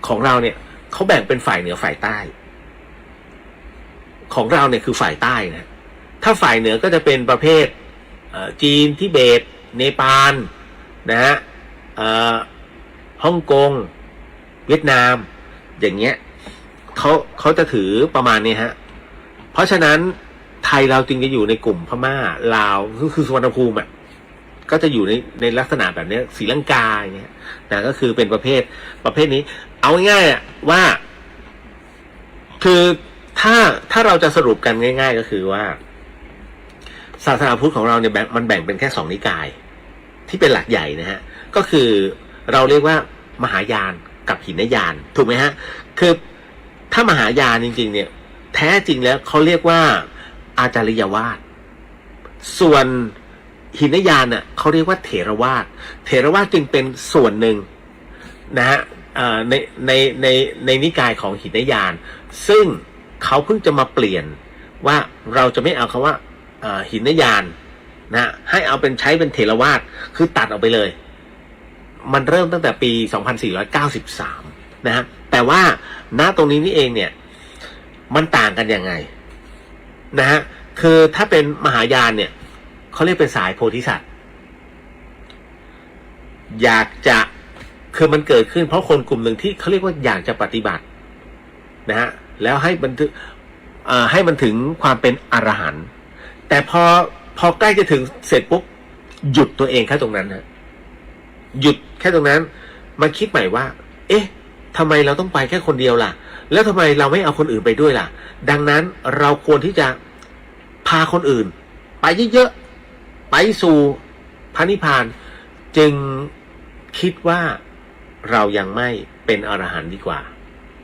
ของเราเนี่ยเขาแบ่งเป็นฝ่ายเหนือฝ่ายใต้ของเราเนี่ยคือฝ่ายใต้นะถ้าฝ่ายเหนือก็จะเป็นประเภทจีนทิเบตเนปาลนะฮะฮ่องกงเวียดนามอย่างเงี้ยเขาจะถือประมาณนี้ฮะเพราะฉะนั้นไทยเราจึงจะอยู่ในกลุ่มพม่าลาวคือสุวรรณภูมิก็จะอยู่ในลักษณะแบบนี้ศรีลังกาอย่างเงี้ยแต่ก็คือเป็นประเภทนี้เอาง่ายๆว่าคือถ้าเราจะสรุปกันง่ายๆก็คือว่าศาสนาพุทธของเราเนี่ยมันแบ่งเป็นแค่2 นิกายที่เป็นหลักใหญ่นะฮะก็คือเราเรียกว่ามหายานกับหินยานถูกไหมฮะคือถ้ามหายานจริงๆเนี่ยแท้จริงแล้วเขาเรียกว่าอาจาริยวาทส่วนหินยานเขาเรียกว่าเถรวาทจึงเป็นส่วนหนึ่งนะฮะในนิกายของหินยานซึ่งเขาเพิ่งจะมาเปลี่ยนว่าเราจะไม่เอาคำว่าหินยานนะให้เอาเป็นใช้เป็นเถรวาทคือตัดออกไปเลยมันเริ่มตั้งแต่ปี 2493 นะฮะแต่ว่าณตรงนี้นี่เองเนี่ยมันต่างกันยังไงนะฮะคือถ้าเป็นมหายานเนี่ยเขาเรียกเป็นสายโพธิสัตว์อยากจะ คือมันเกิดขึ้นเพราะคนกลุ่มหนึ่งที่เขาเรียกว่าอยากจะปฏิบัตินะฮะแล้วให้มันให้มันถึงความเป็นอรหันต์แต่พอใกล้จะถึงเสร็จปุ๊บหยุดตัวเองแค่ตรงนั้นฮะหยุดแค่ตรงนั้นมาคิดใหม่ว่าเอ๊ะทำไมเราต้องไปแค่คนเดียวล่ะแล้วทำไมเราไม่เอาคนอื่นไปด้วยล่ะดังนั้นเราควรที่จะพาคนอื่นไปเยอะๆไปสู่พระนิพพานจึงคิดว่าเรายังไม่เป็นอรหันต์ดีกว่า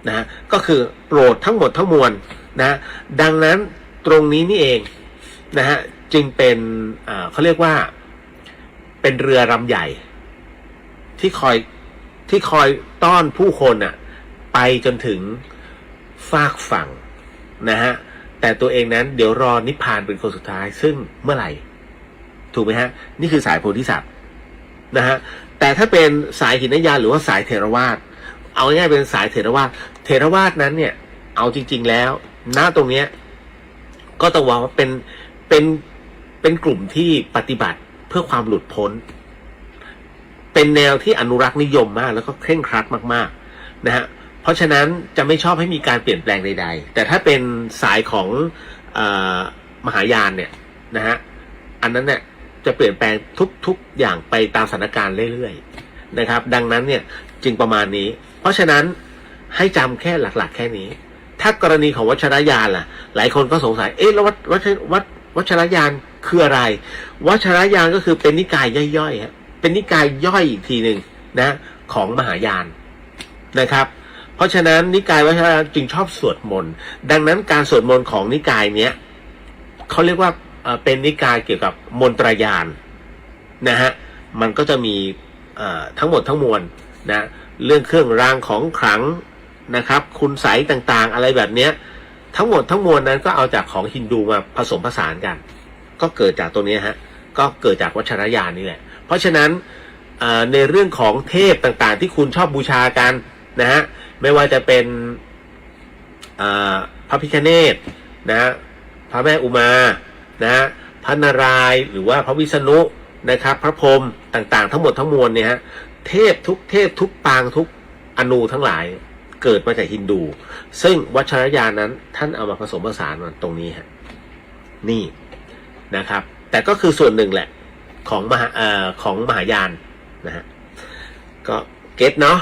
นะก็คือโปรดทั้งหมดทั้งมวลนะดังนั้นตรงนี้นี่เองนะฮะจึงเป็นเขาเรียกว่าเป็นเรือลำใหญ่ที่คอยต้อนผู้คนน่ะไปจนถึงฟากฝั่งนะฮะแต่ตัวเองนั้นเดี๋ยวรอนิพพานเป็นคนสุดท้ายซึ่งเมื่อไหร่ถูกไหมฮะนี่คือสายโพธิสัตว์นะฮะแต่ถ้าเป็นสายหินยานหรือว่าสายเถรวาทเอาง่ายๆเป็นสายเถรวาทนั้นเนี่ยเอาจริงๆแล้วณตรงเนี้ยก็ต้องว่าเป็นกลุ่มที่ปฏิบัติเพื่อความหลุดพ้นเป็นแนวที่อนุรักษ์นิยมมากแล้วก็เคร่งครัดมากๆนะฮะเพราะฉะนั้นจะไม่ชอบให้มีการเปลี่ยนแปลงใดๆแต่ถ้าเป็นสายของมหายานเนี่ยนะฮะอันนั้นเนี่ยจะเปลี่ยนแปลงทุกอย่างไปตามสถานการณ์เรื่อยๆนะครับดังนั้นเนี่ยจึงประมาณนี้เพราะฉะนั้นให้จำแค่หลักๆแค่นี้ถ้ากรณีของวัชรยานล่ะหลายคนก็สงสัยแล้ววัชรยานคืออะไรวัชรยานก็คือเป็นนิกายย่อยๆฮะเป็นนิกายย่อยอีกทีหนึ่งนะของมหายานนะครับเพราะฉะนั้นนิกายวัชรยานจึงชอบสวดมนต์ดังนั้นการสวดมนต์ของนิกายเนี้ยเขาเรียกว่าเป็นนิกายเกี่ยวกับมนตรายานนะฮะมันก็จะมีทั้งหมดทั้งมวลนะเรื่องเครื่องรางของขลังนะครับคุณไสยต่างๆอะไรแบบเนี้ยทั้งหมดทั้งมวลนั้นก็เอาจากของฮินดูมาผสมผสานกันก็เกิดจากตัวนี้ฮะก็เกิดจากวัชรยานนี่แหละเพราะฉะนั้นในเรื่องของเทพต่างๆที่คุณชอบบูชากันนะฮะไม่ว่าจะเป็นพระพิฆเนศนะพระแม่อุมานะพระนารายณ์หรือว่าพระวิษณุนะครับพระพรหมต่างๆทั้งหมดทั้งมวลเนี่ยฮะเทพทุกปางทุกอนูทั้งหลายเกิดมาจากฮินดูซึ่งวัชรยานนั้นท่านเอามาผสมผสานตรงนี้ฮะนี่นะครับแต่ก็คือส่วนหนึ่งแหละของมหายานนะฮะก็เก็ตเนาะ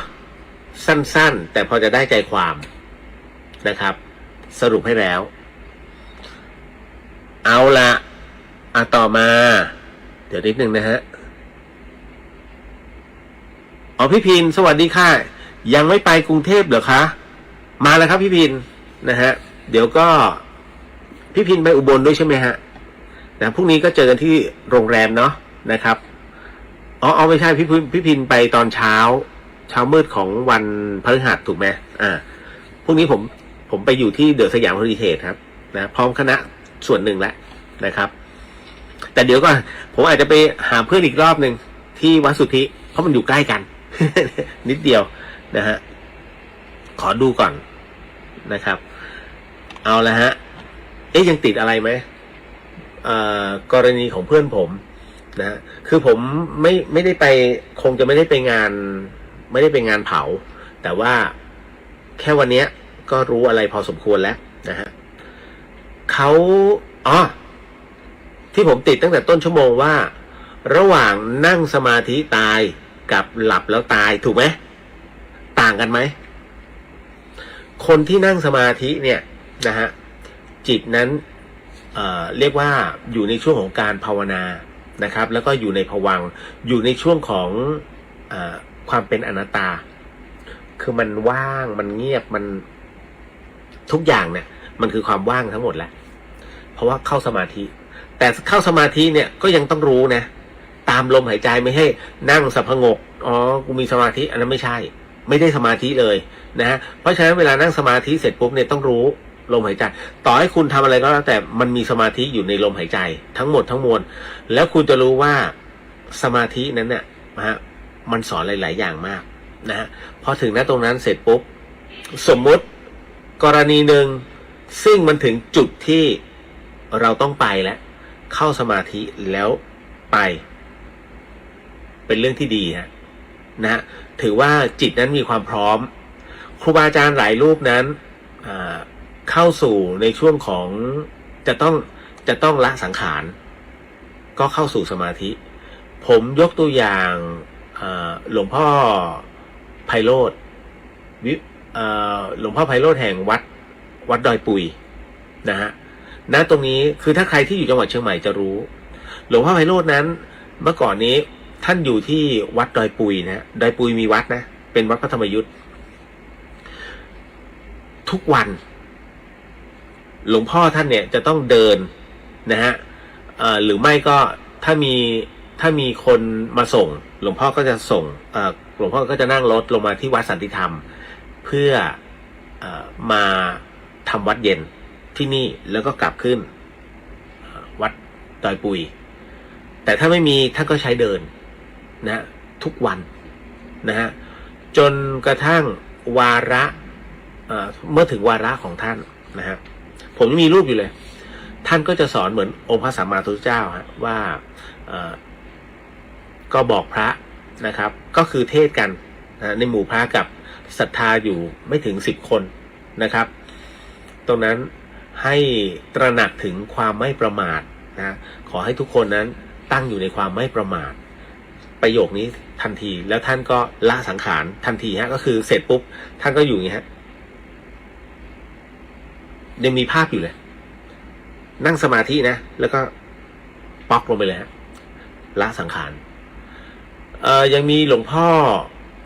สั้นๆแต่พอจะได้ใจความนะครับสรุปให้แล้วเอาละต่อมาเดี๋ยวนิดนึงนะฮะพี่พินสวัสดีค่ะยังไม่ไปกรุงเทพเหรอคะมาแล้วครับพี่พินนะฮะเดี๋ยวก็พี่พินไปอุบลด้วยใช่ไหมฮะนะพรุ่งนี้ก็เจอกันที่โรงแรมเนาะนะครับไม่ใช่พี่พินไปตอนเช้ามืดของวันพฤหัสถูกไหมพรุ่งนี้ผมไปอยู่ที่เดอะสยามเฮอริเทจครับนะพร้อมคณะส่วนหนึ่งแล้วนะครับแต่เดี๋ยวก็ผมอาจจะไปหาเพื่อนอีกรอบหนึ่งที่วัดสุทธิเพราะมันอยู่ใกล้กัน นิดเดียวนะฮะขอดูก่อนนะครับเอาละฮะยังติดอะไรไหมกรณีของเพื่อนผมนะฮะคือผมไม่ได้ไปคงจะไม่ได้ไปงานเผาแต่ว่าแค่วันนี้ก็รู้อะไรพอสมควรแล้วนะฮะเขาที่ผมติดตั้งแต่ต้นชั่วโมงว่าระหว่างนั่งสมาธิตายกับหลับแล้วตายถูกไหมต่างกันไหมคนที่นั่งสมาธิเนี่ยนะฮะจิตนั้นเรียกว่าอยู่ในช่วงของการภาวนานะครับแล้วก็อยู่ในภวังค์อยู่ในช่วงของความเป็นอนัตตาคือมันว่างมันเงียบมันทุกอย่างเนี่ยมันคือความว่างทั้งหมดแหละเพราะว่าเข้าสมาธิแต่เข้าสมาธิเนี่ยก็ยังต้องรู้นะตามลมหายใจไม่ให้นั่งสับพงกกูมีสมาธิอันนั้นไม่ใช่ไม่ได้สมาธิเลยนะฮะเพราะฉะนั้นเวลานั่งสมาธิเสร็จปุ๊บเนี่ยต้องรู้ลมหายใจต่อให้คุณทำอะไรก็แล้วแต่มันมีสมาธิอยู่ในลมหายใจทั้งหมดทั้งมวลแล้วคุณจะรู้ว่าสมาธินั้นเนี่ยนะฮะมันสอนหลายๆอย่างมากนะฮะพอถึงตรงนั้นเสร็จปุ๊บสมมุติกรณีหนึ่งซึ่งมันถึงจุดที่เราต้องไปแล้วเข้าสมาธิแล้วไปเป็นเรื่องที่ดีฮะ นะฮะถือว่าจิตนั้นมีความพร้อมครูบาอาจารย์หลายรูปนั้นเข้าสู่ในช่วงของจะต้องละสังขารก็เข้าสู่สมาธิผมยกตัวอย่างหลวงพ่อไพโรธหลวงพ่อไพโรธแห่งวัดดอยปุยนะฮะณตรงนี้คือถ้าใครที่อยู่จังหวัดเชียงใหม่จะรู้หลวงพ่อไพโรธนั้นเมื่อก่อนนี้ท่านอยู่ที่วัดดอยปุยนะดอยปุยมีวัดนะเป็นวัดพระธรรมยุทธ์ทุกวันหลวงพ่อท่านเนี่ยจะต้องเดินนะฮะหรือไม่ก็ถ้ามีคนมาส่งหลวงพ่อก็จะส่งหลวงพ่อก็จะนั่งรถลงมาที่วัดสันติธรรมเพื่อมาทำวัดเย็นที่นี่แล้วก็กลับขึ้นวัดดอยปุยแต่ถ้าไม่มีท่านก็ใช้เดินนะทุกวันนะฮะจนกระทั่งวาระเมื่อถึงวาระของท่านนะฮะผมมีรูปอยู่เลยท่านก็จะสอนเหมือนองค์พระสัมมาสัมพุทธเจ้าฮะว่าก็บอกพระนะครับก็คือเทศกันนะในหมู่พระกับศรัทธาอยู่ไม่ถึง10 คนนะครับตรงนั้นให้ตระหนักถึงความไม่ประมาทนะขอให้ทุกคนนั้นตั้งอยู่ในความไม่ประมาทประโยคนี้ทันทีแล้วท่านก็ละสังขารทันทีฮะก็คือเสร็จปุ๊บท่านก็อยู่อย่างนี้ฮะยังมีภาพอยู่เลยนั่งสมาธินะแล้วก็ป๊อกลงไปเลยฮะละสังขารยังมีหลวงพ่อ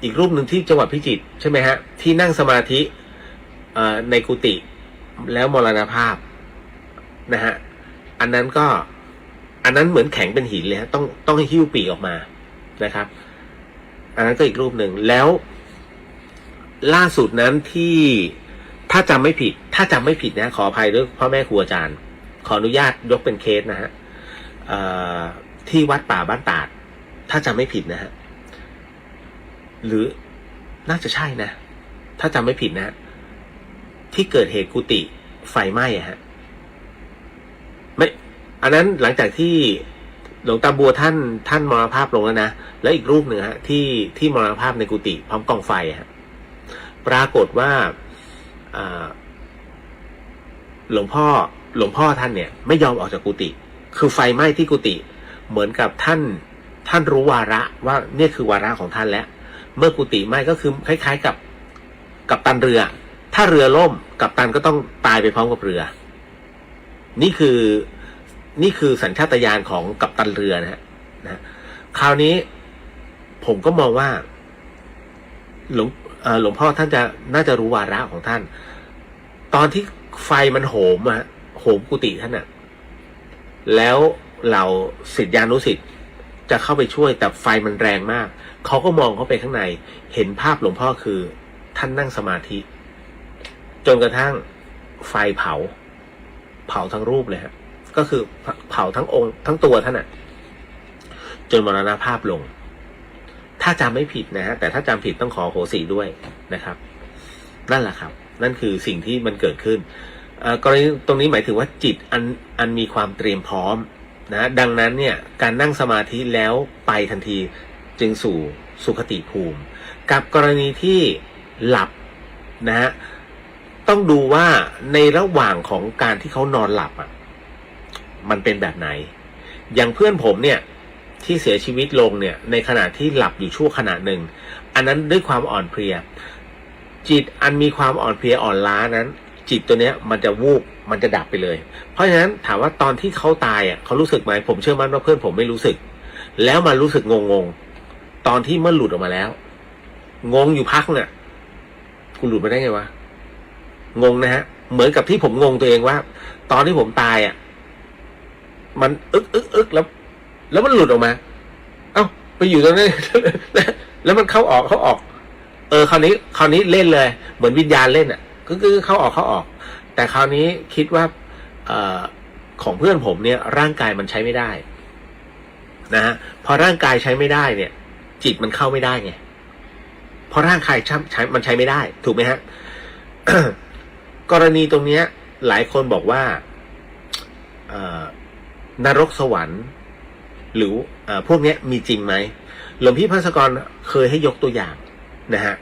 อีกรูปหนึ่งที่จังหวัดพิจิตรใช่ไหมฮะที่นั่งสมาธิในกุฏิแล้วมรณภาพนะฮะอันนั้นเหมือนแข็งเป็นหินเลยฮะต้องหิ้วปีกออกมานะครับอันนั้นก็อีกรูปหนึ่งแล้วล่าสุดนั้นที่ถ้าจำไม่ผิดนะขออภัยด้วยพ่อแม่ครูอาจารย์ขออนุญาตยกเป็นเคสนะฮะที่วัดป่าบ้านตาดถ้าจำไม่ผิดนะฮะหรือน่าจะใช่นะถ้าจำไม่ผิดนะที่เกิดเหตุกุฏิไฟไหม้อะฮะไม่อันนั้นหลังจากที่หลวงตาบัวท่านมรณภาพลงแล้วนะแล้วอีกรูปหนึ่งฮะที่มรณภาพในกุฏิพร้อมกองไฟฮะปรากฏว่าหลวงพ่อท่านเนี่ยไม่ยอมออกจากกุฏิคือไฟไหม้ที่กุฏิเหมือนกับท่านรู้วาระว่าเนี่ยคือวาระของท่านแล้วเมื่อกุฏิไหม้ก็คือคล้ายๆกับกัปตันเรือถ้าเรือล่มกัปตันก็ต้องตายไปพร้อมกับเรือนี่คือสัญชาตญาณของกัปตันเรือนะคราวนี้ผมก็มองว่าหลวงพ่อท่านน่าจะรู้วาระของท่านตอนที่ไฟมันโหมกุฏิท่านน่ะแล้วเหล่าศิษยานุศิษย์จะเข้าไปช่วยแต่ไฟมันแรงมากเขาก็มองเข้าไปข้างในเห็นภาพหลวงพ่อคือท่านนั่งสมาธิจนกระทั่งไฟเผาทั้งรูปเลยฮะก็คือเผาทั้งองค์ทั้งตัวท่านน่ะจนมรณภาพลงถ้าจำไม่ผิดนะฮะแต่ถ้าจำผิดต้องขอโหสิด้วยนะครับนั่นแหละครับนั่นคือสิ่งที่มันเกิดขึ้นกรณีตรงนี้หมายถึงว่าจิตอันมีความเตรียมพร้อมนะดังนั้นเนี่ยการนั่งสมาธิแล้วไปทันทีจึงสู่สุคติภูมิกับกรณีที่หลับนะฮะต้องดูว่าในระหว่างของการที่เขานอนหลับอ่ะมันเป็นแบบไหนอย่างเพื่อนผมเนี่ยที่เสียชีวิตลงเนี่ยในขณะที่หลับอยู่ชั่วขณะหนึ่งอันนั้นด้วยความอ่อนเพลียจิตอันมีความอ่อนเพลียอ่อนล้านั้นจิตตัวเนี้ยมันจะวูบมันจะดับไปเลยเพราะฉะนั้นถามว่าตอนที่เขาตายอ่ะเขารู้สึกไหมผมเชื่อมั่นว่าเพื่อนผมไม่รู้สึกแล้วมารู้สึกงงตอนที่เมื่อหลุดออกมาแล้วงงอยู่พักเนี่ยคุณหลุดมาได้ไงวะงงนะฮะเหมือนกับที่ผมงงตัวเองว่าตอนที่ผมตายอ่ะมันอึกแล้วมันหลุดออกมาเอ้าไปอยู่ตรงนั้น แล้วมันเข้าออกคราวนี้เล่นเลยเหมือนวิญญาณเล่นอ่ะก็คือเข้าออกแต่คราวนี้คิดว่าของเพื่อนผมเนี่ยร่างกายมันใช้ไม่ได้นะฮะพอร่างกายใช้ไม่ได้เนี่ยจิตมันเข้าไม่ได้ไงเพราะร่างกายมันใช้ไม่ได้ถูกไหมฮะ กรณีตรงเนี้ยหลายคนบอกว่านรกสวรรค์ หรือพวกนี้มีจริงไหมหลวงพี่ภัสกรเคยให้ยกตัวอย่างนะฮะ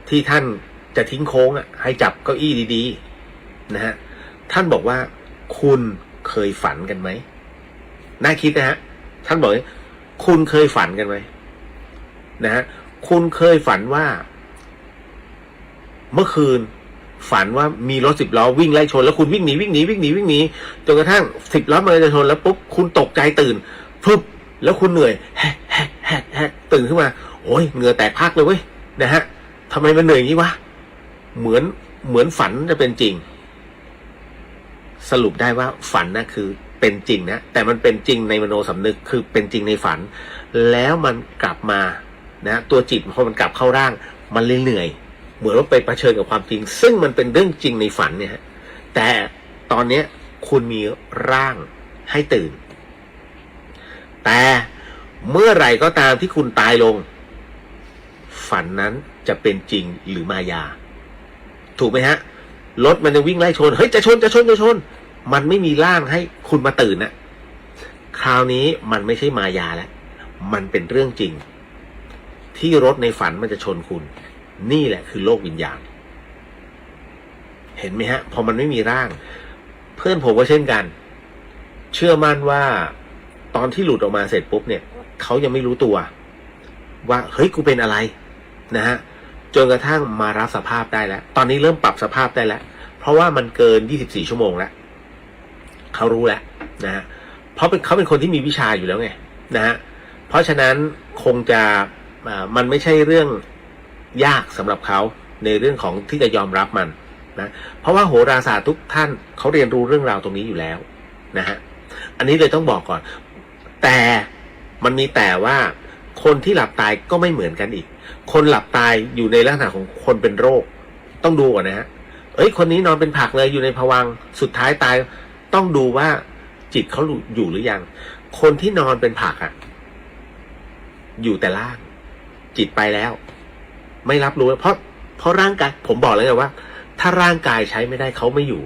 ที่ท่านจะทิ้งโค้งให้จับเก้าอี้ดีๆนะฮะท่านบอกว่าคุณเคยฝันกันไหมน่าคิดนะฮะท่านบอกคุณเคยฝันกันไหมนะฮะคุณเคยฝันว่าเมื่อคืนฝันว่ามีรถ10 ล้อวิ่งไล่ชนแล้วคุณวิ่งหนีจนกระทั่ง10 ล้อมันจะชนแล้วปุ๊บคุณตกใจตื่นฟึบแล้วคุณเหนื่อยแฮกตื่นขึ้นมาโอ้ยเหงื่อแตกพรากเลยเว้ยนะฮะทำไมมันเหนื่อยอย่างนี้วะเหมือนฝันจะเป็นจริงสรุปได้ว่าฝันนะคือเป็นจริงนะแต่มันเป็นจริงในมโนสำนึกคือเป็นจริงในฝันแล้วมันกลับมานะตัวจิตพอมันกลับเข้าร่างมันเลยเหนื่อยเหมือนว่าไปเผชิญกับความจริงซึ่งมันเป็นเรื่องจริงในฝันเนี่ยแต่ตอนนี้คุณมีร่างให้ตื่นแต่เมื่อไหร่ก็ตามที่คุณตายลงฝันนั้นจะเป็นจริงหรือมายาถูกไหมฮะรถมันจะวิ่งไล่ชนเฮ้ยจะชนมันไม่มีร่างให้คุณมาตื่นนะคราวนี้มันไม่ใช่มายาแล้วมันเป็นเรื่องจริงที่รถในฝันมันจะชนคุณนี่แหละคือโลกวิญญาณเห็นไหมฮะพอมันไม่มีร่างเพื่อนผมก็เช่นกันเชื่อมั่นว่าตอนที่หลุดออกมาเสร็จปุ๊บเนี่ยเขายังไม่รู้ตัวว่าเฮ้ยกูเป็นอะไรนะฮะจนกระทั่งมารับสภาพได้แล้วตอนนี้เริ่มปรับสภาพได้แล้วเพราะว่ามันเกิน24 ชั่วโมงแล้วเขารู้แล้วนะฮะเพราะเขาเป็นคนที่มีวิชาอยู่แล้วไงนะฮะเพราะฉะนั้นคงจะมันไม่ใช่เรื่องยากสำหรับเขาในเรื่องของที่จะยอมรับมันนะเพราะว่าโหราศาสตร์ทุกท่านเขาเรียนรู้เรื่องราวตรงนี้อยู่แล้วนะฮะอันนี้เลยต้องบอกก่อนแต่มันมีแต่ว่าคนที่หลับตายก็ไม่เหมือนกันอีกคนหลับตายอยู่ในลักษณะของคนเป็นโรคต้องดูก่อนนะฮะคนนี้นอนเป็นผักเลยอยู่ในภวังค์สุดท้ายตายต้องดูว่าจิตเขาอยู่หรือยังคนที่นอนเป็นผักอยู่แต่ล่างจิตไปแล้วไม่รับรู้เพราะร่างกายผมบอกแล้วไงว่าถ้าร่างกายใช้ไม่ได้เขาไม่อยู่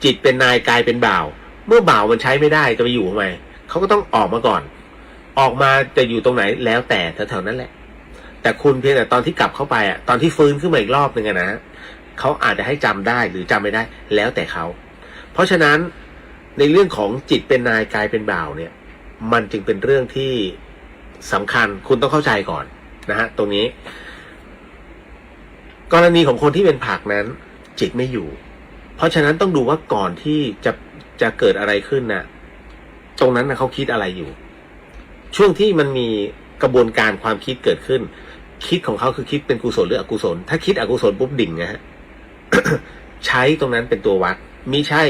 จิตเป็นนายกายเป็นบ่าวเมื่อบ่าวมันใช้ไม่ได้จะไปอยู่ทำไมเขาก็ต้องออกมาก่อนออกมาจะอยู่ตรงไหนแล้วแต่แถวๆนั้นแหละแต่คุณเพียงแต่ตอนที่กลับเข้าไปตอนที่ฟื้นขึ้นมาอีกรอบนึงนะเขาอาจจะให้จำได้หรือจำไม่ได้แล้วแต่เขาเพราะฉะนั้นในเรื่องของจิตเป็นนายกายเป็นบ่าวเนี่ยมันจึงเป็นเรื่องที่สำคัญคุณต้องเข้าใจก่อนนะฮะตรงนี้กรณีของคนที่เป็นผักนั้นจิตไม่อยู่เพราะฉะนั้นต้องดูว่าก่อนที่จะเกิดอะไรขึ้นตรงนั้นเขาคิดอะไรอยู่ช่วงที่มันมีกระบวนการความคิดเกิดขึ้นคิดของเขาคือคิดเป็นกุศลหรืออกุศลถ้าคิดอกุศลปุ๊บดิ่งนะฮะ ใช้ตรงนั้นเป็นตัววัดมิใช่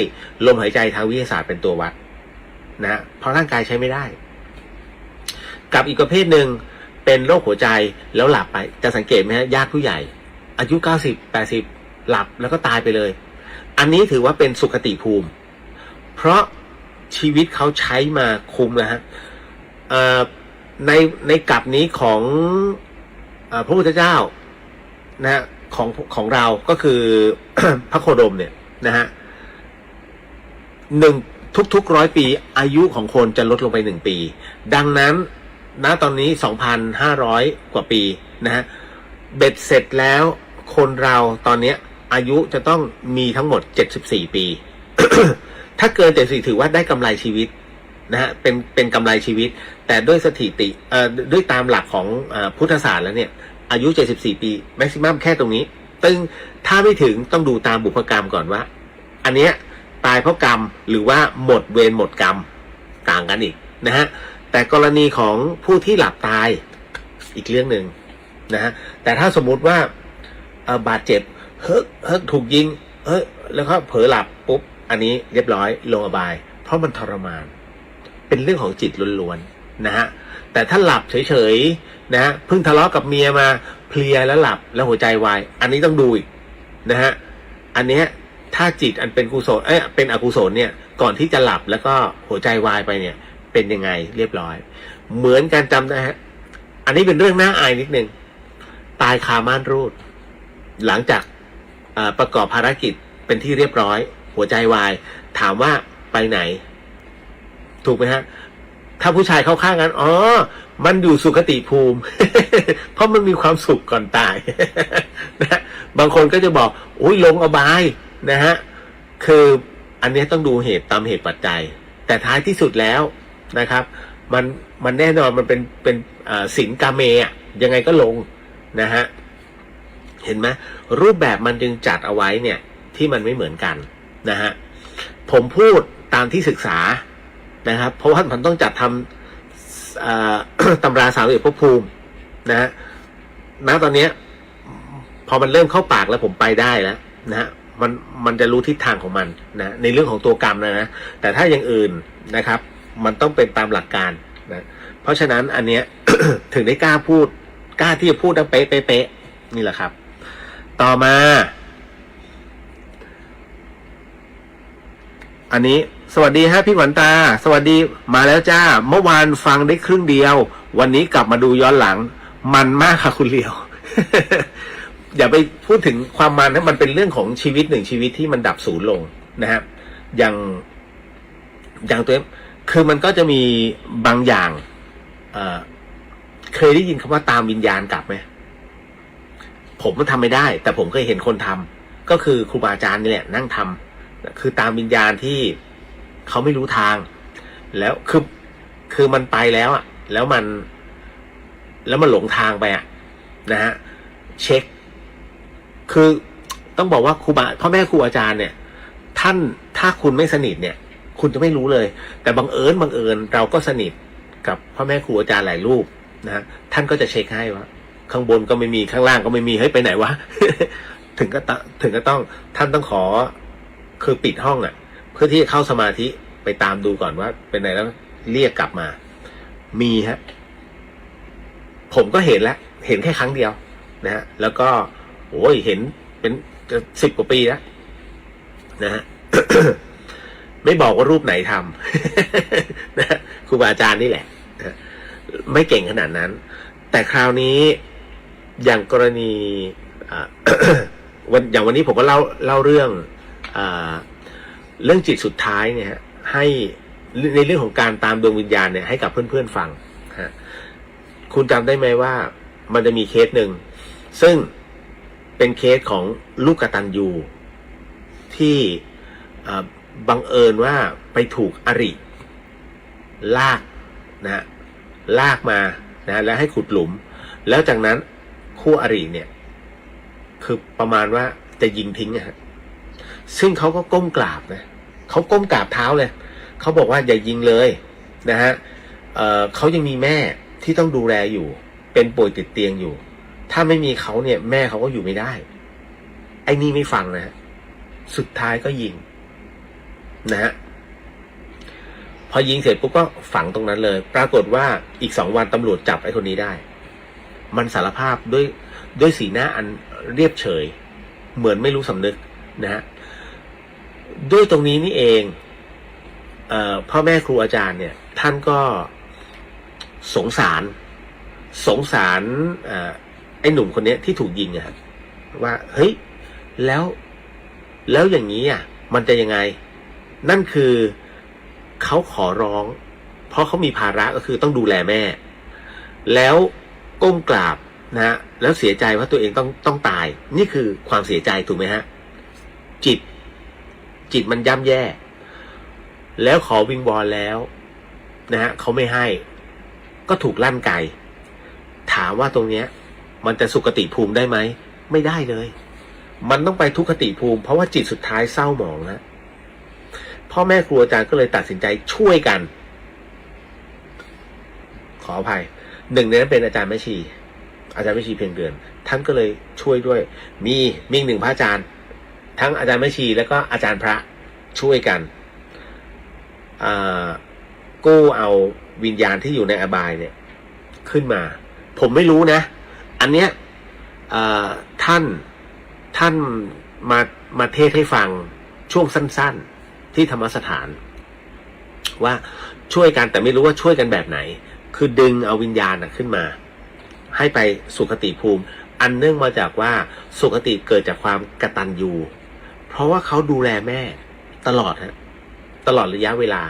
ลมหายใจทางวิทยาศาสตร์เป็นตัววัดนะเพราะร่างกายใช้ไม่ได้กับอีกประเภทหนึ่งเป็นโรคหัวใจแล้วหลับไปจะสังเกตไหมฮะญาติผู้ใหญ่อายุ90-80หลับแล้วก็ตายไปเลยอันนี้ถือว่าเป็นสุขติภูมิเพราะชีวิตเขาใช้มาคุ้มนะฮะในกลับนี้ของพระพุทธเจ้านะฮะของเราก็คือ พระโคดมเนี่ยนะฮะทุก100 ปีอายุของคนจะลดลงไป1 ปีดังนั้นตอนนี้2,500 กว่าปีนะฮะเบ็ดเสร็จแล้วคนเราตอนนี้อายุจะต้องมีทั้งหมด74 ปี ถ้าเกิน74ถือว่าได้กำไรชีวิตนะฮะเป็นกำไรชีวิตแต่ด้วยสถิติด้วยตามหลักของพุทธศาสตร์แล้วเนี่ยอายุ74 ปีแม็กซิมัมแค่ตรงนี้ตึงถ้าไม่ถึงต้องดูตามบุพกรรมก่อนว่าอันเนี้ยตายเพราะกรรมหรือว่าหมดเวรหมดกรรมต่างกันอีกนะฮะแต่กรณีของผู้ที่หลับตายอีกเรื่องหนึ่งนะฮะแต่ถ้าสมมุติว่าบาดเจ็บเฮ้ยถูกยิงแล้วก็เผลอหลับปุ๊บอันนี้เรียบร้อยลงอบายเพราะมันทรมานเป็นเรื่องของจิตล้วนๆนะฮะแต่ถ้าหลับเฉยๆนะฮะเพิ่งทะเลาะกับเมียมาเพลียแล้วหลับแล้วหัวใจวายอันนี้ต้องดูอีกนะฮะอันเนี้ยถ้าจิตอันเป็นกุศลเป็นอกุศลเนี่ยก่อนที่จะหลับแล้วก็หัวใจวายไปเนี่ยเป็นยังไงเรียบร้อยเหมือนการจำนะฮะอันนี้เป็นเรื่องน่าอายนิดนึงตายคาม่านรูดหลังจากประกอบภารกิจเป็นที่เรียบร้อยหัวใจวายถามว่าไปไหน ถูกไหมฮะถ้าผู้ชายเข้าข้างกันอ๋อมันอยู่สุคติภูมิ เพราะมันมีความสุขก่อนตาย นะบางคนก็จะบอกอุ้ยลงอบายนะฮะคืออันนี้ต้องดูเหตุตามเหตุปัจจัยแต่ท้ายที่สุดแล้วนะครับมันแน่นอนมันเป็นศีลกาเมอะยังไงก็ลงนะฮะเห็นไหมรูปแบบมันจึงจัดเอาไว้เนี่ยที่มันไม่เหมือนกันนะฮะผมพูดตามที่ศึกษานะครับเพราะว่ามันต้องจัดทำ ตำรา31ภพภูมินะฮะณตอนนี้พอมันเริ่มเข้าปากแล้วผมไปได้แล้วนะฮะมันจะรู้ทิศทางของมันนะในเรื่องของตัวกรรมนะแต่ถ้าอย่างอื่นนะครับมันต้องเป็นตามหลักการนะเพราะฉะนั้นอันเนี้ย ถึงได้กล้าที่จะพูดตั้งเป๊ะนี่แหละครับต่อมาอันนี้สวัสดีฮะพี่ขวัญตาสวัสดีมาแล้วจ้าเมื่อวานฟังได้ครึ่งเดียววันนี้กลับมาดูย้อนหลังมันมากค่ะคุณเลียว อย่าไปพูดถึงความมันนะมันเป็นเรื่องของชีวิตหนึ่งชีวิตที่มันดับสูญลงนะฮะอย่างตัวคือมันก็จะมีบางอย่างเคยได้ยินคำว่าตามวิญญาณกลับไหมผมมันทำไม่ได้แต่ผมเคยเห็นคนทำก็คือครูบาอาจารย์นี่แหละนั่งทำคือตามวิญญาณที่เขาไม่รู้ทางแล้วคือมันไปแล้วอ่ะแล้วมันหลงทางไปอ่ะนะฮะเช็คคือต้องบอกว่าพ่อแม่ครูอาจารย์เนี่ยท่านถ้าคุณไม่สนิทเนี่ยคุณจะไม่รู้เลยแต่บังเอิญเราก็สนิทกับพ่อแม่ครูอาจารย์หลายรูปนะฮะท่านก็จะเช็คให้ว่าข้างบนก็ไม่มีข้างล่างก็ไม่มีเฮ้ยไปไหนวะ ถึงก็ต้องท่านต้องขอคือปิดห้องอ่ะเพื่อที่จะเข้าสมาธิไปตามดูก่อนว่าเป็นไหนแล้วเรียกกลับมามีฮะผมก็เห็นแล้วเห็นแค่ครั้งเดียวนะฮะแล้วก็โอ้ยเห็นเป็น10 กว่าปีแล้วนะฮะ ไม่บอกว่ารูปไหนทำ นะครูบาอาจารย์นี่แหละไม่เก่งขนาดนั้นแต่คราวนี้อย่างกรณีอย่างวันนี้ผมก็เล่าเรื่องจิตสุดท้ายเนี่ยให้ในเรื่องของการตามดวงวิญญาณเนี่ยให้กับเพื่อนๆฟังฮะคุณจำได้ไหมว่ามันจะมีเคสหนึ่งซึ่งเป็นเคสของลูกกตัญญูที่บังเอิญว่าไปถูกอริลากมานะแล้วให้ขุดหลุมแล้วจากนั้นคู่อริเนี่ยคือประมาณว่าจะยิงทิ้งนะฮะซึ่งเขาก็ก้มกราบนะเขาก้มกราบเท้าเลยเขาบอกว่าอย่ายิงเลยนะฮะเขายังมีแม่ที่ต้องดูแลอยู่เป็นป่วยติดเตียงอยู่ถ้าไม่มีเขาเนี่ยแม่เขาก็อยู่ไม่ได้ไอ้นี่ไม่ฟังนะฮะสุดท้ายก็ยิงนะฮะพอยิงเสร็จปุ๊บก็ฝังตรงนั้นเลยปรากฏว่าอีก2 วันตำรวจจับไอ้คนนี้ได้มันสารภาพด้วยสีหน้าอันเรียบเฉยเหมือนไม่รู้สำนึกนะฮะด้วยตรงนี้นี่เองพ่อแม่ครูอาจารย์เนี่ยท่านก็สงสารไอ้หนุ่มคนนี้ที่ถูกยิงอะว่าเฮ้ยแล้วอย่างนี้อ่ะมันจะยังไงนั่นคือเขาขอร้องเพราะเขามีภาระก็คือต้องดูแลแม่แล้วก้มกราบนะฮะแล้วเสียใจว่าตัวเองต้องตายนี่คือความเสียใจถูกไหมฮะจิตมันย่ำแย่แล้วขอวิงวอนแล้วนะฮะเขาไม่ให้ก็ถูกลั่นไกถามว่าตรงเนี้ยมันจะสุคติภูมิได้ไหมไม่ได้เลยมันต้องไปทุกขติภูมิเพราะว่าจิตสุดท้ายเศร้าหมองแล้วพ่อแม่ครูอาจารย์ก็เลยตัดสินใจช่วยกันขออภัยหนึ่งในนั้นเป็นอาจารย์แม่ชีเพียงเดือนท่านก็เลยช่วยด้วยมีหนึ่งพระอาจารย์ทั้งอาจารย์แม่ชีแล้วก็อาจารย์พระช่วยกันกู้เอาวิญญาณที่อยู่ในอบายเนี่ยขึ้นมาผมไม่รู้นะอันเนี้ยท่านมาเทศให้ฟังช่วงสั้นๆที่ธรรมสถานว่าช่วยกันแต่ไม่รู้ว่าช่วยกันแบบไหนคือดึงเอาวิญญาณขึ้นมาให้ไปสุคติภูมิอันเนื่องมาจากว่าสุคติเกิดจากความกตัญญูเพราะว่าเขาดูแลแม่ตลอดระยะเวลา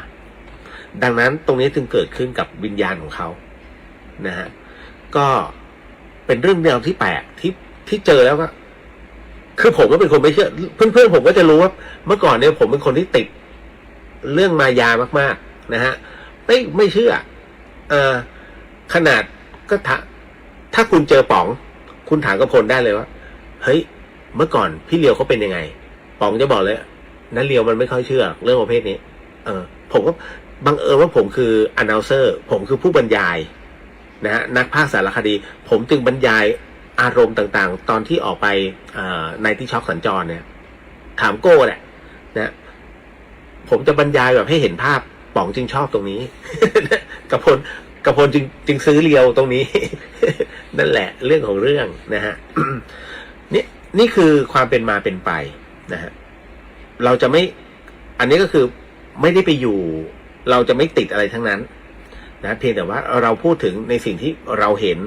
ดังนั้นตรงนี้จึงเกิดขึ้นกับวิญญาณของเขานะฮะก็เป็นเรื่องราวที่แปลกที่เจอแล้วก็คือผมก็เป็นคนไม่เชื่อเพื่อนๆผมก็จะรู้ว่าเมื่อก่อนเนี่ยผมเป็นคนที่ติดเรื่องมายามากๆนะฮะไม่เชื่อขนาดก็ถ้าคุณเจอป๋องคุณถามกับพลได้เลยว่าเฮ้ยเมื่อก่อนพี่เลียวเขาเป็นยังไงป๋องจะบอกเลยนั้นเลียวมันไม่ค่อยเชื่อเรื่องประเภทนี้ผมก็บังเอิญว่าผมคือ announcer ผมคือผู้บรรยายนะฮะนักพากย์สารคดีผมจึงบรรยายอารมณ์ต่างๆตอนที่ออกไปในที่ช็อกสัญจรเนี่ยถามโก้แหละนะผมจะบรรยายแบบให้เห็นภาพป๋องจึงชอบตรงนี้ กระพลจึงซื้อเลียวตรงนี้ นั่นแหละเรื่องของเรื่องนะฮะ นี่คือความเป็นมาเป็นไปนะฮะเราจะไม่อันนี้ก็คือไม่ได้ไปอยู่เราจะไม่ติดอะไรทั้งนั้นนะเพียงแต่ว่าเราพูดถึงในสิ่งที่เราเห็น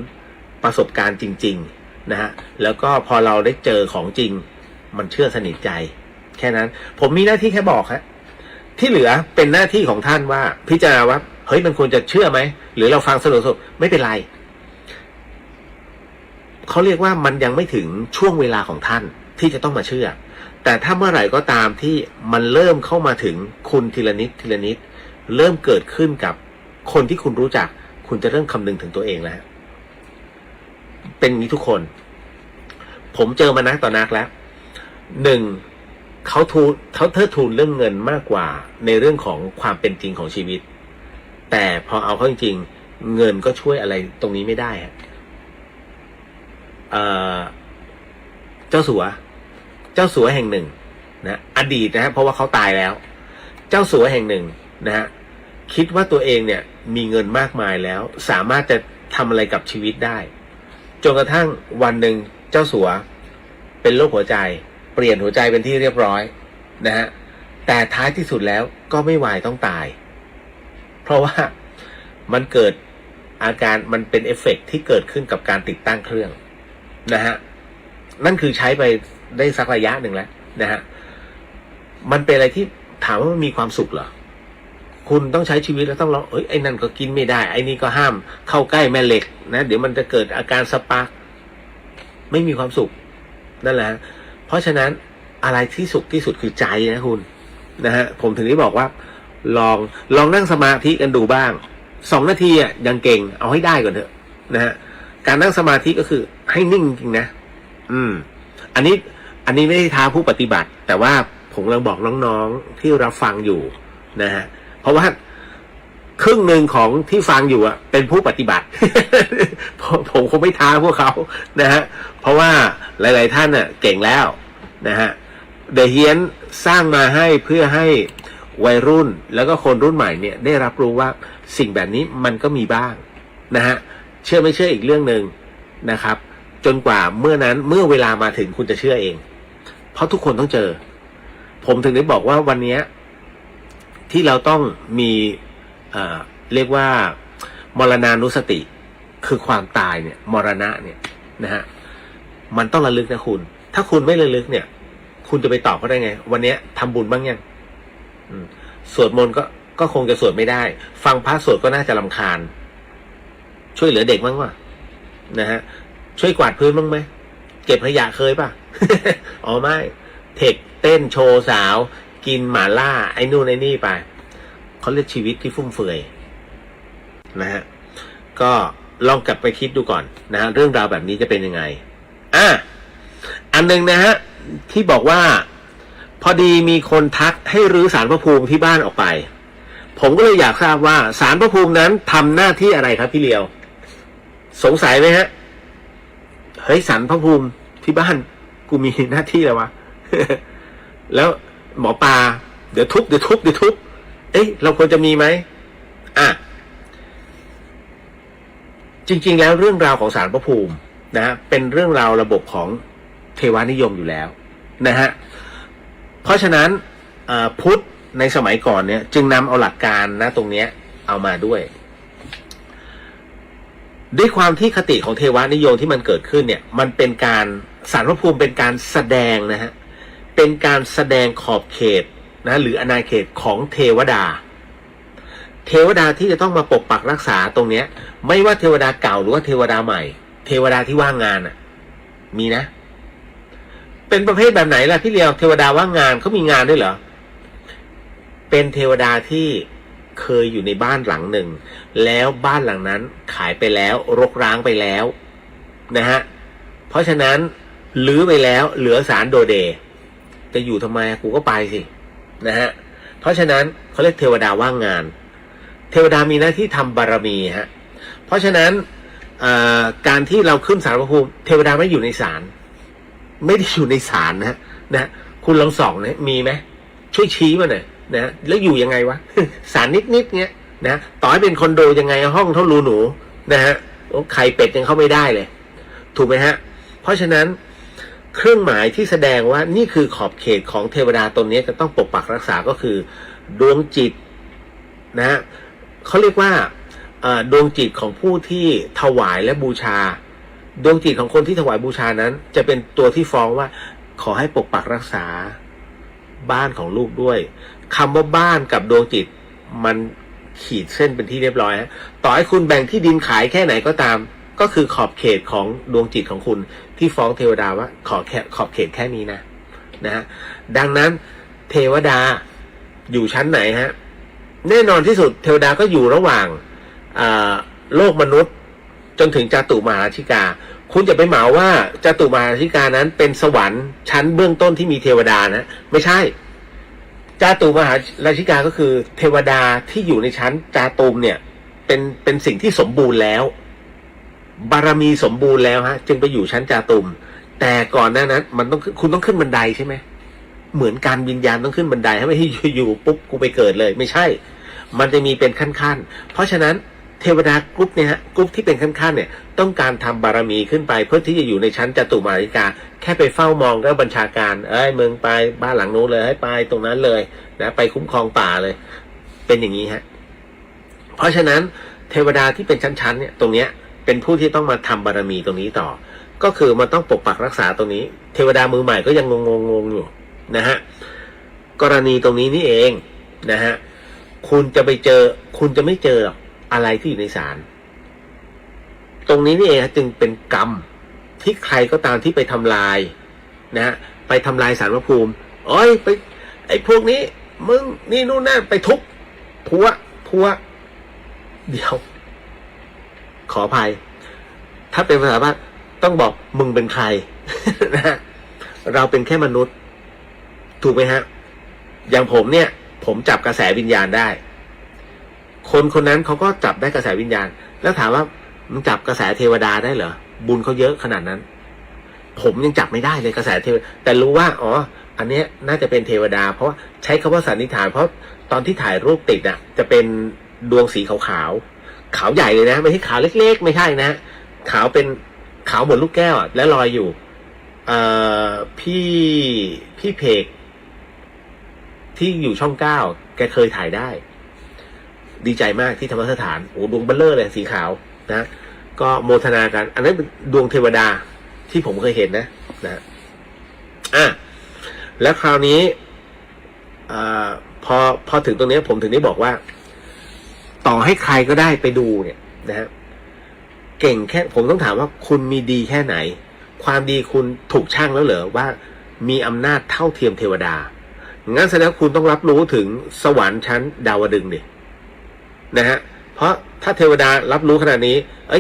ประสบการณ์จริงๆนะฮะแล้วก็พอเราได้เจอของจริงมันเชื่อสนิทใจแค่นั้นผมมีหน้าที่แค่บอกฮะที่เหลือเป็นหน้าที่ของท่านว่าพิจารณาว่าเฮ้ยมันควรจะเชื่อไหมหรือเราฟังสนุกๆไม่เป็นไรเขาเรียกว่ามันยังไม่ถึงช่วงเวลาของท่านที่จะต้องมาเชื่อแต่ถ้าเมื่อไหร่ก็ตามที่มันเริ่มเข้ามาถึงคุณทีละนิดทีละนิดเริ่มเกิดขึ้นกับคนที่คุณรู้จักคุณจะเริ่มคำนึงถึงตัวเองแล้วเป็นอย่างนี้ทุกคนผมเจอมานักต่อนักแล้วหนึ่งเขาเทิดทูนเรื่องเงินมากกว่าในเรื่องของความเป็นจริงของชีวิตแต่พอเอาเข้าจริงๆเงินก็ช่วยอะไรตรงนี้ไม่ได้ฮะเจ้าสัวแห่งหนึ่งนะอดีตนะฮะเพราะว่าเขาตายแล้วเจ้าสัวแห่งหนึ่งนะฮะคิดว่าตัวเองเนี่ยมีเงินมากมายแล้วสามารถจะทำอะไรกับชีวิตได้จนกระทั่งวันหนึ่งเจ้าสัวเป็นโรคหัวใจเปลี่ยนหัวใจเป็นที่เรียบร้อยนะฮะแต่ท้ายที่สุดแล้วก็ไม่ไหวต้องตายเพราะว่ามันเกิดอาการมันเป็นเอฟเฟกต์ที่เกิดขึ้นกับการติดตั้งเครื่องนะฮะนั่นคือใช้ไปได้สักระยะหนึ่งแล้วนะฮะมันเป็นอะไรที่ถามว่ามันมีความสุขเหรอคุณต้องใช้ชีวิตแล้วต้องรอไอ้นั่นก็กินไม่ได้ไอ้นี่ก็ห้ามเข้าใกล้แม่เหล็กนะเดี๋ยวมันจะเกิดอาการสปาร์กไม่มีความสุขนั่นแหละเพราะฉะนั้นอะไรที่สุขที่สุดคือใจนะคุณนะฮะผมถึงได้บอกว่าลองนั่งสมาธิกันดูบ้าง2 นาทียังเก่งเอาให้ได้ก่อนเถอะนะฮะการนั่งสมาธิก็คือให้นิ่งจริงนะอันนี้ไม่ได้ท้าผู้ปฏิบัติแต่ว่าผมกำลังบอกน้องๆที่รับฟังอยู่นะฮะเพราะว่าครึ่งหนึ่งของที่ฟังอยู่เป็นผู้ปฏิบัติ ผมคงไม่ท้าพวกเขานะฮะเพราะว่าหลายๆท่านเก่งแล้วนะฮะเดอะเฮียนสร้างมาให้เพื่อให้วัยรุ่นแล้วก็คนรุ่นใหม่เนี่ยได้รับรู้ว่าสิ่งแบบนี้มันก็มีบ้างนะฮะเชื่อไม่เชื่ออีกเรื่องหนึ่งนะครับจนกว่าเมื่อเวลามาถึงคุณจะเชื่อเองเพราะทุกคนต้องเจอผมถึงได้บอกว่าวันนี้ที่เราต้องมีเรียกว่ามรณานุสติคือความตายเนี่ยมรณะเนี่ยนะฮะมันต้องระลึกนะคุณถ้าคุณไม่ระลึกเนี่ยคุณจะไปตอบเขาได้ไงวันนี้ทำบุญบ้างยังสวดมนต์ก็คงจะสวดไม่ได้ฟังพระสวดก็น่าจะรำคาญช่วยเหลือเด็กบ้างวะนะฮะช่วยกวาดพื้นบ้างไหมเก็บขยะเคยป่ะ อ๋อไม่เทคเต้นโชว์สาวกินหม่าล่าไอ้นู่นไอ้นี่ไปเขาเรียกชีวิตที่ฟุ่มเฟือยนะฮะก็ลองกลับไปคิดดูก่อนนะฮะเรื่องราวแบบนี้จะเป็นยังไงอันหนึ่งนะฮะที่บอกว่าพอดีมีคนทักให้รื้อศาลพระภูมิที่บ้านออกไปผมก็เลยอยากทราบว่าศาลพระภูมินั้นทำหน้าที่อะไรครับพี่เลียวสงสัยไหมฮะเฮ้ยศาลพระภูมิที่บ้านกูมีหน้าที่อะไรวะ แล้วหมอปลาเดี๋ยวทุบเราควรจะมีไหมจริงๆแล้วเรื่องราวของศาลพระภูมินะฮะเป็นเรื่องราวระบบของเทวานิยมอยู่แล้วนะฮะเพราะฉะนั้นพุทธในสมัยก่อนเนี่ยจึงนำเอาหลักการนะตรงเนี้ยเอามาด้วยความที่คติของเทวานิยมที่มันเกิดขึ้นเนี่ยมันเป็นการศาลพระภูมิเป็นการแสดงนะฮะเป็นการแสดงขอบเขตนะหรืออาณาเขตของเทวดา เทวดาที่จะต้องมาปกปักรักษาตรงเนี้ยไม่ว่าเทวดาเก่าหรือว่าเทวดาใหม่เทวดาที่ว่างงานอ่ะมีนะเป็นประเภทแบบไหนล่ะพี่เลียวเทวดาว่างงานเขามีงานด้วยเหรอเป็นเทวดาที่เคยอยู่ในบ้านหลังหนึ่งแล้วบ้านหลังนั้นขายไปแล้วรกร้างไปแล้วนะฮะเพราะฉะนั้นลื้อไปแล้วเหลือสารโดเดจะอยู่ทำไมกูก็ไปสินะฮะเพราะฉะนั้นเขาเรียกเทวดาว่างงานเทวดามีหน้าที่ทำบารมีฮะเพราะฉะนั้นการที่เราขึ้นศาลพระภูมิเทวดาไม่อยู่ในศาลไม่ได้อยู่ในศาลนะคุณลองส่องนะมีไหมช่วยชี้มาหน่อยนะแล้วอยู่ยังไงวะ ศาลนิดเงี้ยนะต่อให้เป็นคอนโดยังไงห้องเท่ารูหนูนะฮะไข่เป็ดยังเข้าไม่ได้เลยถูกไหมฮะเพราะฉะนั้นเครื่องหมายที่แสดงว่านี่คือขอบเขตของเทวดาตนนี้จะต้องปกปักรักษาก็คือดวงจิตนะฮะเขาเรียกว่าดวงจิตของผู้ที่ถวายและบูชาดวงจิตของคนที่ถวายบูชานั้นจะเป็นตัวที่ฟ้องว่าขอให้ปกปักรักษาบ้านของลูกด้วยคำว่าบ้านกับดวงจิตมันขีดเส้นเป็นที่เรียบร้อยฮะต่อให้คุณแบ่งที่ดินขายแค่ไหนก็ตามก็คือขอบเขตของดวงจิตของคุณที่ฟ้องเทวดาว่าขอบเขตแค่นี้นะฮะดังนั้นเทวดาอยู่ชั้นไหนฮะแน่นอนที่สุดเทวดาก็อยู่ระหว่างโลกมนุษย์จนถึงจาตุมหาราชิกาคุณจะไปเหมาว่าจาตุมหาราชิกานั้นเป็นสวรรค์ชั้นเบื้องต้นที่มีเทวดานะไม่ใช่จาตุมหาราชิกาก็คือเทวดาที่อยู่ในชั้นจาตุมเนี่ยเป็นสิ่งที่สมบูรณ์แล้วบารมีสมบูรณ์แล้วฮะจึงไปอยู่ชั้นจาตุมแต่ก่อนหน้านั้นมันต้องคุณต้องขึ้นบันไดใช่ไหมเหมือนการวิญญาณต้องขึ้นบันไดให้ไม่ให้อยู่ปุ๊บกูไปเกิดเลยไม่ใช่มันจะมีเป็นขั้นๆเพราะฉะนั้นเทวดากรุ๊ปเนี่ยฮะกรุ๊ปที่เป็นขั้นๆเนี่ยต้องการทำบารมีขึ้นไปเพื่อที่จะอยู่ในชั้นจตุมหาราชิกาแค่ไปเฝ้ามองแล้วบัญชาการมึงไปบ้านหลังนู้นเลยให้ไปตรงนั้นเลยนะไปคุ้มครองป่าเลยเป็นอย่างนี้ฮะเพราะฉะนั้นเทวดาที่เป็นชั้นๆเนี่ยตรงเนี้ยเป็นผู้ที่ต้องมาทำบารมีตรงนี้ต่อก็คือมันต้องปกปักรักษาตรงนี้เทวดามือใหม่ก็ยังงงอยู่นะฮะกรณีตรงนี้นี่เองนะฮะคุณจะไม่เจออะไรที่อยู่ในศาลตรงนี้นี่เองจึงเป็นกรรมที่ใครก็ตามที่ไปทำลายนะฮะไปทำลายศาลพระภูมิไปไอ้พวกนี้มึงนี่นู่นนั่นไปทุบพัวเดี๋ยวขออภัยถ้าเป็นภาษาบ้านต้องบอกมึงเป็นใคร นะฮะเราเป็นแค่มนุษย์ถูกไหมฮะอย่างผมเนี่ยผมจับกระแสวิญญาณได้คนนั้นเขาก็จับได้กระแสวิญญาณแล้วถามว่ามันจับกระแสเทวดาได้เหรอบุญเขาเยอะขนาดนั้นผมยังจับไม่ได้เลยกระแสเทวดาแต่รู้ว่าอันเนี้ยน่าจะเป็นเทวดาเพราะใช้คำว่าสันนิษฐานเพราะตอนที่ถ่ายรูปติดจะเป็นดวงสีขาวใหญ่เลยนะไม่ใช่ขาวเล็กๆไม่ใช่นะขาวเป็นขาวเหมือนลูกแก้วและลอยอยู่พี่เพกที่อยู่ช่อง9แกเคยถ่ายได้ดีใจมากที่ธรรมสถานดวงเบลเลอร์เลยสีขาวนะก็โมทนากันอันนั้นเป็นดวงเทวดาที่ผมเคยเห็นนะแล้วคราวนี้พอถึงตรงนี้ผมถึงได้บอกว่าต่อให้ใครก็ได้ไปดูเนี่ยนะฮะเก่งแค่ผมต้องถามว่าคุณมีดีแค่ไหนความดีคุณถูกชั่งแล้วเหรอว่ามีอำนาจเท่าเทียมเทวดางั้นแสดงคุณต้องรับรู้ถึงสวรรค์ชั้นดาวดึงส์ดินะฮะเพราะถ้าเทวดารับรู้ขนาดนี้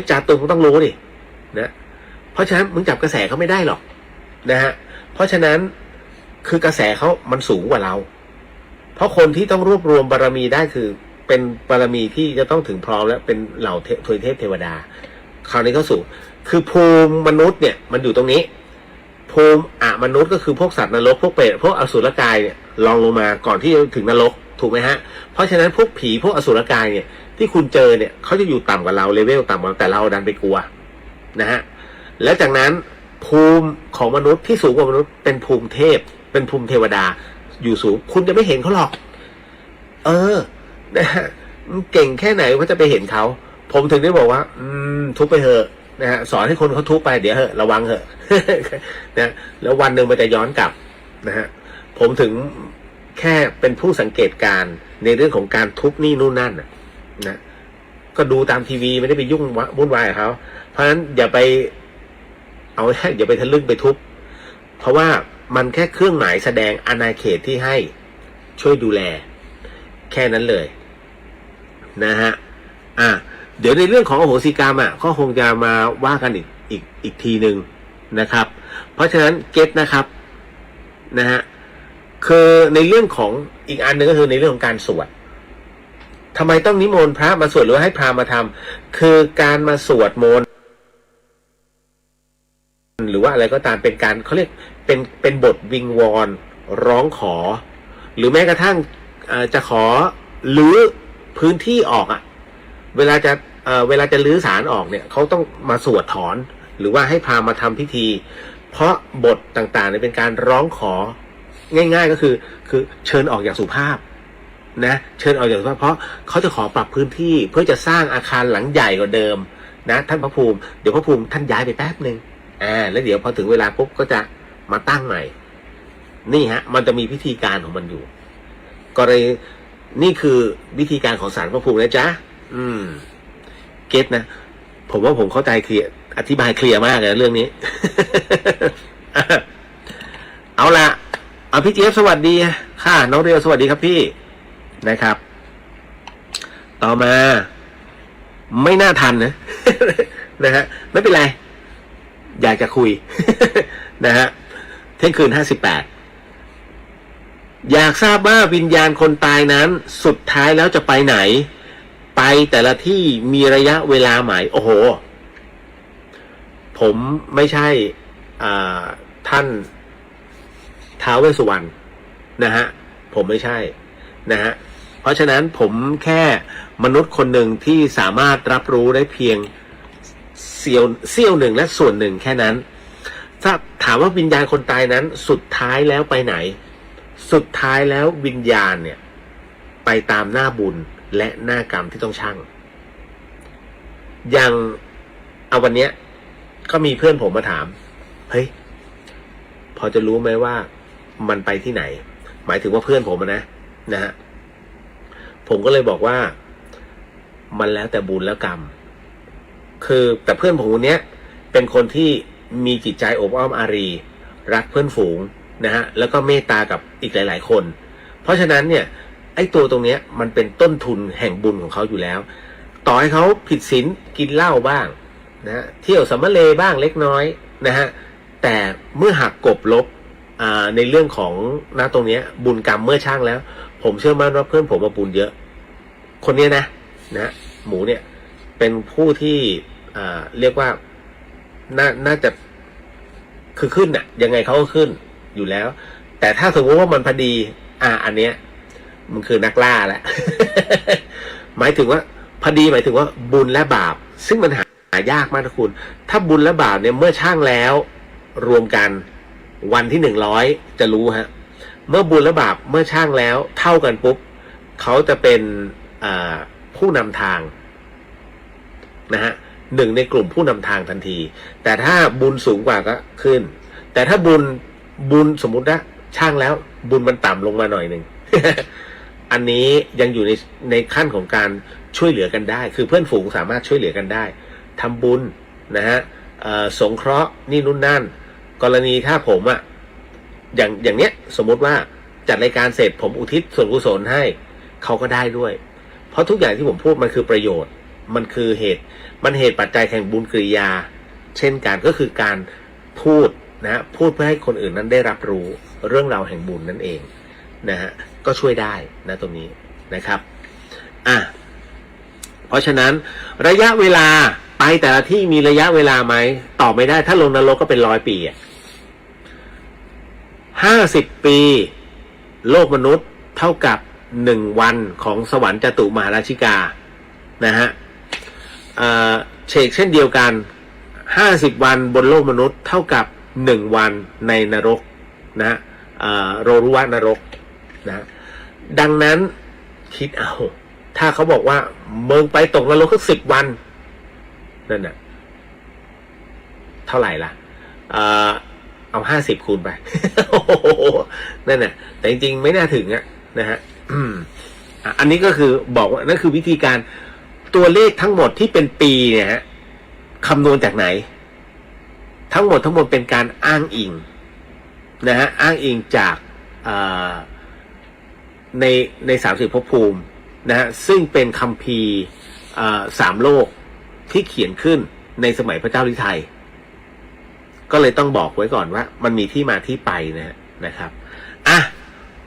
จาตุมก็ต้องรู้ดินะเพราะฉะนั้นมึงจับกระแสเขาไม่ได้หรอกนะฮะเพราะฉะนั้นคือกระแสเขามันสูงกว่าเราเพราะคนที่ต้องรวบรวมบารมีได้คือเป็นบารมีที่จะต้องถึงพร้อมแล้วเป็นเหล่าเทพเทวดาคราวนี้ก็สูงคือภูมิมนุษย์เนี่ยมันอยู่ตรงนี้ภูมิมนุษย์ก็คือพวกสัตว์นรกพวกเปรตพวกอสุรกายเนี่ยลองลงมาก่อนที่จะถึงนรกถูกไหมฮะเพราะฉะนั้นพวกผีพวกอสุรกายเนี่ยที่คุณเจอเนี่ยเขาจะอยู่ต่ำกว่าเราเลเวลต่ำกว่าแต่เราดันไปกลัวนะฮะแล้วจากนั้นภูมิของมนุษย์ที่สูงกว่ามนุษย์เป็นภูมิเทพเป็นภูมิเทวดาอยู่สูงคุณจะไม่เห็นเขาหรอกนะฮะเก่งแค่ไหนว่าจะไปเห็นเขาผมถึงได้บอกว่าทุบไปเถอะนะฮะสอนให้คนเขาทุบไปเดี๋ยวระวังเถอะ นะแล้ววันหนึ่งมันจะย้อนกลับนะฮะผมถึงแค่เป็นผู้สังเกตการในเรื่องของการทุบนี่นู่นนั่น นะก็ดูตามทีวีไม่ได้ไปยุ่งวุ่นวายกับเขาเพราะฉะนั้นอย่าไปอย่าไปทะลึ่งไปทุบเพราะว่ามันแค่เครื่องหมายแสดงอาณาเขตที่ให้ช่วยดูแลแค่นั้นเลยนะฮะเดี๋ยวในเรื่องของอโหสิกรรมก็คงจะมาว่ากันอีกทีหนึ่งนะครับเพราะฉะนั้นเก็ตนะครับนะฮะคือในเรื่องของอีกอันหนึ่งก็คือในเรื่องของการสวดทำไมต้องนิมนต์พระมาสวดหรือให้พราหมณ์มาทำคือการมาสวดมนต์หรือว่าอะไรก็ตามเป็นการเขาเรียกเป็นบทวิงวอนร้องขอหรือแม้กระทั่งจะขอรื้อพื้นที่ออกเวลาจะรื้อศาลออกเนี่ยเขาต้องมาสวดถอนหรือว่าให้พราหมณ์มาทำพิธีเพราะบทต่างๆเนี่ยเป็นการร้องของ่ายๆก็คือเชิญออกอย่างสุภาพนะเชิญออกอย่างสุภาพเพราะเขาจะขอปรับพื้นที่เพื่อจะสร้างอาคารหลังใหญ่กว่าเดิมนะท่านพระภูมิเดี๋ยวพระภูมิท่านย้ายไปแป๊บนึงแล้วเดี๋ยวพอถึงเวลาปุ๊บก็จะมาตั้งใหม่นี่ฮะมันจะมีพิธีการของมันอยู่กรณีนี่คือวิธีการของศาลพระภูมินะจ๊ะเก็ตนะผมว่าผมเข้าใจเคลียร์อธิบายเคลียร์มากเลยเรื่องนี้ เอาละพี่เจี๊ยบสวัสดีค่ะน้องเรียวสวัสดีครับพี่นะครับต่อมาไม่น่าทันนะ นะฮะไม่เป็นไรอยากจะคุย นะฮะเที่ยงคืน58อยากทราบว่าวิญญาณคนตายนั้นสุดท้ายแล้วจะไปไหนไปแต่ละที่มีระยะเวลาไหมโอ้โหผมไม่ใช่ท่านท้าวเวสสุวรรณนะฮะผมไม่ใช่นะฮะเพราะฉะนั้นผมแค่มนุษย์คนหนึ่งที่สามารถรับรู้ได้เพียงเสี้ยวหนึ่งและส่วนหนึ่งแค่นั้นถ้าถามว่าวิญญาณคนตายนั้นสุดท้ายแล้วไปไหนสุดท้ายแล้ววิญญาณเนี่ยไปตามหน้าบุญและหน้ากรรมที่ต้องชั่งอย่างวันเนี้ยก็มีเพื่อนผมมาถามเฮ้ยพอจะรู้ไหมว่ามันไปที่ไหนหมายถึงว่าเพื่อนผมนะฮะผมก็เลยบอกว่ามันแล้วแต่บุญแล้วกรรมคือแต่เพื่อนผมคนนี้เป็นคนที่มีจิตใจอบอ้อมอารีรักเพื่อนฝูงนะฮะแล้วก็เมตตากับอีกหลายๆคนเพราะฉะนั้นเนี่ยไอ้ตัวตรงเนี้ยมันเป็นต้นทุนแห่งบุญของเขาอยู่แล้วต่อให้เขาผิดศีลกินเหล้าบ้างนะเที่ยวสัมมะเลบ้างเล็กน้อยนะฮะแต่เมื่อหักกบลบในเรื่องของตรงเนี้ยบุญกรรมเมื่อช่างแล้วผมเชื่อมั่นว่าเพื่อนผมมาบุญเยอะคนนี้นะหมูเนี่ยเป็นผู้ที่เรียกว่าน่าจะคือขึ้นยังไงเขาก็ขึ้นอยู่แล้วแต่ถ้าสมมติว่ามันพอดีอันเนี้ยมันคือนักล่าแหละ หมายถึงว่าพอดีหมายถึงว่าบุญและบาปซึ่งมันหายากมากนะคุณถ้าบุญและบาปเนี่ยเมื่อช่างแล้วรวมกันวันที่100จะรู้ฮะเมื่อบุญและบาปเมื่อช่างแล้วเท่ากันปุ๊บเขาจะเป็นผู้นำทางนะฮะหนึ่งในกลุ่มผู้นำทางทันทีแต่ถ้าบุญสูงกว่าก็ขึ้นแต่ถ้าบุญสมมุติว่าช่างแล้วบุญมันต่ำลงมาหน่อยหนึ่ง อันนี้ยังอยู่ในขั้นของการช่วยเหลือกันได้คือเพื่อนฝูงสามารถช่วยเหลือกันได้ทำบุญนะฮะสงเคราะห์นี่นู่นนั่นกรณีถ้าผมอย่างเนี้ยสมมติว่าจัดรายการเสร็จผมอุทิศส่วนกุศลให้เขาก็ได้ด้วยเพราะทุกอย่างที่ผมพูดมันคือประโยชน์มันคือเหตุปัจจัยแห่งบุญกริยาเช่นกันก็คือการพูดพูดเพื่อให้คนอื่นนั้นได้รับรู้เรื่องราวแห่งบุญนั่นเองนะฮะก็ช่วยได้นะตรงนี้นะครับเพราะฉะนั้นระยะเวลาไปแต่ละที่มีระยะเวลาไหมตอบไม่ได้ถ้าลงนรกก็เป็น100 ปี50 ปีโลกมนุษย์เท่ากับ1 วันของสวรรค์จตุมหาราชิกานะฮะเช่นเดียวกัน50 วันบนโลกมนุษย์เท่ากับ1 วันในนรกนะโรรุวะนรกนะดังนั้นคิดเอาถ้าเขาบอกว่าเมืองไปตกนรกก็10 วันนั่นน่ะเท่าไหร่ล่ะเอา50 คูณไป นั่นน่ะแต่จริงๆไม่น่าถึงนะฮะอันนี้ก็คือบอกว่านั่นคือวิธีการ ตัวเลขทั้งหมดที่เป็นปีเนี่ยฮะคำนวณจากไหนทั้งหมดเป็นการอ้างอิงนะฮะอ้างอิงจากใน30ภพภูมินะฮะซึ่งเป็นคัมภีร์3 โลกที่เขียนขึ้นในสมัยพระเจ้าฤทัยก็เลยต้องบอกไว้ก่อนว่ามันมีที่มาที่ไปนะครับอ่ะ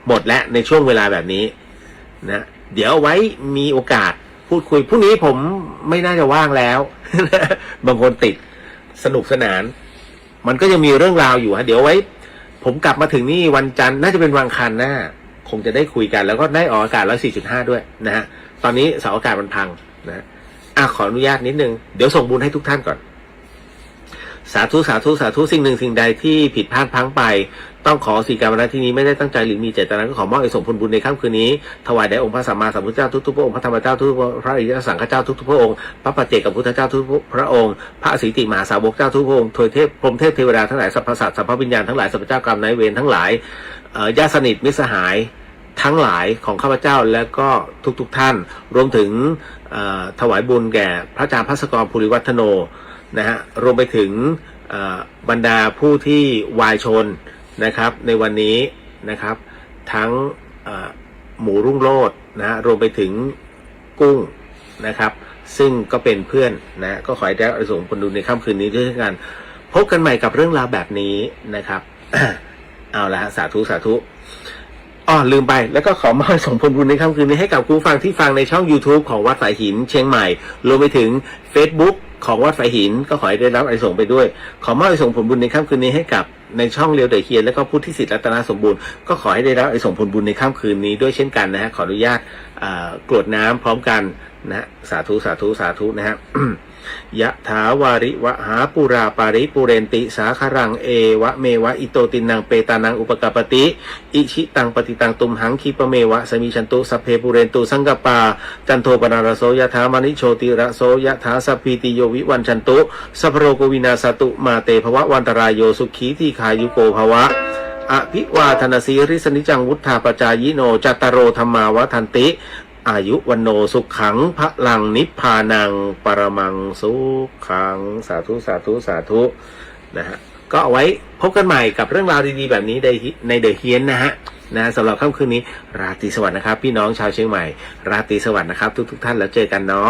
หมดแล้วในช่วงเวลาแบบนี้นะเดี๋ยวไว้มีโอกาสพูดคุยพรุ่งนี้ผมไม่น่าจะว่างแล้ว บางคนติดสนุกสนานมันก็ยังมีเรื่องราวอยู่ฮะเดี๋ยวไว้ผมกลับมาถึงนี่วันจันทร์น่าจะเป็นวันอังคารหน้าคงจะได้คุยกันแล้วก็ได้ออกอากาศ104.5ด้วยนะฮะตอนนี้เสาอากาศมันพังนะขออนุญาตนิดนึงเดี๋ยวส่งบุญให้ทุกท่านก่อนสาธุสาธุสาธุสิ่งหนึ่งสิ่งใดที่ผิดพลาดพลั้งไปต้องขอสีกรรมที่นี้ไม่ได้ตั้งใจหรือมีเจตนาก็ขอมอบให้สมผลบุญในค่ำคืนนี้ถวายแด่องค์พระสัมมาสัมพุทธเจ้าทุกๆพระองค์พระธรรมเจ้าทุกพระอริยสังฆเจ้าทุกๆพระองค์พระปัจเจกพุทธเจ้าทุกพระองค์พระอสิติมหาสาวกเจ้าทุกพระองค์ทวยเทพพรหมเทพเทวดาทั้งหลายสรรพสัตว์สรรพวิญญาณทั้งหลายสรรพเจ้ากรรมนายเวรทั้งหลายญาติสนิทมิตรสหายทั้งหลายของข้าพเจ้าและก็ทุกท่านรวมถึงถวายบุญแก่พระอาจารย์ภัสกรภูริวัฒโนนะฮะรวมไปถึงบรรดาผู้ที่วายชนนะครับในวันนี้นะครับทั้งหมูรุ่งโรจน์นะรวมไปถึงกุ้งนะครับซึ่งก็เป็นเพื่อนนะก็ขอให้ได้ส่งผลบุญในค่ำคืนนี้ด้วยกันพบกันใหม่กับเรื่องราวแบบนี้นะครับ เอาละสาธุสาธุลืมไปแล้วก็ขอมอบส่งผลบุญในค่ำคืนนี้ให้กับผู้ฟังที่ฟังในช่อง YouTube ของวัดสายหินเชียงใหม่รวมไปถึง Facebook ของวัดสายหินก็ขอให้ได้รับอานิสงส์ไปด้วยขอมอบส่งผลบุญในค่ำคืนนี้ให้กับในช่องเรียวเดอะเฮียนและก็ผู้ที่สิทธิ์รัตนสมบูรณ์ก็ขอให้ได้รับอานิสงส์ผลบุญในค่ำคืนนี้ด้วยเช่นกันนะฮะขออนุญาตกรวดน้ำพร้อมกันนะสาธุสาธุสาธุนะฮะ ยะถาวาริวหาปุราปาริปุเรนติสาคารังเอวะเมวะอิโตตินังเปตานังอุปกปติอิชิตังปฏิตังตุมหังคิปเมวะสมิชันตุสัพเพปุเรนตุสังกปาจันโทปนารโสยะถามณิโชติระโสยะถาสัพพิติโยวิวันชันตุสัพพโรโกวินาสตุมาเตภวะวันตรายโยสุขีทีขายุโกภวะอภิวาทนาสีริสนิจังวุฒาปจายโนจัตตโรธรรมาวทันติอายุวันโนสุขังพระลังนิพพานังปรมังสุขังสาธุสาธุสาธุนะฮะก็เอาไว้พบกันใหม่กับเรื่องราวดีๆแบบนี้ในเดอะเฮียนนะฮะสำหรับค่ำคืนนี้ราตรีสวัสดิ์นะครับพี่น้องชาวเชียงใหม่ราตรีสวัสดิ์นะครับทุกท่านแล้วเจอกันเนาะ